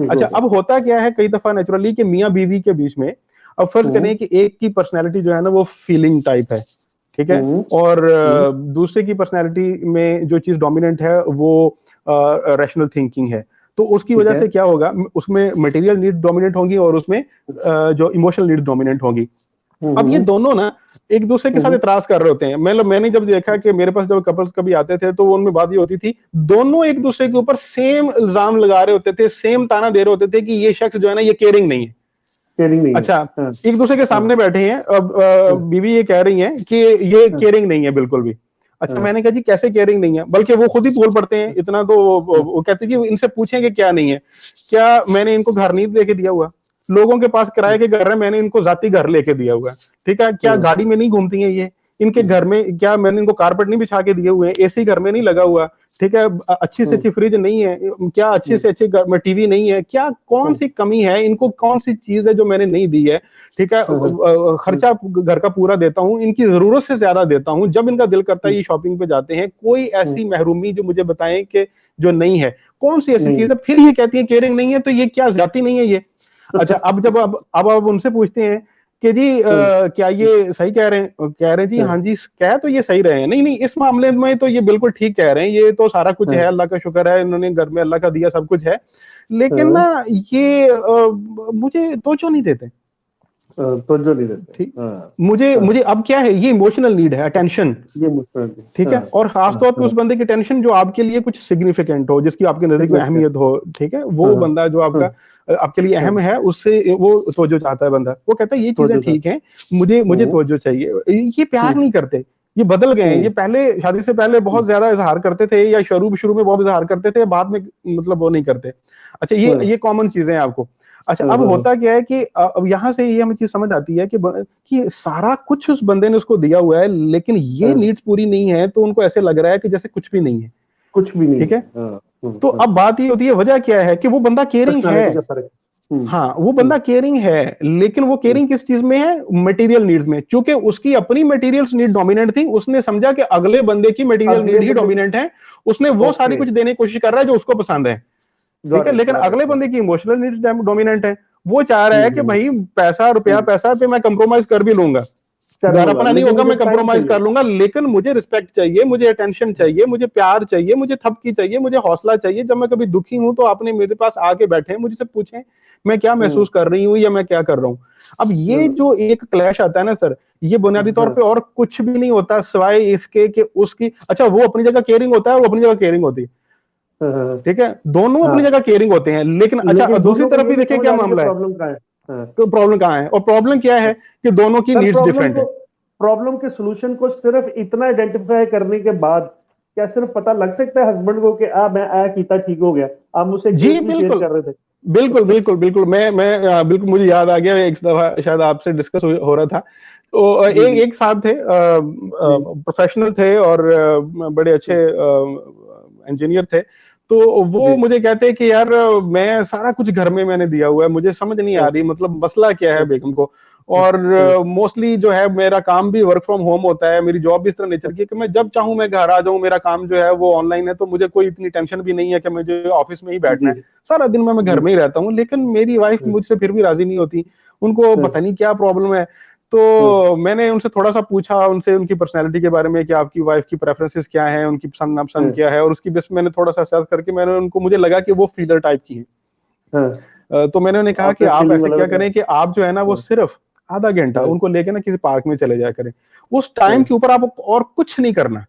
अच्छा, अब होता क्या है कई दफा नेचुरली कि मियाँ बीवी के बीच में, अब फर्ज करें कि एक की पर्सनैलिटी जो है ना वो फीलिंग टाइप है, ठीक है, और दूसरे की पर्सनैलिटी में जो चीज डोमिनेंट है वो रैशनल थिंकिंग है, तो उसकी वजह से क्या होगा, उसमें मटेरियल नीड डोमिनेट होंगी और उसमें जो इमोशनल नीड डोमिनेट होंगी। अब ये दोनों ना एक दूसरे के साथ इतराज कर रहे होते हैं। मतलब मैंने जब देखा कि मेरे पास जब कपल्स कभी आते थे तो उनमें बात ये होती थी, दोनों एक दूसरे के ऊपर सेम इल्जाम लगा रहे होते थे, सेम ताना दे रहे होते थे कि ये शख्स जो है ना ये केयरिंग नहीं है। अच्छा, एक दूसरे के सामने बैठे हैं, अब बीवी ये कह रही है कि ये केयरिंग नहीं है बिल्कुल भी। अच्छा, मैंने कहा जी कैसे केयरिंग नहीं है, बल्कि वो खुद ही बोल पड़ते हैं इतना, तो वो कहते जी इनसे पूछेंगे क्या नहीं है, क्या मैंने इनको घर नहीं लेके दिया हुआ, लोगों के पास किराए के घर है, मैंने इनको जाती घर लेके दिया हुआ है, ठीक है, क्या गाड़ी में नहीं घूमती हैं ये, इनके घर में क्या मैंने इनको कारपेट नहीं बिछा के दिए हुए हैं, एसी घर में नहीं लगा हुआ, ठीक है, अच्छी से अच्छी फ्रिज नहीं है, क्या अच्छे से अच्छे घर में टीवी नहीं है, क्या कौन सी कमी है इनको, कौन सी चीज है जो मैंने नहीं दी है, ठीक है, खर्चा घर का पूरा देता हूँ, इनकी जरूरत से ज्यादा देता हूँ, जब इनका दिल करता है ये शॉपिंग पे जाते हैं, कोई ऐसी महरूमी जो मुझे बताएं कि जो नहीं है, कौन सी ऐसी चीज है, फिर ये कहती है केयरिंग नहीं है, तो ये क्या ज्यादती नहीं है ये। अच्छा, अब जब अब उनसे पूछते हैं कि जी क्या ये सही कह रहे हैं, कह रहे हैं जी हाँ जी कह तो ये सही रहे हैं, नहीं नहीं इस मामले में तो ये बिल्कुल ठीक कह रहे हैं, ये तो सारा कुछ है, अल्लाह का शुक्र है, इन्होंने घर में अल्लाह का दिया सब कुछ है, लेकिन ना ये मुझे तवज्जो नहीं देते, तवज्जो नहीं देते, ठीक, मुझे अब क्या है, ये इमोशनल नीड है, अटेंशन, ठीक है, और खासतौर पे उस बंदे की टेंशन जो आपके लिए कुछ सिग्निफिकेंट हो, जिसकी आपके नजदीक में अहमियत हो, ठीक है, वो बंदा जो आपके लिए अहम है, उससे वो तवज्जो चाहता है बंदा, वो कहता है ये चीजें ठीक है, मुझे तवज्जो चाहिए। ये प्यार नहीं करते, ये बदल गए हैं, ये पहले शादी से पहले बहुत ज्यादा इजहार करते थे, या शुरू में बहुत इजहार करते थे, बाद में मतलब वो नहीं करते। अच्छा, ये कॉमन चीजें हैं आपको। अच्छा, अब होता क्या है कि अब यहाँ से ये हमें चीज समझ आती है कि सारा कुछ उस बंदे ने उसको दिया हुआ है, लेकिन ये नीड्स पूरी नहीं है, तो उनको ऐसे लग रहा है कि जैसे कुछ भी नहीं है, कुछ भी नहीं, ठीक है। तो अब बात ये होती है, वजह क्या है कि वो बंदा केयरिंग है, हाँ वो बंदा केयरिंग है, लेकिन वो केयरिंग किस चीज में है, मटेरियल नीड्स में। क्योंकि उसकी अपनी मटेरियल्स नीड डोमिनेंट थी, उसने समझा कि अगले बंदे की मटेरियल नीड ही डोमिनेंट है, उसने वो सारी कुछ देने की कोशिश कर रहा है जो उसको पसंद है, ठीक है, लेकिन अगले बंदे की इमोशनल नीड्स डोमिनेंट है, वो चाह रहा है कि भाई पैसा पे मैं कंप्रोमाइज कर भी लूंगा, घर अपना नहीं होगा, मैं कंप्रोमाइज कर लूंगा, लेकिन मुझे रिस्पेक्ट चाहिए, मुझे अटेंशन चाहिए, मुझे प्यार चाहिए, मुझे थपकी चाहिए, मुझे हौसला चाहिए, जब मैं कभी दुखी हूं तो आपने मेरे पास आके बैठे मुझसे पूछें मैं क्या महसूस कर रही हूँ या मैं क्या कर रहा हूँ। अब ये जो एक क्लैश आता है ना सर, ये बुनियादी तौर पे और कुछ भी नहीं होता सिवाय इसके कि उसकी, अच्छा वो अपनी जगह केयरिंग होता है, वो अपनी जगह केयरिंग होती है, ठीक है, दोनों अपनी जगह केयरिंग होते हैं, लेकिन अच्छा दूसरी तरफ भी देखिए क्या मामला है, तो प्रॉब्लम कहाँ है, और प्रॉब्लम क्या है कि दोनों की नीड्स डिफरेंट है। प्रॉब्लम के सॉल्यूशन को सिर्फ इतना आइडेंटिफाई करने के बाद क्या सिर्फ पता लग सकता है हस्बैंड को कि मैं आया कीता ठीक हो गया, आप मुझसे जी बिल्कुल कर रहे थे, बिल्कुल मैं बिल्कुल मुझे याद आ गया, एक दफा शायद आपसे डिस्कस हो रहा था, तो एक साथ थे, प्रोफेशनल थे और बड़े अच्छे इंजीनियर थे, तो वो मुझे कहते कि यार मैं सारा कुछ घर में मैंने दिया हुआ है, मुझे समझ नहीं आ रही मतलब मसला क्या है बेगम को, और मोस्टली जो है मेरा काम भी वर्क फ्रॉम होम होता है, मेरी जॉब भी इस तरह नेचर की है कि मैं जब चाहूं मैं घर आ जाऊं, मेरा काम जो है वो ऑनलाइन है, तो मुझे कोई इतनी टेंशन भी नहीं है कि मुझे ऑफिस में ही बैठना है, सारा दिन मैं घर में ही रहता हूं, लेकिन मेरी वाइफ मुझसे फिर भी राजी नहीं होती, उनको पता नहीं क्या प्रॉब्लम है। तो मैंने उनसे थोड़ा सा पूछा, उनसे उनकी पर्सनैलिटी के बारे में कि आपकी वाइफ की प्रेफरेंसेस क्या है, उनकी पसंद नापसंद क्या है, और उसकी बेस मैंने थोड़ा सा असेस करके मैंने उनको, मुझे लगा कि वो फीलर टाइप की है, हाँ, तो मैंने उन्हें कहा कि ऑफिस आप बिल्डिंग ऐसे वाला क्या बताया। करें कि आप जो है ना वो हाँ, सिर्फ आधा घंटा हाँ, उनको लेके ना किसी पार्क में चले जाया करें। उस टाइम हाँ। के ऊपर आप और कुछ नहीं करना,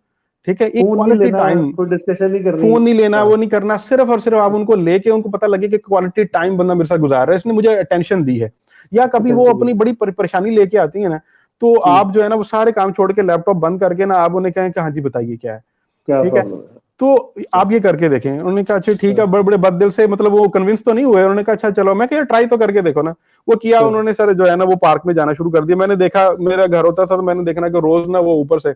ठीक है? एक फोन नहीं क्वालिटी लेना, टाइम, कोई डिस्कशन नहीं करनी। फोन नहीं लेना, हाँ, वो नहीं करना, सिर्फ और सिर्फ आप उनको लेके उनको पता लगे कि क्वालिटी टाइम बंदा मेरे साथ गुजार रहा है, इसने मुझे अटेंशन दी है। या कभी वो अटेंशन। अपनी बड़ी परेशानी लेके आती है ना, तो आप जो है ना वो सारे काम छोड़ के लैपटॉप बंद करके ना आप उन्हें कहें कि हाँ जी बताइए क्या है, क्या ठीक है? प्रॉब्लम है? तो आप ये करके देखें। उन्होंने कहा अच्छा ठीक है, हाँ, बड़े बड़े बद से, मतलब वो कन्विंस तो नहीं हुए। उन्होंने कहा अच्छा चलो, मैं कहा ट्राई तो करके देखो ना। वो किया हाँ, उन्होंने सर, जो है ना वो पार्क में जाना शुरू कर दिया। मैंने देखा, मेरा घर होता था तो मैंने देखना कि रोज ना वो ऊपर से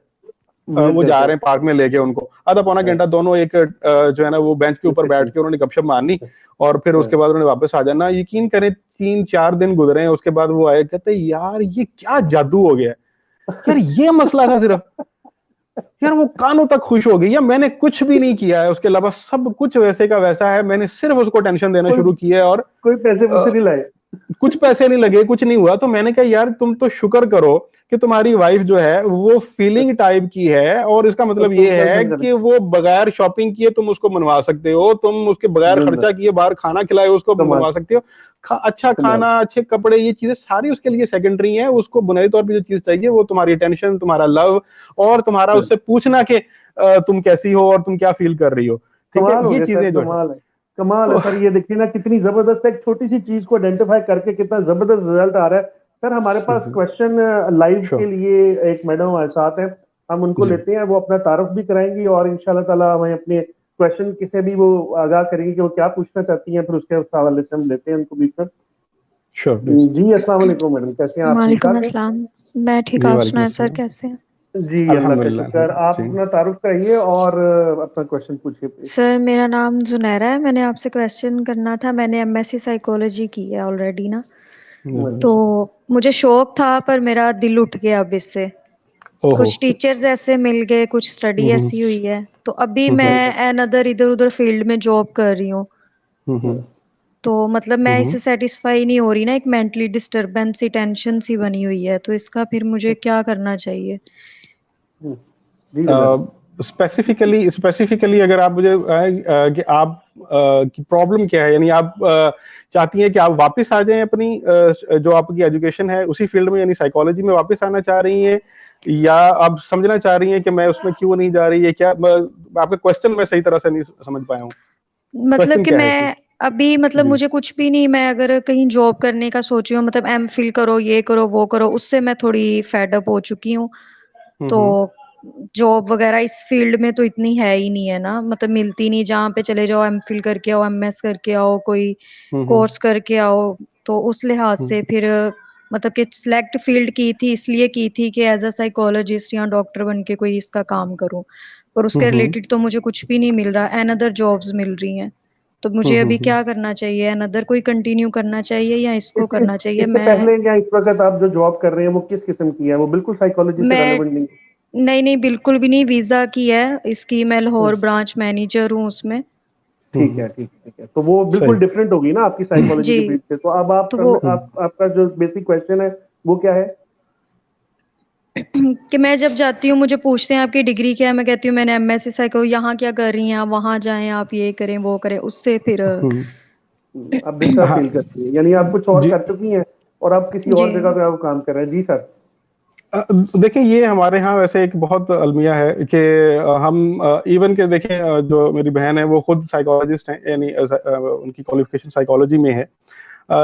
विजिट वो जा करते रहे हैं पार्क में लेके उनको, आधा पौना हैं। घंटा दोनों एक जो है ना वो बेंच के ऊपर बैठ डिस्कशन। के उन्होंने गपशप मारनी, और फिर उसके बाद उन्होंने वापस आ जाना। यकीन करें 3-4 दिन गुजरे हैं, उसके बाद वो आए, कहते यार ये क्या जादू हो गया, यार ये मसला था सिर्फ, यार वो कानों तक खुश हो गई। या मैंने कुछ भी नहीं किया है, उसके अलावा सब कुछ वैसे का वैसा है, मैंने सिर्फ उसको टेंशन देना कोई शुरू किया है, और कोई पैसे अ, मुझसे नहीं लाए। कुछ पैसे नहीं लगे, कुछ नहीं हुआ। तो मैंने कहा यार तुम तो शुक्र करो कि तुम्हारी वाइफ जो है वो फीलिंग टाइप की है, और इसका और मतलब तुम ये है टेंशन कर। कि वो बगैर शॉपिंग किए तुम उसको मनवा सकते हो, तुम उसके बगैर जिंदा। खर्चा किए बाहर खाना खिलाए उसको कमाल। मनवा सकते हो। अच्छा कमाल। खाना, अच्छे कपड़े, ये चीजें सारी उसके लिए सेकेंडरी है। उसको बुनियादी तौर पर जो चीज चाहिए वो तुम्हारी अटेंशन, तुम्हारा लव, और तुम्हारा उससे पूछना कि तुम कैसी हो और तुम क्या फील कर रही हो, ठीक है? कमाल हो ये गया सर, चीजें जो है कमाल है। कमाल है तो सर, ये देखिए ना कितनी जबरदस्त है, एक छोटी सी चीज को आइडेंटिफाई करके कितना जबरदस्त रिजल्ट आ रहा है। सर हमारे पास क्वेश्चन लाइव के श्योर लिए एक मैडम हमारे साथ है, हम उनको जी। लेते हैं, वो अपना तारुफ भी कराएंगी और इंशाल्लाह ताला हमें अपने क्वेश्चन किसे भी वो आगाह करेंगे कि वो क्या पूछना चाहती हैं, फिर उसके हवाले से हम लेते हैं उनको बीच में। Sure please. जी अस्सलाम वालेकुम मैडम, कैसे हैं आप, ठीक वालेकुम ठाक हैं? अस्सलाम। मैं ठीक, जी आप वालेकुम सुनाएं सर अस्सलाम। कैसे हैं? जी अल्लाह का अल्हम्दुलिल्लाह शुक्र। आप जी। अपना तारुफ कराइए और अपना क्वेश्चन पूछिए प्लीज। सर मेरा नाम जुनैरा है, मैंने आपसे क्वेश्चन करना था। मैंने एमएससी साइकोलॉजी की है ऑलरेडी ना, हम्म। तो मुझे शौक था पर मेरा दिल उठ गया अब इससे। ओहो। कुछ टीचर्स ऐसे मिल गए, कुछ स्टडी हम्म। ऐसी हुई है, तो अभी हम्म। मैं अनदर इधर उधर फील्ड में जॉब कर रही हूँ। हम्म। तो मतलब मैं हम्म। इससे सेटिस्फाई नहीं हो रही ना, एक मेंटली डिस्टरबेंस सी, टेंशन सी बनी हुई है, तो इसका फिर मुझे क्या करना चाहिए? जी जनाब। स्पेसिफिकली स्पेसिफिकली अगर आप मुझे कि आप की प्रॉब्लम क्या है, यानी आप चाहती हैं कि आप वापस आ जाएं अपनी जो आपकी एजुकेशन है उसी फील्ड में, यानी साइकोलॉजी में वापस आना चाह रही हैं, या आप समझना चाह रही हैं कि मैं उसमें क्यों नहीं जा रही है? क्या आपका क्वेश्चन मैं सही तरह से नहीं समझ पाया हूँ। मतलब क्वेश्चन कि क्या है इसमें? मैं अभी, मतलब जी। मुझे कुछ भी नहीं, मैं अगर कहीं जॉब करने का सोच रही हूँ, मतलब एम फिल करो, ये करो, वो करो, उससे मैं थोड़ी फेड अप हो चुकी हूँ। तो हम्म। जॉब वगैरह इस फील्ड में तो इतनी है ही नहीं है ना, मतलब मिलती नहीं, जहाँ पे चले जाओ एम फिल करके आओ, एमएस करके आओ, कोई हम्म। कोर्स करके आओ। तो उस लिहाज हम्म। से फिर मतलब कि सिलेक्ट फील्ड की थी, इसलिए की थी कि एज अ साइकोलॉजिस्ट या डॉक्टर बन के कोई इसका काम करूँ, पर उसके हम्म। रिलेटेड तो मुझे कुछ भी नहीं मिल रहा, अनदर जॉब्स मिल रही हैं। तो मुझे अभी हम्म। क्या करना चाहिए? अनदर कोई कंटिन्यू करना चाहिए या इसको करना चाहिए? इससे मैं पहले या इस वक्त आप जो जॉब कर रहे हैं वो किस किस्म की है, वो बिल्कुल साइकोलॉजी से मैं रेलेवेंट नहीं नहीं नहीं, बिल्कुल भी नहीं, वीजा की है इसकी, मैं है? लाहौर ब्रांच मैनेजर हूँ उसमें। ठीक है, ठीक है, ठीक है, तो वो सही। बिल्कुल डिफरेंट होगी ना आपकी साइकोलॉजी जी। के फील्ड से। तो अब तो वो आप आपका जो बेसिक क्वेश्चन है वो क्या है? कि मैं जब जाती हूँ मुझे पूछते हैं आपकी डिग्री क्या है, मैं कहती हूँ मैंने एमएससी साइको, यहाँ क्या कर रही हैं आप, वहाँ जाएं, आप ये करें वो करें, उससे फिर हम्म। आप बेहतर हाँ फील करती है, यानी आप कुछ और जी। कर चुकी हैं और आप किसी जी। और जगह पे आप काम कर रहे हैं। जी सर। देखिए ये हमारे यहाँ वैसे एक बहुत अलमिया है कि हम इवन के देखें, जो मेरी बहन है वो खुद साइकोलॉजिस्ट हैं, यानी उनकी क्वालिफिकेशन साइकोलॉजी में है।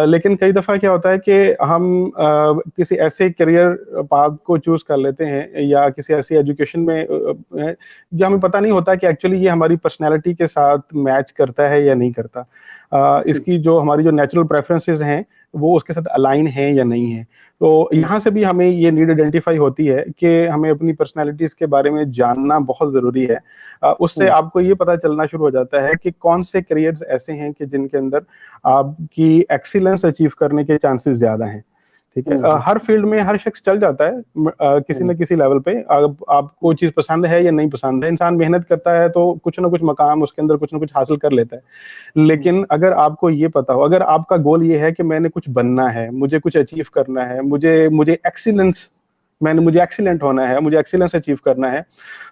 लेकिन कई दफ़ा क्या होता है कि हम किसी ऐसे करियर पाथ को चूज कर लेते हैं या किसी ऐसी एजुकेशन में जो हमें पता नहीं होता कि एक्चुअली ये हमारी पर्सनैलिटी के साथ मैच करता है या नहीं करता। ठीक। इसकी जो हमारी जो नेचुरल प्रेफरेंसेस हैं वो उसके साथ अलाइन है या नहीं है। तो यहाँ से भी हमें ये नीड आइडेंटिफाई होती है कि हमें अपनी पर्सनैलिटीज के बारे में जानना बहुत ज़रूरी है। उससे आपको ये पता चलना शुरू हो जाता है कि कौन से करियर्स ऐसे हैं कि जिनके अंदर आपकी एक्सीलेंस अचीव करने के चांसेस ज़्यादा हैं, ठीक है? हर फील्ड में हर शख्स चल जाता है किसी न किसी लेवल पे। अब आपको चीज़ पसंद है या नहीं पसंद है, इंसान मेहनत करता है तो कुछ ना कुछ मकाम उसके अंदर कुछ ना कुछ हासिल कर लेता है। लेकिन अगर आपको ये पता हो, अगर आपका गोल ये है कि मैंने कुछ बनना है, मुझे कुछ अचीव करना है, मुझे मुझे एक्सीलेंस मुझे एक्सीलेंट होना है, मुझे एक्सीलेंस अचीव करना है,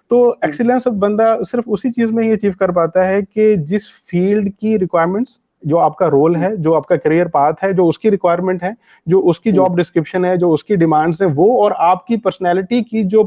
तो एक्सीलेंस बंदा सिर्फ उसी चीज में ही अचीव कर पाता है कि जिस फील्ड की रिक्वायरमेंट्स जो आपका रोल है, जो आपका करियर पाथ है, जो उसकी रिक्वायरमेंट है, जो उसकी जॉब डिस्क्रिप्शन है, जो उसकी डिमांड्स है, वो और आपकी पर्सनैलिटी की जो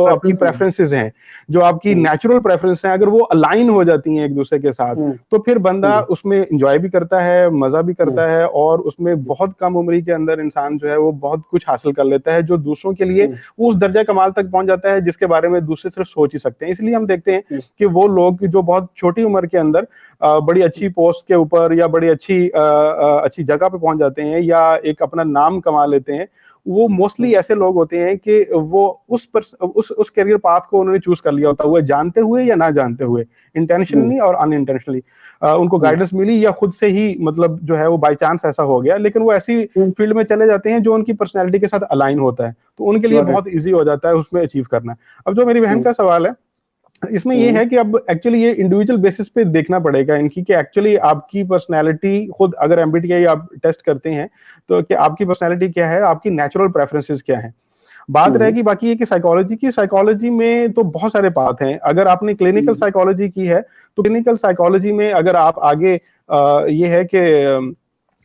आपकी प्रेफरेंसेस हैं, जो आपकी नेचुरल प्रेफरेंस हैं, अगर वो अलाइन हो जाती हैं एक दूसरे के साथ, तो फिर बंदा उसमें एंजॉय भी करता है, मजा भी करता है, और उसमें बहुत कम उम्र के अंदर इंसान जो है वो बहुत कुछ हासिल कर लेता है, जो दूसरों के लिए उस दर्जा कमाल तक पहुंच जाता है जिसके बारे में दूसरे सिर्फ सोच ही सकते हैं। इसलिए हम देखते हैं कि वो लोग जो बहुत छोटी उम्र के अंदर बड़ी अच्छी पोस्ट के ऊपर या बड़ी अच्छी जगह पे पहुंच जाते हैं या एक अपना नाम कमा लेते हैं, वो मोस्टली ऐसे लोग होते हैं कि वो उस करियर पाथ को उन्होंने चूज कर लिया होता है, वो जानते हुए या ना जानते हुए, इंटेंशनली और अनइंटेंशनली उनको गाइडेंस मिली या खुद से ही मतलब जो है वो बाय चांस ऐसा हो गया, लेकिन वो ऐसी फील्ड में चले जाते हैं जो उनकी पर्सनैलिटी के साथ अलाइन होता है, तो उनके लिए बहुत ईजी हो जाता है उसमें अचीव करना। अब जो मेरी बहन का सवाल है, इसमें ये है कि अब एक्चुअली ये इंडिविजुअल बेसिस पे देखना पड़ेगा इनकी कि एक्चुअली आपकी पर्सनैलिटी खुद अगर एमबीटीआई आप टेस्ट करते हैं तो कि आपकी पर्सनैलिटी क्या है, आपकी नेचुरल प्रेफरेंसेस क्या है। बात रहेगी बाकी ये कि साइकोलॉजी में तो बहुत सारे पाथ हैं। अगर आपने क्लिनिकल साइकोलॉजी की है तो क्लिनिकल साइकोलॉजी में अगर आप आगे ये है कि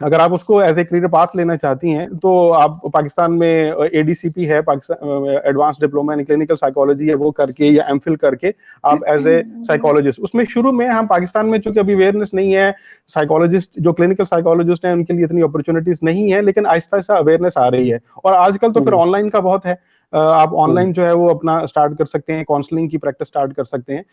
अगर आप उसको एज ए करियर पाथ लेना चाहती हैं तो आप पाकिस्तान में एडीसीपी है, Pakistan advance diploma in clinical psychology है, वो करके या एमफिल करके आप एज ए साइकोलॉजिस्ट, उसमें शुरू में हम पाकिस्तान में चूंकि अभी अवेयरनेस नहीं है, साइकोलॉजिस्ट जो क्लिनिकल साइकोलॉजिस्ट हैं उनके लिए इतनी अपॉर्चुनिटीज नहीं है, लेकिन आहिस्ता आहिस्ता अवेयरनेस आ रही है। और आजकल तो फिर ऑनलाइन का बहुत है, आप ऑनलाइन जो है वो अपना स्टार्ट कर सकते हैं, काउंसलिंग की प्रैक्टिस स्टार्ट कर सकते हैं,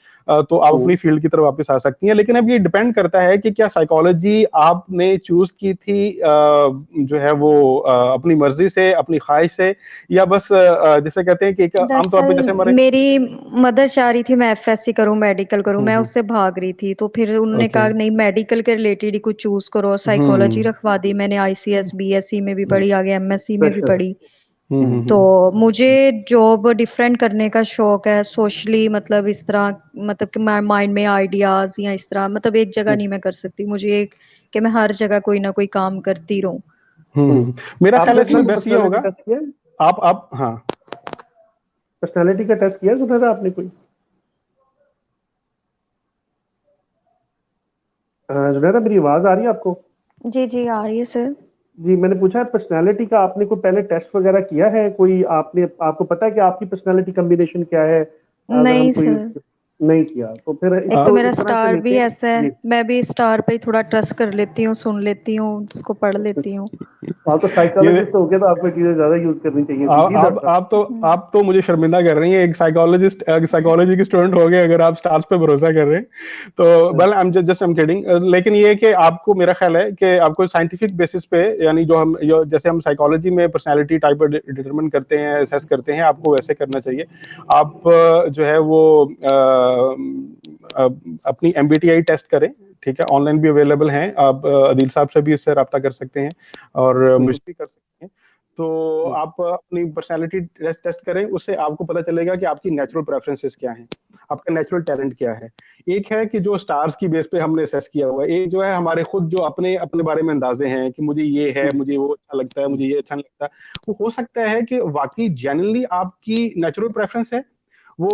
तो आप अपनी फील्ड की तरफ वापस आ सकती हैं। लेकिन अब ये डिपेंड करता है कि क्या साइकोलॉजी आपने चूज की थी जो है वो अपनी मर्जी से, अपनी ख्वाहिश से, या बस जैसे कहते हैं कि आमतौर पर जैसे हमारे मेरी मदर चाह रही थी मैं एफएससी करूं, मेडिकल करूं, मैं उससे भाग रही थी, तो फिर उन्होंने कहा नहीं मेडिकल के रिलेटेड ही कुछ चूज करो, साइकोलॉजी रखवा दी मैंने, आईसीएस बीएससी में भी पढ़ी, आगे एमएससी में भी पढ़ी। तो मुझे जॉब डिफरेंट करने का शौक है सोशली, मतलब इस तरह, मतलब कि माइंड में आइडियाज या इस तरह, मतलब एक जगह नहीं मैं कर सकती, मुझे एक कि मैं हर जगह कोई ना कोई काम करती रहूं। मेरा ख्याल है इसमें बेस्ट ये होगा, आप हाँ पर्सनालिटी का टेस्ट किया सुना था आपने कोई? जुनैदा मेरी आवाज आ रही है आपको? जी जी आ रही है सर। जी मैंने पूछा है पर्सनालिटी का आपने कोई पहले टेस्ट वगैरह किया है कोई? आपको पता है कि आपकी पर्सनालिटी कॉम्बिनेशन क्या है? अगर हम नहीं कोई सर, नहीं किया तो फिर एक तो मेरा इस तरह से स्टार भी लेके ऐसा है, मैं भी स्टार पे ही थोड़ा ट्रस्ट कर लेती हूँ, सुन लेती हूँ, उसको पढ़ लेती हूँ। आप तो साइकोलॉजिस्ट हो गए तो आपको चीजें ज्यादा यूज करनी चाहिए थी। जी डॉक्टर आप तो मुझे शर्मिंदा कर रही हैं, एक साइकोलॉजी की स्टूडेंट हो गए अगर आप स्टार्स पे भरोसा कर रहे हैं तो well I am just I am kidding. लेकिन ये कि आपको, मेरा ख्याल है कि आपको साइंटिफिक बेसिस पे, यानी जैसे हम साइकोलॉजी में पर्सनालिटी टाइप डिटरमिन करते हैं, असेस करते हैं, आपको वैसे करना चाहिए। आप जो है वो अपनी एमबीटीआई टेस्ट करें, ठीक है, ऑनलाइन भी अवेलेबल हैं, आप अदील साहब से भी इससे रब्ता कर सकते हैं और मुझसे भी कर सकते हैं। तो आप अपनी पर्सनालिटी टेस्ट करें, उससे आपको पता चलेगा कि आपकी नेचुरल प्रेफरेंसेस क्या हैं, आपका नेचुरल टैलेंट क्या है। एक है कि जो स्टार्स की बेस पे हमने असेस किया हुआ है, एक जो है हमारे खुद जो अपने अपने बारे में अंदाजे हैं कि मुझे ये है, मुझे वो अच्छा लगता है, मुझे ये अच्छा नहीं लगता। वो हो सकता है कि वाकई जेन्युइनली आपकी नेचुरल प्रेफरेंस है वो,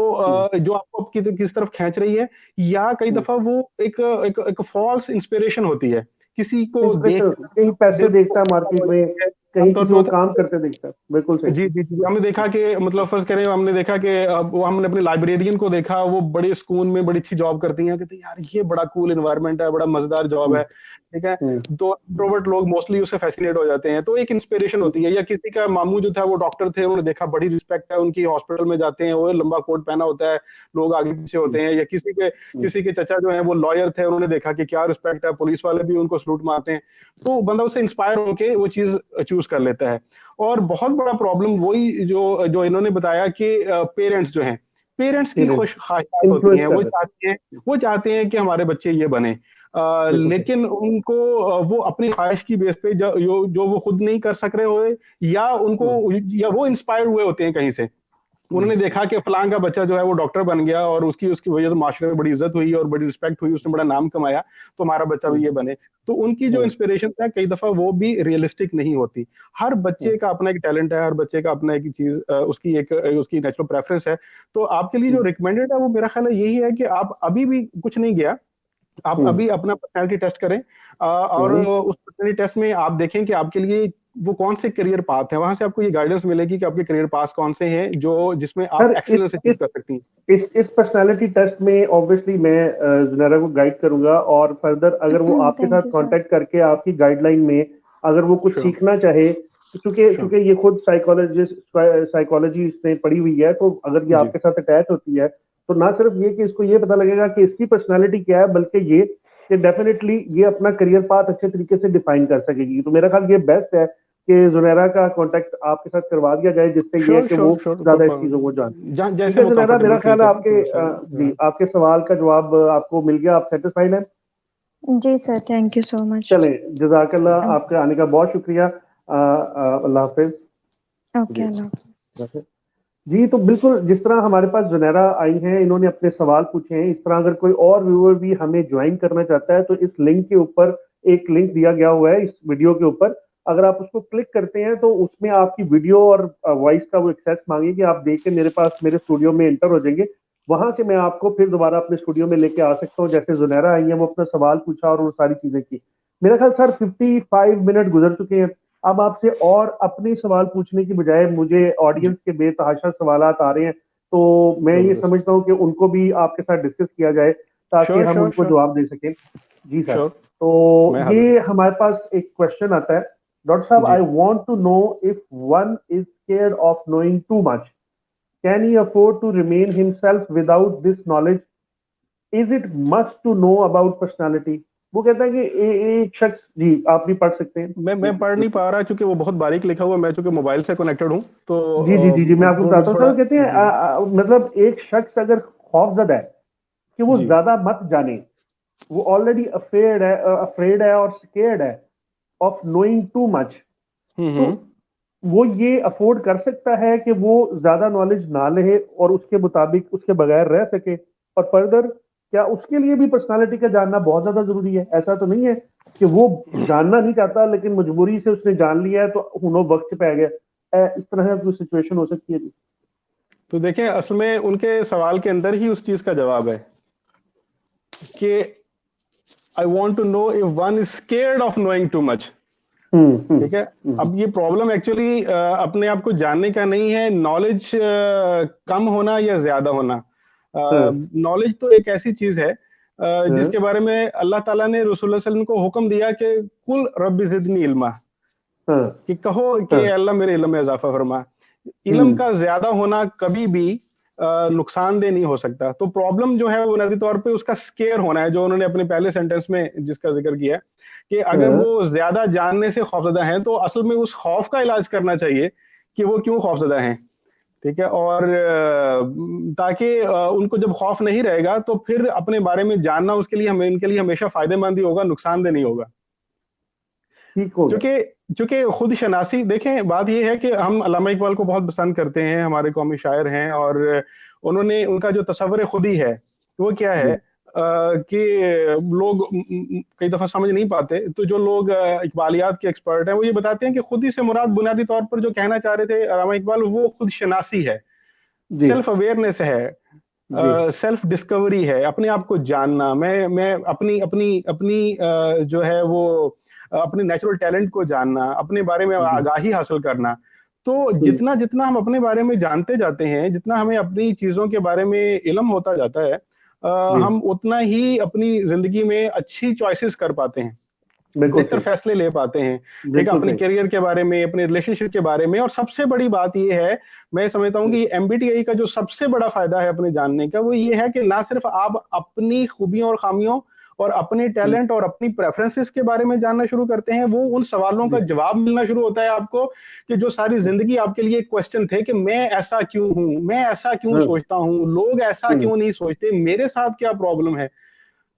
जो आपको किस तरफ खींच रही है, या कई दफा वो एक फॉल्स इंस्पिरेशन होती है, किसी को देख कहीं पैसे देखता है मार्केट में, कहीं किसी को काम करते देखता है। बिल्कुल सही। जी, हमने देखा कि मतलब फर्ज करें, हमने देखा कि वो हमने अपने लाइब्रेरियन को देखा, वो बड़े स्कूल में बड़ी अच्छी जॉब करती हैं, कहते यार ये बड़ा कूल एनवायरनमेंट है, बड़ा मजेदार जॉब है, ठीक है। तो इंट्रोवर्ट लोग मोस्टली उससे फैसिनेट हो जाते हैं, तो एक इंस्पिरेशन होती है। या किसी का मामू जो था वो डॉक्टर थे, उन्होंने देखा बड़ी रिस्पेक्ट है उनकी, हॉस्पिटल में जाते हैं, वो लंबा कोट पहना होता है, लोग आगे पीछे होते हैं। या किसी के चचा जो है वो लॉयर थे, उन्होंने देखा कि क्या रिस्पेक्ट है, पुलिस वाले भी उनको सलूट मारते हैं, तो बंदा उससे इंस्पायर होकर वो चीज चूज कर लेता है। और बहुत बड़ा प्रॉब्लम वही जो इन्होंने बताया कि पेरेंट्स जो हैं, पेरेंट्स की ख्वाहिशात होती हैं, वो चाहते हैं कि हमारे बच्चे ये बने, लेकिन उनको वो अपनी ख्वाहिश की बेस पे जो वो खुद नहीं कर सक रहे हुए, या वो इंस्पायर्ड हुए होते हैं कहीं से, उन्होंने देखा कि फलां का बच्चा जो है वो डॉक्टर बन गया और उसकी वजह से माशरे में बड़ी इज्जत हुई और बड़ी रिस्पेक्ट हुई, उसने बड़ा नाम कमाया, तो हमारा बच्चा भी ये बने। तो उनकी जो इंस्पिरेशन है कई दफा वो भी रियलिस्टिक नहीं होती। हर बच्चे का अपना एक टैलेंट है, हर बच्चे का अपना एक चीज, उसकी नेचुरल प्रेफरेंस है। तो आपके लिए जो रिकमेंडेड है वो मेरा ख्याल है यही है कि आप अभी भी कुछ नहीं गया, आप अभी अपना पर्सनैलिटी टेस्ट करें और उस पर्सनैलिटी टेस्ट में आप देखें कि आपके लिए वो कौन से करियर पाथ है, वहां से आपको ये गाइडेंस मिलेगी कि आपके करियर पाथ कौन से हैं जो जिसमें आप सर एक्सीलेंस अचीव कर सकती हैं। इस पर्सनालिटी टेस्ट में ऑब्वियसली मैं जुनैरा को गाइड करूंगा, और फर्दर अगर वो आपके थैंक साथ यू सर। कांटेक्ट करके आपकी गाइडलाइन में अगर वो कुछ Sure. सीखना चाहे, Sure. क्योंकि ये खुद साइकोलॉजी इसने पढ़ी हुई है, तो अगर ये जी। आपके साथ अटैच होती है तो ना सिर्फ ये कि इसको ये पता लगेगा कि इसकी पर्सनालिटी क्या है, बल्कि ये कि डेफिनेटली ये अपना करियर पाथ अच्छे तरीके से डिफाइन कर सकेगी। तो मेरा ख्याल ये बेस्ट है कि जुनैरा का कांटेक्ट आपके साथ करवा दिया जाए, जिससे ये है कि वो ज्यादा इस चीजों को जाने। ठीक जैसे है वो जुनैरा, मेरा कंफर्टेबल फील ख्याल है करें। जी आपके सवाल का जवाब आपको मिल गया, आप सेटिस्फाइड हैं? जी sir, thank you so much. चलें, जज़ाकल्लाह, आपके आने का बहुत शुक्रिया। अल्लाह हाफिज। ओके, अल्लाह। जी, तो बिल्कुल जिस तरह हमारे पास जुनैरा आई हैं, इन्होंने अपने सवाल पूछे हैं, इस तरह अगर कोई और व्यूअर भी हमें ज्वाइन करना चाहता है तो इस लिंक के ऊपर एक लिंक दिया गया हुआ है इस वीडियो के ऊपर। अगर आप उसको क्लिक करते हैं तो उसमें आपकी वीडियो और वॉइस का वो एक्सेस मांगेगी, आप देख के मेरे पास मेरे स्टूडियो में एंटर हो जाएंगे। वहां से मैं आपको फिर दोबारा अपने स्टूडियो में लेके आ सकता हूँ। जैसे जुनैरा आई है, वो अपना सवाल पूछा और वो सारी चीजें की। मेरा ख्याल सर 55 मिनट गुजर चुके हैं। अब आपसे और अपने सवाल पूछने की बजाय मुझे ऑडियंस के बेतहाशा सवालात आ रहे हैं, तो मैं ये समझता हूँ कि उनको भी आपके साथ डिस्कस किया जाए ताकि हम उनको जवाब दे सकें। जी सर, तो ये हमारे पास एक क्वेश्चन आता है, डॉक्टर साहब, I want to know if one is scared of knowing too much, can he afford to remain himself without this knowledge? Is it must to know about personality? वो कहता है कि एक शख्स, जी आप भी पढ़ सकते हैं। मैं पढ़ नहीं पा रहा क्योंकि वो बहुत बारीक लिखा हुआ है, मैं चूंकि मोबाइल से कनेक्टेड हूँ तो जी जी जी जी मैं आपको बताता हूँ सर। कहते हैं मतलब एक शख्स अगर खौफजदा है कि वो ज्यादा मत जाने, वो ऑलरेडी अफ्रेड है और स्केर्ड है ऑफ नोइंग टू मच, तो वो ये अफोर्ड कर सकता है कि वो ज्यादा नॉलेज ना ले और उसके मुताबिक उसके बगैर रह सके? और फर्दर क्या उसके लिए भी पर्सनालिटी का जानना बहुत ज्यादा जरूरी है? ऐसा तो नहीं है कि वो जानना नहीं चाहता लेकिन मजबूरी से उसने जान लिया है तो हुनो वक्त पे आ गया, इस तरह की सिचुएशन हो सकती है? जी तो देखें, असल में उनके सवाल के अंदर ही उस चीज का जवाब है कि I want to know if one is scared of knowing too much. ठीक है, अब ये प्रॉब्लम एक्चुअली अपने आप को जानने का नहीं है, नॉलेज कम होना या ज्यादा होना। नॉलेज तो एक ऐसी चीज है जिसके बारे में अल्लाह ताला ने रसूलुल्लाह सल्लल्लाहु अलैहि वसल्लम को हुक्म दिया कि कुल रब्बी ज़िदनी इल्मा, कि कहो कि अल्लाह मेरे इल्म में इजाफा फरमा। इल्म का ज्यादा होना कभी भी नुकसानदेह नहीं हो सकता। तो प्रॉब्लम जो है वो बुनियादी तौर पे उसका स्केयर होना है, जो उन्होंने अपने पहले सेंटेंस में जिसका जिक्र किया कि अगर वो ज्यादा जानने से खौफजदा हैं तो असल में उस खौफ का इलाज करना चाहिए कि वो क्यों खौफजदा हैं। ठीक है, और ताकि उनको जब खौफ नहीं रहेगा तो फिर अपने बारे में जानना उसके लिए इनके लिए हमेशा फायदेमंद ही होगा, नुकसानदेह नहीं होगा। चूंकि खुद शनासी, देखें बात यह है कि हम अल्लामा इकबाल को बहुत पसंद करते हैं, हमारे कौमी शायर हैं, और उन्होंने उनका जो तसव्वुर खुदी है वो क्या है कि लोग कई दफा समझ नहीं पाते। तो जो लोग इकबालियात के एक्सपर्ट हैं वो ये बताते हैं कि खुदी से मुराद बुनियादी तौर पर जो कहना चाह रहे थे अल्लामा इकबाल, वो खुद शनासी है, सेल्फ अवेयरनेस है, सेल्फ डिस्कवरी है, अपने आप को जानना। मैं अपनी अपनी अपनी जो है वो अपने नेचुरल टैलेंट को जानना, अपने बारे में आगाही हासिल करना। तो जितना जितना हम अपने बारे में जानते जाते हैं, जितना हमें अपनी चीजों के बारे में इल्म होता जाता है, हम उतना ही अपनी जिंदगी में अच्छी चॉइसेस कर पाते हैं, बेहतर फैसले ले पाते हैं। ठीक है, अपने करियर के बारे में, अपने रिलेशनशिप के बारे में। और सबसे बड़ी बात ये है, मैं समझता हूँ कि MBTI का जो सबसे बड़ा फायदा है अपने जानने का, वो ये है कि ना सिर्फ आप अपनी खूबियों और खामियों और अपने टैलेंट और अपनी प्रेफरेंसेस के बारे में जानना शुरू करते हैं, वो उन सवालों का जवाब मिलना शुरू होता है आपको कि जो सारी जिंदगी आपके लिए क्वेश्चन थे कि मैं ऐसा क्यों हूं, मैं ऐसा क्यों सोचता हूं, लोग ऐसा क्यों नहीं सोचते, मेरे साथ क्या प्रॉब्लम है,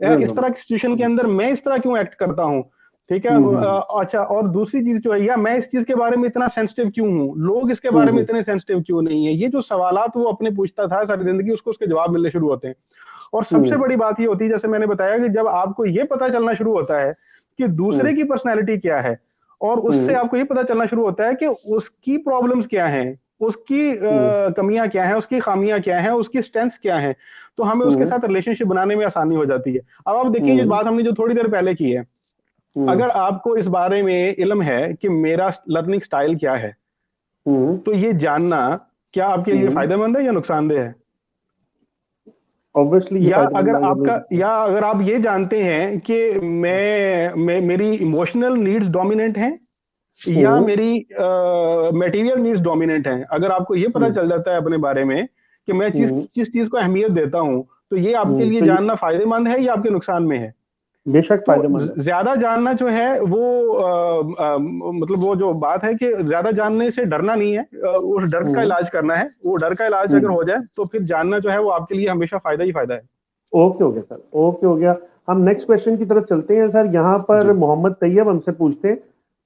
इस तरह की सिचुएशन के अंदर मैं इस तरह क्यों एक्ट करता हूं। ठीक है, अच्छा, और दूसरी चीज जो है, या मैं इस चीज के बारे में इतना सेंसिटिव क्यों हूं, लोग इसके बारे में इतने सेंसिटिव क्यों नहीं है। ये जो सवालात वो अपने पूछता था सारी जिंदगी, उसको उसके जवाब मिलने शुरू होते हैं। और सबसे बड़ी बात ये होती है, जैसे मैंने बताया, कि जब आपको ये पता चलना शुरू होता है कि दूसरे की पर्सनैलिटी क्या है, और उससे आपको ये पता चलना शुरू होता है कि उसकी प्रॉब्लम्स क्या हैं, उसकी कमियां क्या हैं, उसकी खामियां क्या हैं, उसकी स्ट्रेंथ्स क्या हैं, तो हमें उसके साथ रिलेशनशिप बनाने में आसानी हो जाती है। अब आप देखिए, ये बात हमने जो थोड़ी देर पहले की है, अगर आपको इस बारे में इल्म है कि मेरा लर्निंग स्टाइल क्या है, तो ये जानना क्या आपके लिए फायदेमंद है या नुकसानदेह है? ऑब्वियसली या अगर आप ये जानते हैं कि मेरी इमोशनल नीड्स डोमिनेंट हैं या मेरी मटेरियल नीड्स डोमिनेंट हैं, अगर आपको ये पता चल जाता है अपने बारे में कि मैं किस चीज को अहमियत देता हूं, तो ये आपके लिए जानना फायदेमंद है या आपके नुकसान में है? बेशक तो फायदेमंद है। ज्यादा जानना जो है वो मतलब वो जो बात है कि ज्यादा जानने से डरना नहीं है, उस डर का इलाज करना है। वो डर का इलाज अगर हो जाए तो फिर जानना जो है वो आपके लिए हमेशा फायदा ही फायदा है। ओके हो गया सर, ओके हो गया। हम नेक्स्ट क्वेश्चन की तरफ चलते हैं सर। यहाँ पर मोहम्मद तैयब हमसे पूछते हैं,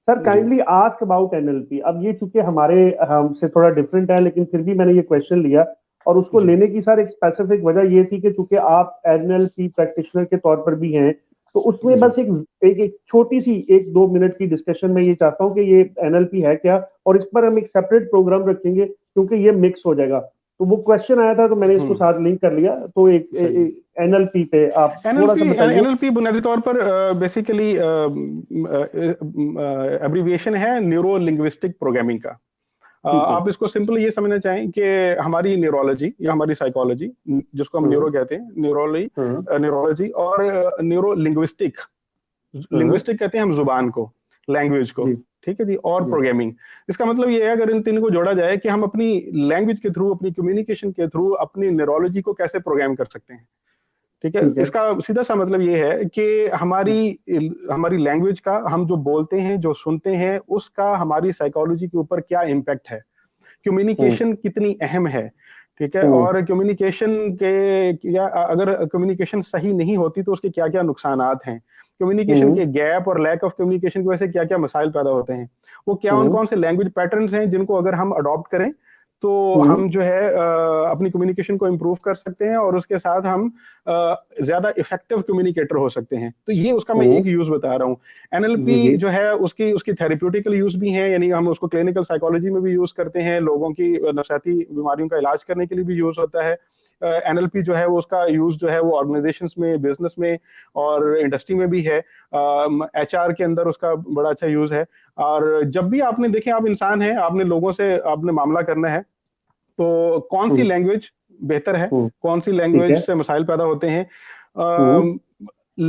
sir kindly ask about NLP. अब ये चूंकि हमारे हमसे थोड़ा डिफरेंट है, लेकिन फिर भी मैंने ये क्वेश्चन लिया और उसको लेने की सर एक स्पेसिफिक वजह ये थी कि चूंकि आप एनएलपी प्रैक्टिशनर के तौर पर भी हैं, तो उसमें बस एक छोटी सी 1-2 मिनट की डिस्कशन में ये चाहता हूँ कि ये एनएलपी है क्या, और इस पर हम एक सेपरेट प्रोग्राम रखेंगे क्योंकि ये मिक्स हो जाएगा। तो वो क्वेश्चन आया था तो मैंने इसको साथ लिंक कर लिया। तो एक एनएलपी पे आप थोड़ा सा बताइए। एनएलपी बुनियादी तौर पर बेसिकली एब्रीविएशन है न्यूरो लिंग्विस्टिक प्रोग्रामिंग का। आप इसको सिंपल ये समझना चाहें कि हमारी न्यूरोलॉजी या हमारी साइकोलॉजी, जिसको हम न्यूरो कहते हैं, न्यूरोलॉजी और न्यूरो लिंग्विस्टिक कहते हैं हम जुबान को, लैंग्वेज को, ठीक है जी, और प्रोग्रामिंग। इसका मतलब ये है, अगर इन तीनों को जोड़ा जाए, कि हम अपनी लैंग्वेज के थ्रू, अपनी कम्युनिकेशन के थ्रू अपनी न्यूरोलॉजी को कैसे प्रोग्राम कर सकते हैं। ठीक है, इसका सीधा सा मतलब ये है कि हमारी लैंग्वेज का, हम जो बोलते हैं, जो सुनते हैं, उसका हमारी साइकोलॉजी के ऊपर क्या इम्पैक्ट है, कम्युनिकेशन कितनी अहम है। ठीक है, और कम्युनिकेशन के अगर कम्युनिकेशन सही नहीं होती तो उसके क्या क्या नुकसानात हैं, कम्युनिकेशन के गैप और लैक ऑफ कम्युनिकेशन की वजह से क्या क्या मसाइल पैदा होते हैं, वो क्या कौन से लैंग्वेज पैटर्न्स हैं जिनको अगर हम अडॉप्ट करें तो हम जो है अपनी कम्युनिकेशन को इम्प्रूव कर सकते हैं और उसके साथ हम ज्यादा इफेक्टिव कम्युनिकेटर हो सकते हैं। तो ये उसका मैं एक यूज बता रहा हूँ। एनएलपी जो है उसकी थेरेप्यूटिकल यूज भी है, यानी हम उसको क्लिनिकल साइकोलॉजी में भी यूज करते हैं, लोगों की नफसियाती बीमारियों का इलाज करने के लिए भी यूज होता है। एनएलपी जो है वो उसका यूज जो है वो ऑर्गेनाइजेशंस में, बिजनेस में और इंडस्ट्री में भी है। एचआर के अंदर उसका बड़ा अच्छा यूज है। और जब भी आपने देखें, आप इंसान हैं, आपने लोगों से आपने मामला करना है, तो कौन सी लैंग्वेज बेहतर है, कौन सी लैंग्वेज से मसाइल पैदा होते हैं,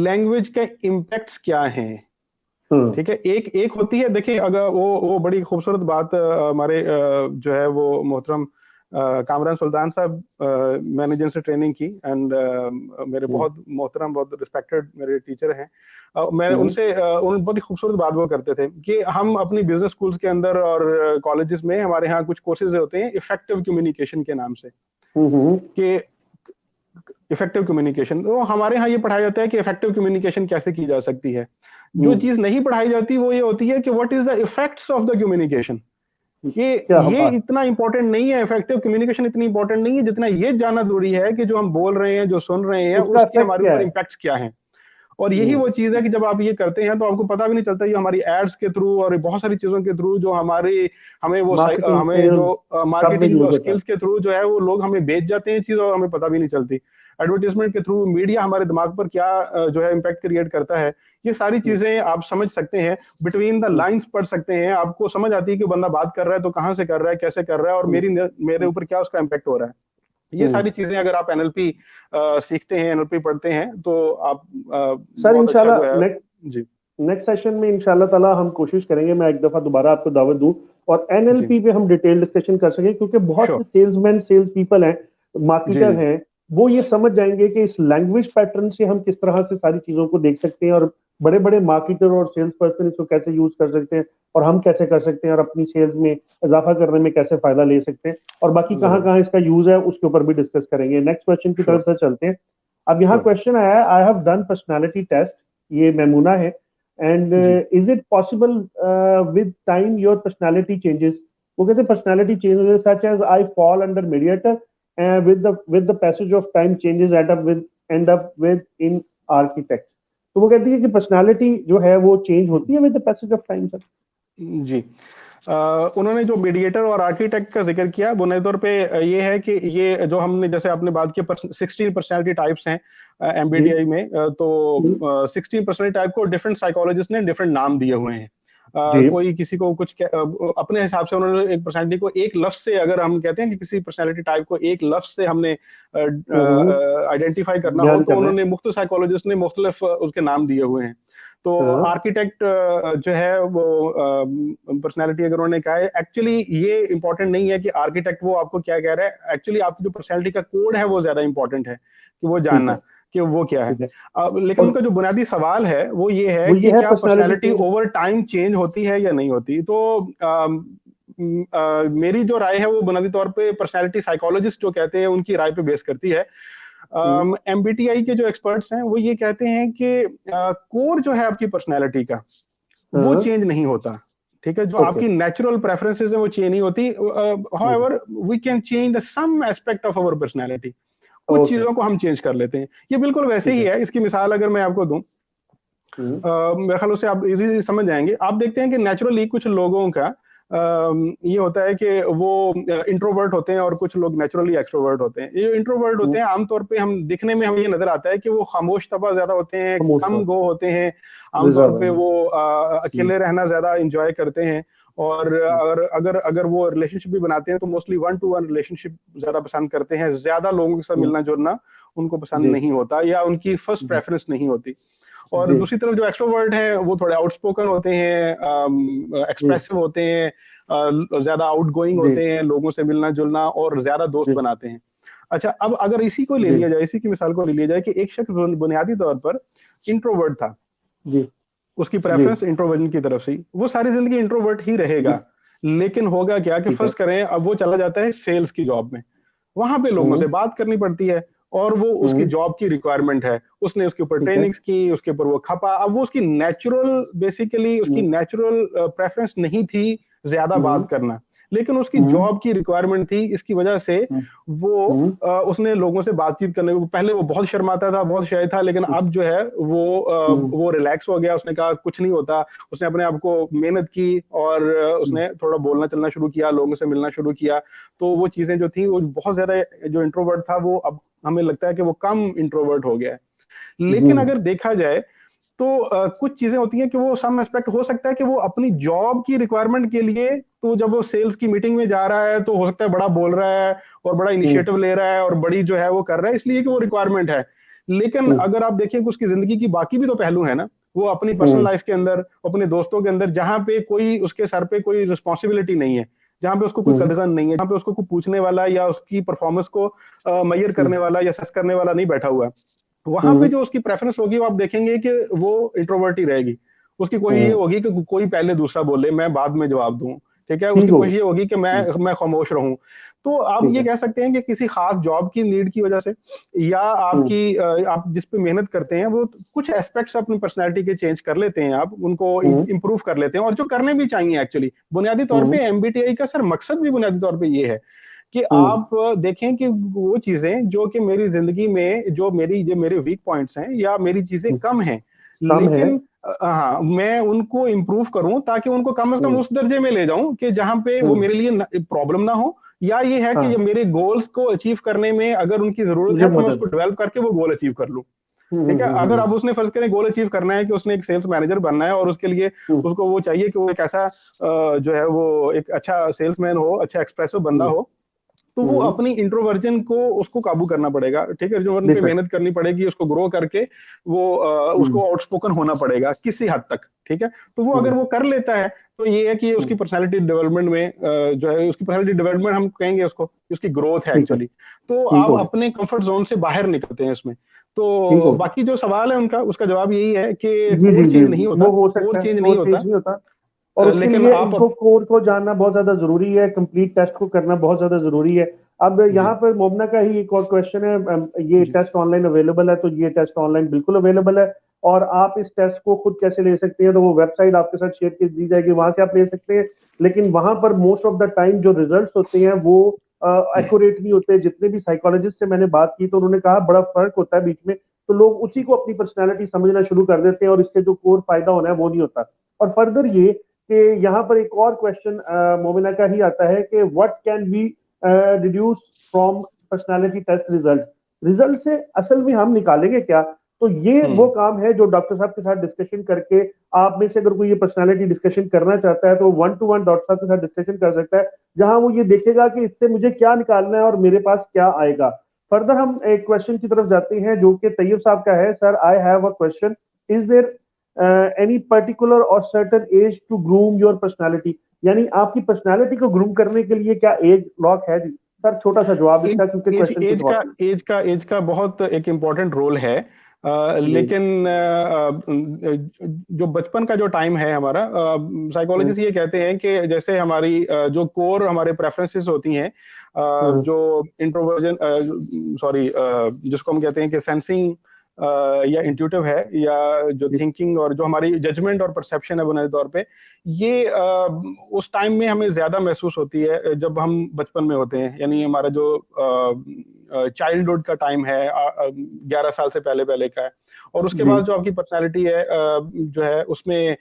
लैंग्वेज के इम्पैक्ट्स क्या हैं। ठीक है, एक होती है, देखिए, अगर वो बड़ी खूबसूरत बात हमारे जो है वो मोहतरम कामरान सुल्तान साहब, मैंने जिनसे ट्रेनिंग की, एंड मेरे बहुत मोहतरम, बहुत रिस्पेक्टेड मेरे टीचर हैं, मैं उनसे उन बड़ी खूबसूरत बात वो करते थे कि हम अपनी बिजनेस स्कूल्स के अंदर और कॉलेजेस में, हमारे यहाँ कुछ कोर्सेज होते हैं इफेक्टिव कम्युनिकेशन के नाम से, कि इफेक्टिव कम्युनिकेशन, तो हमारे यहाँ ये पढ़ाया जाता है कि इफेक्टिव कम्युनिकेशन कैसे की जा सकती है। जो चीज नहीं पढ़ाई जाती वो ये होती है कि what is the effects of the communication. ये इतना इंपॉर्टेंट नहीं है, इफेक्टिव कम्युनिकेशन इतनी इंपॉर्टेंट नहीं है जितना ये जानना जरूरी है कि जो हम बोल रहे हैं, जो सुन रहे हैं, उसके हमारे ऊपर इम्पैक्ट्स क्या हैं। और यही वो चीज है कि जब आप ये करते हैं तो आपको पता भी नहीं चलता, ये हमारी एड्स के थ्रू और बहुत सारी चीजों के थ्रू जो हमें जो मार्केटिंग स्किल्स के थ्रू जो है वो लोग हमें बेच जाते हैं चीज, और हमें पता भी नहीं चलती। एडवर्टीजमेंट के थ्रू मीडिया हमारे दिमाग पर क्या जो है इम्पैक्ट क्रिएट करता है, ये सारी चीजें आप समझ सकते हैं, बिटवीन द लाइंस पढ़ सकते हैं, आपको समझ आती है कि बंदा बात कर रहा है तो कहाँ से कर रहा है, कैसे कर रहा है, और मेरे ऊपर क्या उसका इम्पैक्ट हो रहा है। ये सारी चीजें अगर आप एनएलपी सीखते हैं, एनएलपी पढ़ते हैं, तो आप सर इंशाल्लाह नेक्स्ट सेशन में इंशाल्लाह ताला हम कोशिश करेंगे, मैं एक दफा दोबारा आपको दावत दूं और एनएलपी पे हम डिटेल डिस्कशन कर सकें, क्योंकि बहुत से सेल्समैन, सेल्स पीपल हैं, मार्केटर हैं, वो ये समझ जाएंगे कि इस लैंग्वेज पैटर्न से हम किस तरह से सारी चीजों को देख सकते हैं, और बड़े बड़े मार्केटर और सेल्स पर्सन इसको कैसे यूज कर सकते हैं, और हम कैसे कर सकते हैं, और अपनी सेल्स में इजाफा करने में कैसे फायदा ले सकते हैं, और बाकी कहाँ कहाँ इसका यूज है उसके ऊपर भी डिस्कस करेंगे। नेक्स्ट क्वेश्चन की तरफ से चलते हैं। अब यहाँ क्वेश्चन आया है, I have done personality test, ये मैमूना है, and is it possible with time your personality changes. वो कहते हैं personality changes such as I fall under mediator with the passage of time changes end up with in architect। तो वो कहती है कि पर्सनालिटी जो है वो चेंज होती है with the passage of time. Sir जी, उन्होंने जो मीडिएटर और आर्किटेक्ट का जिक्र किया बुनियादी तौर पे ये है कि ये जो हमने जैसे आपने बात की 16 पर्सनैलिटी टाइप्स हैं एमबीटीआई में, तो 16 पर्सनैलिटी टाइप को डिफरेंट साइकोलॉजिस्ट ने डिफरेंट नाम दिए हुए हैं। कोई किसी को कुछ अपने हिसाब से उन्होंने एक पर्सनैलिटी को एक लफ्ज से, अगर हम कहते हैं कि किसी पर्सनैलिटी टाइप को एक लफ्ज से हमने आइडेंटिफाई करना हो, तो उन्होंने मुख्तलिफ साइकोलॉजिस्ट ने मुख्तलिफ उसके नाम दिए हुए हैं। तो आर्किटेक्ट जो है वो पर्सनैलिटी अगर उन्होंने कहा है, एक्चुअली ये इंपॉर्टेंट नहीं है कि आर्किटेक्ट वो आपको क्या कह रहा है, एक्चुअली आपकी जो पर्सनैलिटी का कोड है वो ज्यादा इंपॉर्टेंट है कि वो जानना कि वो क्या है। लेकिन उनका जो बुनियादी सवाल है वो ये है कि क्या पर्सनैलिटी ओवर टाइम चेंज होती है या नहीं होती। तो मेरी जो राय है वो बुनियादी तौर पे पर्सनैलिटी साइकोलॉजिस्ट जो कहते हैं उनकी राय पे बेस करती है। एमबीटीआई के जो एक्सपर्ट्स हैं वो ये कहते हैं कि कोर जो है आपकी पर्सनैलिटी का वो चेंज नहीं होता, ठीक है। जो आपकी नेचुरल प्रेफरेंसेस है वो चेंज नहीं होती। However we can change the some aspect of our personality, कुछ चीजों को हम चेंज कर लेते हैं। ये बिल्कुल वैसे ही है। इसकी मिसाल अगर मैं आपको दूं, मेरे ख्याल से आप इजीली समझ जाएंगे। आप देखते हैं कि नेचुरली कुछ लोगों का ये होता है कि वो इंट्रोवर्ट होते हैं और कुछ लोग नेचुरली एक्सट्रोवर्ट होते हैं। ये इंट्रोवर्ट होते हैं आमतौर पे हम दिखने में हमें ये नजर आता है कि वो खामोश तबा ज्यादा होते हैं, कम गो होते हैं, आमतौर पे वो अकेले रहना ज्यादा एंजॉय करते हैं। और अगर वो रिलेशनशिप भी बनाते हैं तो मोस्टली 1-to-1 रिलेशनशिप ज्यादा पसंद करते हैं। ज्यादा लोगों के साथ मिलना जुलना उनको पसंद नहीं होता या उनकी फर्स्ट प्रेफरेंस नहीं होती। और दूसरी तरफ जो एक्सट्रोवर्ट हैं वो थोड़े आउटस्पोकन होते हैं, एक्सप्रेसिव होते हैं, ज्यादा आउटगोइंग होते हैं, लोगों से मिलना जुलना और ज्यादा दोस्त बनाते हैं। अच्छा, अब अगर इसी को ले लिया जाए, इसी की मिसाल को ले लिया जाए कि एक शख्स बुनियादी तौर पर इंट्रोवर्ट था, उसकी प्रेफरेंस इंट्रोवर्जन की तरफ से, वो सारी जिंदगी इंट्रोवर्ट ही रहेगा। लेकिन होगा क्या कि फर्ज करें अब वो चला जाता है सेल्स की जॉब में, वहां पे लोगों से बात करनी पड़ती है और वो उसकी जॉब की रिक्वायरमेंट है, उसने उसके ऊपर ट्रेनिंग्स की, उसके ऊपर वो खपा। अब वो उसकी नेचुरल, बेसिकली उसकी नेचुरल प्रेफरेंस नहीं थी ज्यादा बात करना, लेकिन उसकी जॉब की रिक्वायरमेंट थी। इसकी वजह से वो उसने लोगों से बातचीत करने को, पहले वो बहुत शर्माता था, बहुत शाय था, लेकिन अब जो है वो रिलैक्स हो गया। उसने कहा कुछ नहीं होता, उसने अपने आप को मेहनत की और उसने थोड़ा बोलना चलना शुरू किया, लोगों से मिलना शुरू किया। तो वो चीजें जो थी, वो बहुत ज्यादा जो इंट्रोवर्ट था वो अब हमें लगता है कि वो कम इंट्रोवर्ट हो गया है। लेकिन अगर देखा जाए तो कुछ चीजें होती हैं कि वो सम एस्पेक्ट हो सकता है कि वो अपनी जॉब की रिक्वायरमेंट के लिए, तो जब वो सेल्स की मीटिंग में जा रहा है तो हो सकता है बड़ा बोल रहा है और बड़ा इनिशिएटिव ले रहा है और बड़ी जो है वो कर रहा है, इसलिए कि वो रिक्वायरमेंट है। लेकिन अगर आप देखिए कि उसकी जिंदगी की बाकी भी तो पहलू है ना, वो अपनी पर्सनल लाइफ के अंदर, अपने दोस्तों के अंदर, जहां पे कोई उसके सर पे कोई रिस्पॉन्सिबिलिटी नहीं है, जहां पे उसको कोई कदगन नहीं है, जहां पे उसको कोई पूछने वाला या उसकी परफॉर्मेंस को मेजर करने वाला या सस करने वाला नहीं बैठा हुआ है, वहां पे जो उसकी प्रेफरेंस होगी वो आप देखेंगे कि वो इंट्रोवर्ट ही रहेगी। उसकी कोशिश ये होगी कि कोई पहले दूसरा बोले, मैं बाद में जवाब दूं, ठीक है। उसकी कोशिश ये होगी कि मैं खामोश रहूं। तो आप ये कह सकते हैं कि किसी खास जॉब की नीड की वजह से या आपकी आप जिस पे मेहनत करते हैं वो कुछ एस्पेक्ट्स अपनी पर्सनैलिटी के चेंज कर लेते हैं, आप उनको इंप्रूव कर लेते हैं, और जो करने भी चाहिए एक्चुअली। बुनियादी तौर पे एमबीटीआई का सर मकसद भी बुनियादी तौर पे ये है कि आप देखें कि वो चीजें जो कि मेरी जिंदगी में जो मेरे वीक पॉइंट्स हैं या मेरी चीजें कम हैं, लेकिन हाँ, मैं उनको इम्प्रूव करूं ताकि उनको कम से कम उस दर्जे में ले जाऊं कि जहां पे वो मेरे लिए प्रॉब्लम ना हो, या ये है कि मेरे गोल्स को अचीव करने में अगर उनकी जरूरत है तो मैं उसको डेवलप करके वो गोल अचीव कर लूं, ठीक है। अगर अब उसने फर्ज करें गोल अचीव करना है कि उसने एक सेल्स मैनेजर बनना है और उसके लिए उसको वो चाहिए कि वो एक ऐसा जो है वो एक अच्छा सेल्समैन हो, अच्छा एक्सप्रेसिव बंदा हो, तो वो अपनी इंट्रोवर्जन को उसको काबू करना पड़ेगा, ठीक है। इंट्रोवर्जन पे मेहनत करनी पड़ेगी, उसको ग्रो करके वो उसको आउटस्पोकन होना पड़ेगा किसी हद तक, ठीक है। तो वो अगर वो कर लेता है तो ये है कि उसकी पर्सनालिटी डेवलपमेंट में जो है, उसकी पर्सनालिटी डेवलपमेंट हम कहेंगे उसको, उसकी ग्रोथ है एक्चुअली। तो आप अपने कंफर्ट जोन से बाहर निकलते हैं इसमें। तो बाकी जो सवाल है उनका, उसका जवाब यही है कि कोर चेंज नहीं होता, कोर चेंज नहीं होता, और उसके लिए इनको कोर को जानना बहुत ज्यादा जरूरी है, कंप्लीट टेस्ट को करना बहुत ज्यादा जरूरी है। अब यहाँ पर मोमना का ही एक और क्वेश्चन है, ये टेस्ट ऑनलाइन अवेलेबल है? तो ये टेस्ट ऑनलाइन बिल्कुल अवेलेबल है, और आप इस टेस्ट को खुद कैसे ले सकते हैं, तो वो वेबसाइट आपके साथ शेयर कर दी जाएगी, वहां से आप ले सकते हैं। लेकिन वहां पर मोस्ट ऑफ द टाइम जो रिजल्ट्स होते हैं वो एक्यूरेट नहीं होते। जितने भी साइकोलॉजिस्ट से मैंने बात की तो उन्होंने कहा बड़ा फर्क होता है बीच में, तो लोग उसी को अपनी पर्सनैलिटी समझना शुरू कर देते हैं और इससे जो कोर फायदा होना है वो नहीं होता। और फर्दर ये कि यहाँ पर एक और क्वेश्चन मोमिना का ही आता है कि what can be deduce from personality test result से असल में हम निकालेंगे क्या? तो ये वो काम है जो डॉक्टर साहब के साथ डिस्कशन करके, आप में से अगर कोई ये पर्सनालिटी डिस्कशन करना चाहता है तो 1-to-1 डॉक्टर साहब के साथ डिस्कशन कर सकता है, जहां वो ये देखेगा कि इससे मुझे क्या निकालना है और मेरे पास क्या आएगा। फर्दर हम एक क्वेश्चन की तरफ जाते हैं जो कि तैयब साहब का है। Sir, I have a question, is there any particular or certain age to groom your personality? यानी आपकी पर्सनालिटी को ग्रूम करने के लिए क्या एज लॉक है जी? सर, छोटा सा जवाब इसका, क्योंकि क्वेश्चन एज का एज का बहुत एक इम्पोर्टेंट रोल है। लेकिन जो बचपन का जो टाइम है हमारा, साइकोलॉजिस्ट ये कहते हैं कि जैसे हमारी जो कोर हमारे प्रेफरेंसेस होती हैं, जो इंट्रोवर्जन जिसको हम कहते हैं कि सेंसिंग या इंट्यूटिव है, या जो थिंकिंग और जो हमारी जजमेंट और परसेप्शन है बुनियादी तौर पे, ये उस टाइम में हमें ज्यादा महसूस होती है जब हम बचपन में होते हैं। यानी हमारा जो चाइल्डहुड का टाइम है 11 साल से पहले पहले का है, और उसके बाद जो आपकी पर्सनालिटी है जो है उसमें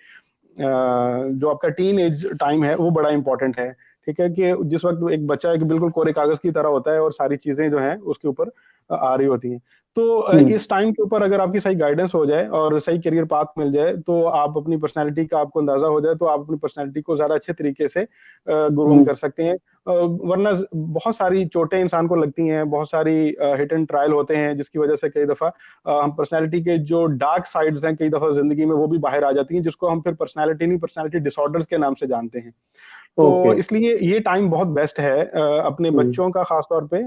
जो आपका टीन एज टाइम है वो बड़ा इंपॉर्टेंट है। ठीक है, कि जिस वक्त एक बच्चा एक बिल्कुल कोरे कागज की तरह होता है और सारी चीजें जो हैं उसके ऊपर आ रही होती हैं, तो इस टाइम के ऊपर अगर आपकी सही गाइडेंस हो जाए और सही करियर पाथ मिल जाए, तो आप अपनी पर्सनालिटी का आपको अंदाजा हो जाए, तो आप अपनी पर्सनालिटी को ज्यादा अच्छे तरीके से ग्रूम कर सकते हैं। वरना बहुत सारी चोटें इंसान को लगती हैं, बहुत सारी हिट एंड ट्रायल होते हैं, जिसकी वजह से कई दफा हम पर्सनालिटी के जो डार्क साइड्स हैं कई दफा जिंदगी में वो भी बाहर आ जाती हैं, जिसको हम फिर पर्सनालिटी नहीं, पर्सनालिटी डिसऑर्डर्स के नाम से जानते हैं। तो इसलिए ये टाइम बहुत बेस्ट है अपने बच्चों का, खासतौर पे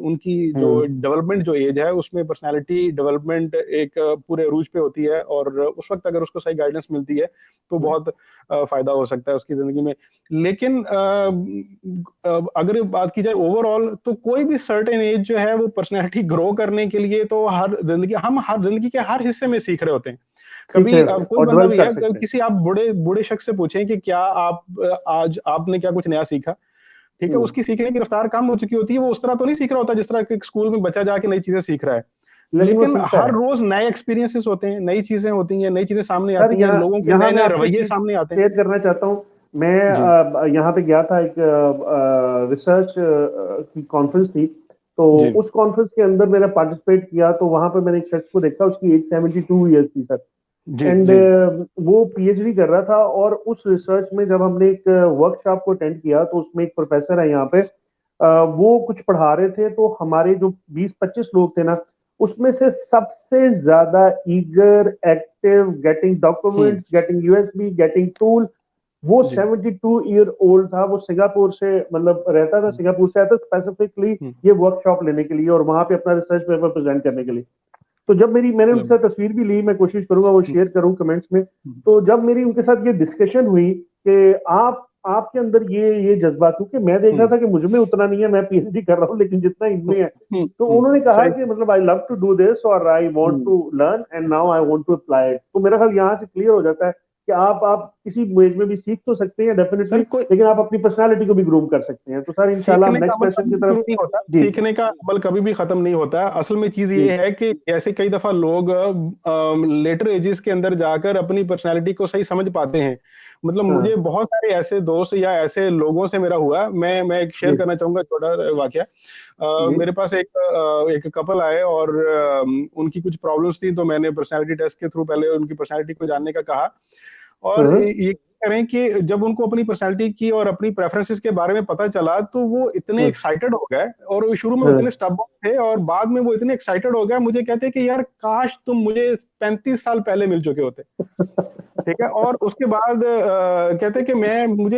उनकी जो डेवलपमेंट जो एज है उसमें पर्सनालिटी डेवलपमेंट एक पूरे अरूज पे होती है, और उस वक्त अगर उसको सही गाइडेंस मिलती है तो बहुत फायदा हो सकता है उसकी जिंदगी में। लेकिन अगर बात की जाए ओवरऑल, तो कोई भी सर्टेन एज जो है वो पर्सनालिटी ग्रो करने के लिए, तो हर जिंदगी के हर हिस्से में सीख रहे होते हैं। कभी कोई बंदा भी है, किसी आप बूढ़े शख्स से पूछें कि क्या आप आज आपने क्या कुछ नया सीखा, ठीक है, उसकी सीखने की रफ्तार कम हो चुकी होती है, वो उस तरह तो नहीं सीख रहा होता जिस तरह एक स्कूल में बच्चा जाके नई चीजें सीख रहा है। लेकिन हर रोज नए एक्सपीरियंसेस होते हैं, नई चीजें होती हैं, नई चीजें सामने आती हैं, लोगों के नए नए रवैये सामने आते हैं। शेयर करना चाहता हूँ मैं, यहाँ पे गया था, एक रिसर्च की कॉन्फ्रेंस थी, तो उस कॉन्फ्रेंस के अंदर मैंने पार्टिसिपेट किया, तो वहां पे मैंने एक शख्स को देखा, उसकी एज 72 ईयर्स थी सर, एंड वो पीएचडी कर रहा था। और उस रिसर्च में जब हमने एक वर्कशॉप को अटेंड किया, तो उसमें एक प्रोफेसर है यहाँ पे, वो कुछ पढ़ा रहे थे, तो हमारे जो 20-25 लोग थे ना, उसमें से सबसे ज्यादा eager, active, getting documents, getting USB, getting tool, वो 72 ईयर ओल्ड था। वो सिंगापुर से, मतलब रहता था, सिंगापुर से आया था स्पेसिफिकली ये वर्कशॉप लेने के लिए और वहां पे अपना रिसर्च पेपर प्रेजेंट करने के लिए। तो जब मैंने उनसे तस्वीर भी ली, मैं कोशिश करूंगा वो शेयर करूं कमेंट्स में, तो जब मेरी उनके साथ ये डिस्कशन हुई कि आपके अंदर ये जज्बा, क्योंकि मैं देख रहा था कि मुझ में उतना नहीं है, मैं पीएचडी कर रहा हूँ, लेकिन जितना इनमें है, तो उन्होंने कहा कि मतलब I love to do this और I want to learn and now I want to apply it. तो मेरा ख्याल यहाँ से क्लियर हो जाता है कि आप किसी एज में भी सीख तो सकते हैं डेफिनेटली, लेकिन आप अपनी पर्सनालिटी को भी ग्रूम कर सकते हैं। तो सर इंशाल्लाह नेक्स्ट क्वेश्चन की तरफ। नहीं होता, सीखने का अमल कभी भी खत्म नहीं होता। असल में चीज ये है कि ऐसे कई दफा लोग लेटर एजेस के अंदर जाकर अपनी पर्सनालिटी को सही समझ पाते हैं। मतलब मुझे बहुत सारे ऐसे दोस्त या ऐसे लोगों से मेरा हुआ, मैं एक शेयर करना चाहूंगा छोटा वाकया। मेरे पास एक कपल आए और उनकी कुछ प्रॉब्लम्स थी, तो मैंने पर्सनालिटी टेस्ट के थ्रू पहले उनकी पर्सनालिटी को जानने का कहा, और ये करें कि जब उनको अपनी पर्सनालिटी की और अपनी प्रेफरेंसेस के बारे में पता चला, तो वो इतने एक्साइटेड हो गए, और वो शुरू में इतने स्टबर्न थे और बाद में वो इतने एक्साइटेड हो गए, मुझे कहते कि यार काश तुम मुझे 35 साल पहले मिल चुके होते। ठीक है, और उसके बाद कहते कि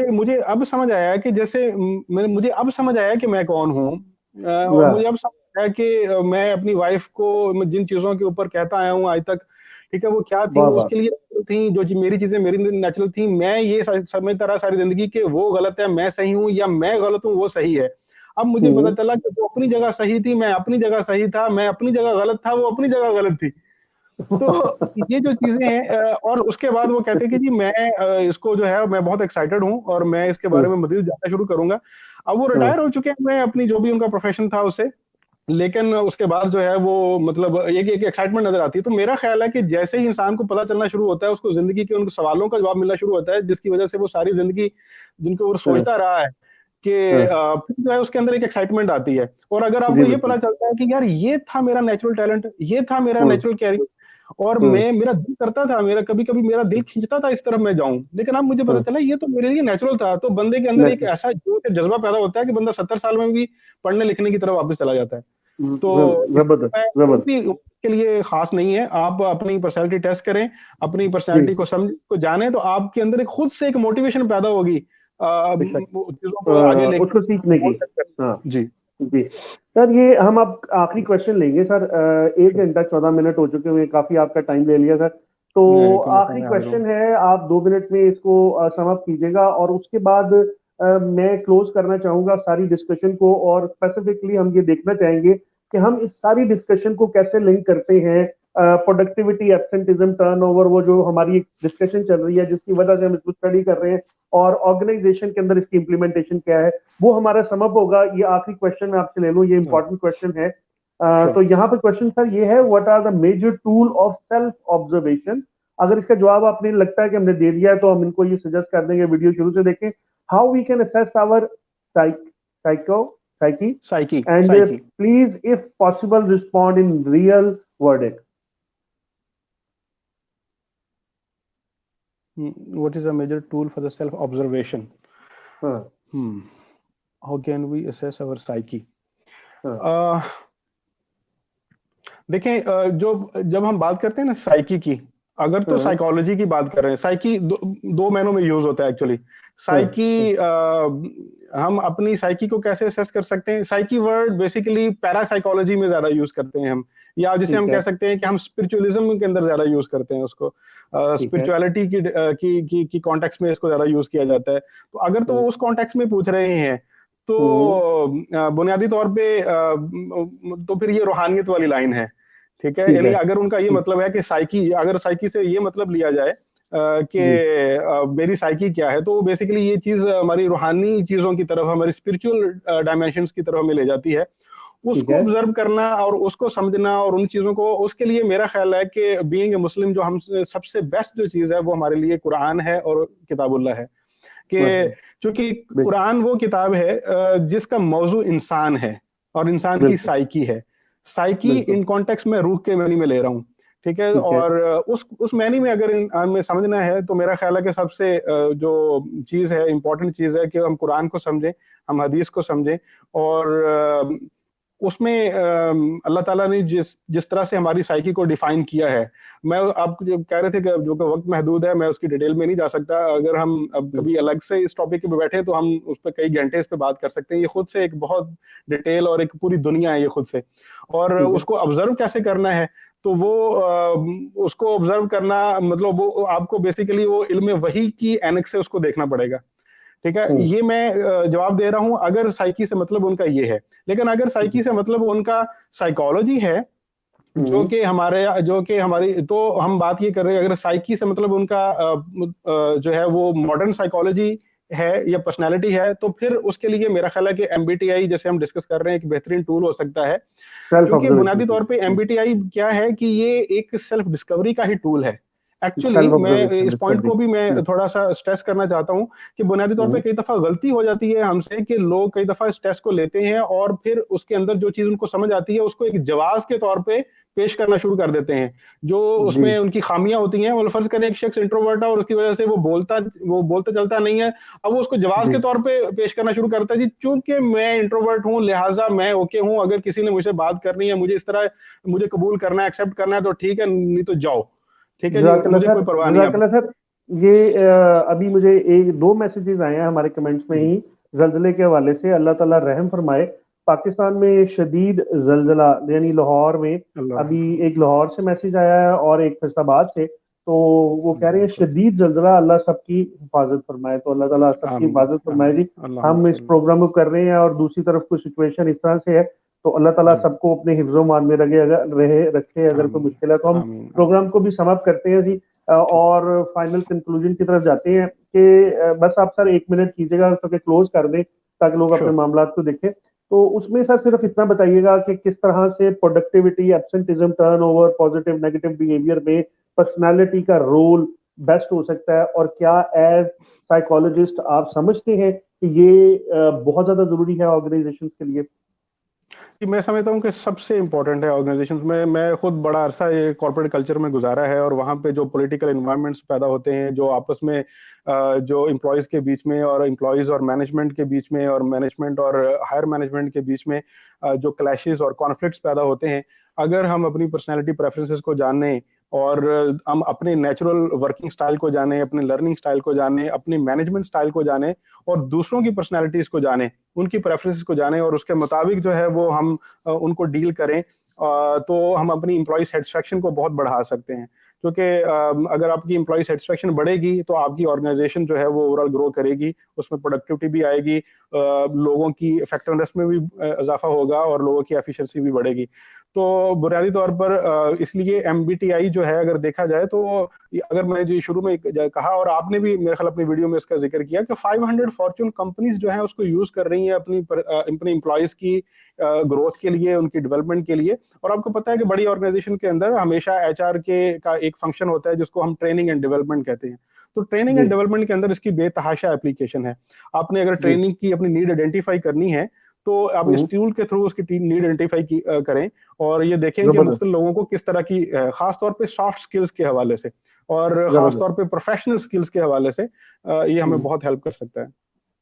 मुझे अब समझ आया कि जैसे मुझे अब समझ आया कि मैं कौन हूँ, और मुझे अब समझ आया कि मैं अपनी वाइफ को जिन चीजों के ऊपर कहता आया हूँ आज तक, ठीक है, वो क्या थी, उसके लिए थी, जो मेरी चीजें मेरी नेचुरल थी, मैं ये समझता रहा सारी जिंदगी कि वो गलत है, मैं सही हूँ, या मैं गलत हूँ, वो सही है। अब मुझे पता चला कि वो अपनी जगह सही थी, मैं अपनी जगह सही था, मैं अपनी जगह गलत था, वो अपनी जगह गलत थी। तो ये जो चीजें हैं, और उसके बाद वो कहते हैं कि जी मैं इसको जो है मैं बहुत एक्साइटेड हूँ और मैं इसके बारे में मजीद जानना शुरू करूंगा। अब वो रिटायर हो चुके हैं, मैं अपनी जो भी उनका प्रोफेशन था उससे, लेकिन उसके बाद जो है वो मतलब एक एक्साइटमेंट नजर आती है। तो मेरा ख्याल है कि जैसे ही इंसान को पता चलना शुरू होता है, उसको जिंदगी के उन सवालों का जवाब मिलना शुरू होता है, जिसकी वजह से वो सारी जिंदगी जिनको वो हाँ, सोचता रहा है कि हाँ, फिर जो है उसके अंदर एक एक्साइटमेंट आती है। और अगर आपको जी ये बिल्कुल। पता चलता है कि यार ये था मेरा नेचुरल टैलेंट, ये था मेरा हम्म, नेचुरल कैरियर, और हम्म, मेरा दिल करता था, मेरा कभी कभी मेरा दिल खींचता था इस तरफ मैं जाऊं, लेकिन अब मुझे पता हम्म, चला ये तो मेरे लिए नेचुरल था, तो बंदे के अंदर एक नेचुरल। ऐसा जोश और जज्बा पैदा होता है कि बंदा 70 साल में भी पढ़ने लिखने की तरफ वापस चला जाता है। तो जबरदस्त, इसमें कोई जबरदस्त। भी उम्र के लिए खास नहीं है। आप अपनी पर्सनैलिटी टेस्ट करें, अपनी जी, पर्सनैलिटी को समझ को जाने, तो आपके अंदर एक खुद से एक मोटिवेशन पैदा होगी बेशक। चीजों को आगे लेके उसको सीखने की। बोल सकते हाँ, हैं। जी, जी। सर, ये हम अब आखिरी क्वेश्चन लेंगे सर। 1 घंटा 14 मिनट हो चुके हुए, काफी आपका टाइम ले लिया सर। तो नहीं कोई मसला आखिरी नहीं, हाजिर हूँ। क्वेश्चन है, आप 2 मिनट में इसको समाप्त कीजिएगा, और उसके बाद मैं क्लोज करना चाहूंगा सारी डिस्कशन को, और स्पेसिफिकली हम ये देखना चाहेंगे कि हम इस सारी डिस्कशन को कैसे लिंक करते हैं प्रोडक्टिविटी, एब्सेंटिज्म, टर्नओवर, वो जो हमारी एक डिस्कशन चल रही है जिसकी वजह से हम इसको स्टडी कर रहे हैं, और ऑर्गेनाइजेशन के अंदर इसकी इंप्लीमेंटेशन क्या है, वो हमारा समअप होगा। ये आखिरी क्वेश्चन मैं आपसे ले लूं, ये इंपॉर्टेंट क्वेश्चन है। श्योर। तो यहाँ पे क्वेश्चन सर ये है, what are the major tool of self observation. अगर इसका जवाब आपने लगता है कि हमने दे दिया है, तो हम इनको ये सजेस्ट कर देंगे वीडियो शुरू से देखें। How we can assess our psyche, psyche, and psyche. Please if possible respond in real word. What is a major tool for the self observation? हाँ, How can we assess our psyche? हाँ, uh, देखें, जो जब हम बात करते हैं ना साइकी की, अगर तो हाँ, साइकोलॉजी की बात कर रहे हैं, साइकी दो मायनों में यूज होता है एक्चुअली। हाँ, साइकी, हम अपनी साइकी को कैसे असेस कर सकते हैं? साइकी वर्ड बेसिकली पैरासाइकोलॉजी में ज्यादा यूज करते हैं हम, या जिसे हम ठीक कह है, सकते हैं कि हम स्पिरिचुअलिज्म के अंदर ज्यादा यूज करते हैं उसको। ठीक है। स्पिरिचुअलिटी की कॉन्टेक्स्ट में इसको ज्यादा यूज किया जाता है। तो अगर तो वो उस कॉन्टेक्स्ट में पूछ रहे हैं, तो हम्म, बुनियादी तौर पे तो फिर ये रूहानियत वाली लाइन है। ठीक है, ठीक यानी है, अगर उनका ये ठीक। मतलब है कि साइकी, अगर साइकी से ये मतलब लिया जाए कि जी, मेरी साइकी क्या है, तो बेसिकली ये चीज हमारी रूहानी चीजों की तरफ, हमारी स्पिरिचुअल डायमेंशंस की तरफ हमें ले जाती है। ठीक उसको है। ऑब्जर्व करना और उसको समझना और उन चीजों को, उसके लिए मेरा ख्याल है कि बीइंग ए मुस्लिम जो हम सबसे बेस्ट जो चीज है वो हमारे लिए कुरान है और किताबुल्लाह है। कि माशाल्लाह, क्योंकि बेशक, कुरान वो किताब है जिसका मौजू इंसान है और इंसान की बिल्कुल, साइकी है। साइकी बिल्कुल, इन कॉन्टेक्स्ट में रूह के मैनी में ले रहा हूँ। ठीक है, ठीक है। और उस मैनी में अगर हमें समझना है, तो मेरा ख्याल है कि सबसे जो चीज है, इंपॉर्टेंट चीज है कि हम कुरान को समझें, हम हदीस को समझें, और उसमें अल्लाह ताला ने जिस जिस तरह से हमारी साइकी को डिफाइन किया है, मैं आप जो कह रहे थे कि जो कि वक्त महदूद है, मैं उसकी डिटेल में नहीं जा सकता। अगर हम अब हम्म, कभी अलग से इस टॉपिक पे बैठे तो हम उस पर कई घंटे इस पे बात कर सकते हैं। ये खुद से एक बहुत डिटेल और एक पूरी दुनिया है ये खुद से। और ठीक है। उसको ऑब्जर्व कैसे करना है, तो वो उसको ऑब्जर्व करना मतलब वो आपको बेसिकली वो इल्म वही की एनक से उसको देखना पड़ेगा। ठीक है, हम्म, ये मैं जवाब दे रहा हूं अगर साइकी से मतलब उनका ये है। लेकिन अगर साइकी से मतलब उनका साइकोलॉजी है, हम्म, जो कि हमारी, तो हम बात ये कर रहे हैं, अगर साइकी से मतलब उनका जो है वो मॉडर्न साइकोलॉजी है या पर्सनालिटी है, तो फिर उसके लिए मेरा ख्याल है कि एमबीटीआई जैसे हम डिस्कस कर रहे हैं एक बेहतरीन टूल हो सकता है। सेल्फ क्योंकि ऑब्जर्वेशन बुनियादी टूल। तौर पे एमबीटीआई क्या है कि ये एक सेल्फ डिस्कवरी का ही टूल है। एक्चुअली सेल्फ मैं ऑब्जर्वेशन इस पॉइंट डिस्कवरी। को भी मैं थोड़ा सा स्ट्रेस करना चाहता हूँ कि बुनियादी तौर पे हम्म, कई दफा गलती हो जाती है हमसे कि लोग कई दफा इस टेस्ट को लेते हैं और फिर उसके अंदर जो चीज उनको समझ आती है उसको एक जवाब के तौर पे पेश करना शुरू कर देते हैं, जो जी, उसमें उनकी खामियां होती हैं। वो फर्ज करें एक शख्स इंट्रोवर्ट है और उसकी वजह से वो बोलता चलता नहीं है, अब वो उसको जवाब जी, के तौर पे पेश करना शुरू करता है, जी चूंकि मैं इंट्रोवर्ट हूँ लिहाजा मैं ओके हूँ, अगर किसी ने मुझसे बात करनी है, मुझे इस तरह मुझे कबूल करना है, एक्सेप्ट करना है, तो ठीक है, नहीं तो जाओ। ठीक है जी, जज़ाकल्लाह मुझे सर, कोई परवाह नहीं है जज़ाकल्लाह सर। ये अभी मुझे एक दो मैसेजेस आए हैं हमारे कमेंट्स में जी। ही, जल्जले के हवाले से। अल्लाह ताला रहम फरमाए। पाकिस्तान में शदीद जल्जला, यानी लाहौर में अल्लाह अभी एक लाहौर से मैसेज आया है और एक फैसलाबाद से। तो वो कह रहे हैं शदीद जल्जला, अल्लाह सबकी हिफाजत फरमाए। तो अल्लाह ताला सबकी आमीन, हिफाजत फरमाए आमीन, जी। अल्लाहुम्मा हम इस सल्ली। प्रोग्राम को कर रहे हैं और दूसरी तरफ कोई सिचुएशन इस तरह से है, तो अल्लाह ताला जी, सबको अपने हिफ्ज़ो मान में रखे, अगर रहे रखे। अगर कोई आमीन, मुश्किल है तो हम आमीन, आमीन। प्रोग्राम को भी समाप्त करते हैं जी। ठीक। और फाइनल कंक्लूजन की तरफ जाते हैं कि बस आप सर 1 मिनट कीजिएगा तो कि क्लोज कर दें, ताकि लोग अपने श्योर। मामला को देखें। तो उसमें सर सिर्फ इतना बताइएगा कि किस तरह से productivity, absenteeism, turnover, positive negative behaviour में पर्सनालिटी का रोल बेस्ट हो सकता है, और क्या एज साइकोलॉजिस्ट आप समझते हैं कि ये बहुत ज्यादा जरूरी है ऑर्गेनाइजेशन के लिए? कि मैं समझता हूँ कि सबसे इम्पोर्टेंट है ऑर्गेनाइजेशंस में। मैं खुद बड़ा अरसा ये कॉर्पोरेट कल्चर में गुजारा है, और वहाँ पे जो पॉलिटिकल इन्वायरमेंट्स पैदा होते हैं, जो आपस में जो एम्प्लॉयज़ के बीच में और एम्प्लॉयज़ और मैनेजमेंट के बीच में और मैनेजमेंट और हायर मैनेजमेंट के बीच में जो क्लैशेस और कॉन्फ्लिक्ट्स पैदा होते हैं, अगर हम अपनी पर्सनैलिटी प्रेफरेंसेस को जानें और हम अपने नेचुरल वर्किंग स्टाइल को जानें, अपने लर्निंग स्टाइल को जानें, अपनी मैनेजमेंट स्टाइल को जानें और दूसरों की पर्सनैलिटीज को जानें, उनकी प्रेफरेंसेस को जानें और उसके मुताबिक जो है वो हम उनको डील करें, तो हम अपनी एम्प्लॉय सेटिस्फेक्शन को बहुत बढ़ा सकते हैं। क्योंकि अगर आपकी एम्प्लॉय सेटिस्फेक्शन बढ़ेगी तो आपकी ऑर्गेनाइजेशन जो है वो ओवरऑल ग्रो करेगी, उसमें प्रोडक्टिविटी भी आएगी, लोगों की इफेक्टिवनेस में भी इजाफा होगा और लोगों की एफिशिएंसी भी बढ़ेगी। तो बुनियादी तौर पर इसलिए एमबीटीआई जो है, अगर देखा जाए तो अगर मैंने जो शुरू में कहा और आपने भी मेरे ख्याल अपनी वीडियो में इसका जिक्र किया कि 500 फॉर्च्यून कंपनीज जो है उसको यूज कर रही हैं अपनी एम्प्लॉयज की ग्रोथ के लिए, उनकी डेवलपमेंट के लिए। और आपको पता है कि बड़ी ऑर्गेनाइजेशन के अंदर हमेशा एचआर के का एक फंक्शन होता है जिसको हम ट्रेनिंग एंड डेवलपमेंट कहते हैं। तो ट्रेनिंग एंड डेवलपमेंट के अंदर इसकी बेतहाशा एप्लीकेशन है। आपने अगर ट्रेनिंग की अपनी नीड आइडेंटिफाई करनी है तो आप इस टूल के थ्रू उसकी नीड आइडेंटिफाई करें और ये देखें कि मुख्तलिफ लोगों को किस तरह की, खास तौर पे सॉफ्ट स्किल्स के हवाले से और खास तौर पे प्रोफेशनल स्किल्स के हवाले से ये हमें बहुत हेल्प कर सकता है।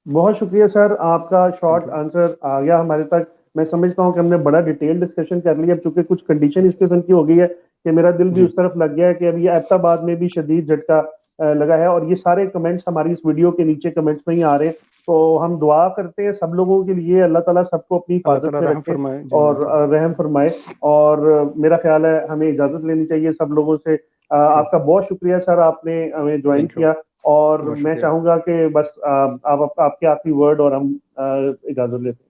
बहुत शुक्रिया सर, आपका शॉर्ट आंसर आ गया हमारे तक। मैं समझता हूँ कि हमने बड़ा डिटेल डिस्कशन कर लिया। अब चूंकि कुछ कंडीशन इस किस्म की हो गई है कि मेरा दिल भी उस तरफ लग गया है कि अभी ऐबटाबाद में भी शदीद झटका लगा है, और ये सारे कमेंट्स हमारी इस वीडियो के नीचे कमेंट्स में ही आ रहे हैं। तो हम दुआ करते हैं सब लोगों के लिए, अल्लाह ताला सबको अपनी हिफाजत में रखे और रहम फरमाए। और मेरा ख्याल है हमें इजाजत लेनी चाहिए सब लोगों से। आपका बहुत शुक्रिया सर, आपने हमें ज्वाइन किया, और मैं चाहूंगा कि बस आप आपके आखिरी वर्ड और हम इजाजत लेते हैं।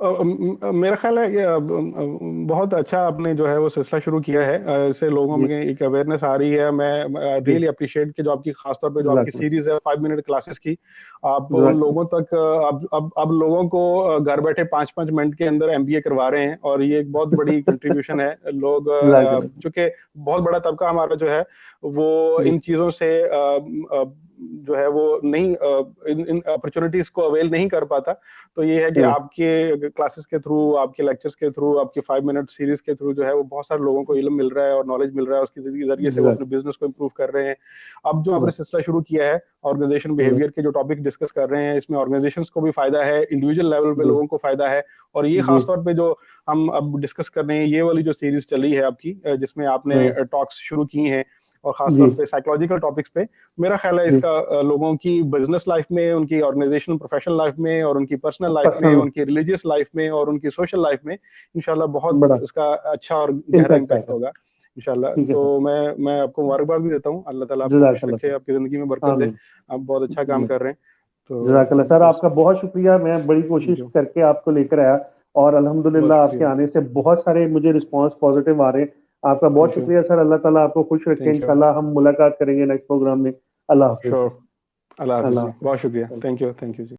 मेरा ख्याल है कि बहुत अच्छा आपने जो है वो सिलसिला शुरू किया है, इससे लोगों में एक अवेयरनेस आ रही है। मैं रियली अप्रिशिएट कि जो आपकी खासतौर पे जो आपकी सीरीज है 5 मिनट क्लासेस की, आप उन लोगों तक अब लोगों को घर बैठे 5-5 मिनट के अंदर एमबीए करवा रहे हैं, और ये एक बहुत बड़ी कंट्रीब्यूशन है। लोग चूंकि बहुत बड़ा तबका हमारा जो है वो इन चीजों से जो है वो नहीं इन अपॉर्चुनिटीज को अवेल नहीं कर पाता। तो ये है कि आपके क्लासेस के थ्रू, आपके लेक्चर्स के थ्रू, आपकी 5 मिनट सीरीज के थ्रू जो है वो बहुत सारे लोगों को इल्म मिल रहा है और नॉलेज मिल रहा है, उसके जरिए से वो अपने बिजनेस को इम्प्रूव कर रहे हैं। अब जो आपने सिलसिला शुरू किया है ऑर्गेनाइजेशन बिहेवियर के जो टॉपिक डिस्कस कर रहे हैं, इसमें ऑर्गेनाइजेशंस को भी फायदा है, इंडिविजुअल लेवल पे लोगों को फायदा है। और ये खासतौर पे जो हम अब डिस्कस कर रहे हैं, ये वाली जो सीरीज चली है आपकी, जिसमें आपने टॉक्स शुरू की हैं और खासतौर पे साइकोलॉजिकल टॉपिक्स पे, मेरा ख्याल है इसका लोगों की बिजनेस लाइफ में, उनकी ऑर्गेनाइजेशनल प्रोफेशनल लाइफ में और उनकी पर्सनल लाइफ में, उनकी रिलीजियस लाइफ में और उनकी सोशल लाइफ में इंशाल्लाह बहुत इसका अच्छा और गहरा इम्पैक्ट होगा इंशाल्लाह। तो मैं आपको मुबारकबाद भी देता हूँ। अल्लाह ताला आपको खुश रखे, आपकी जिंदगी में बरकत दे। आप बहुत अच्छा काम कर रहे हैं। तो जज़ाकल्लाह सर, आपका बहुत शुक्रिया। मैं बड़ी कोशिश करके आपको लेकर आया और अल्हम्दुलिल्लाह आपके आने से बहुत सारे मुझे रिस्पांस पॉजिटिव आ रहे हैं। आपका बहुत शुक्रिया सर, अल्लाह ताला आपको खुश रखे। इंशाल्लाह हम मुलाकात करेंगे नेक्स्ट प्रोग्राम में। अल्लाह हाफिज़। अल्लाह हाफिज़। बहुत शुक्रिया। Thank you ji.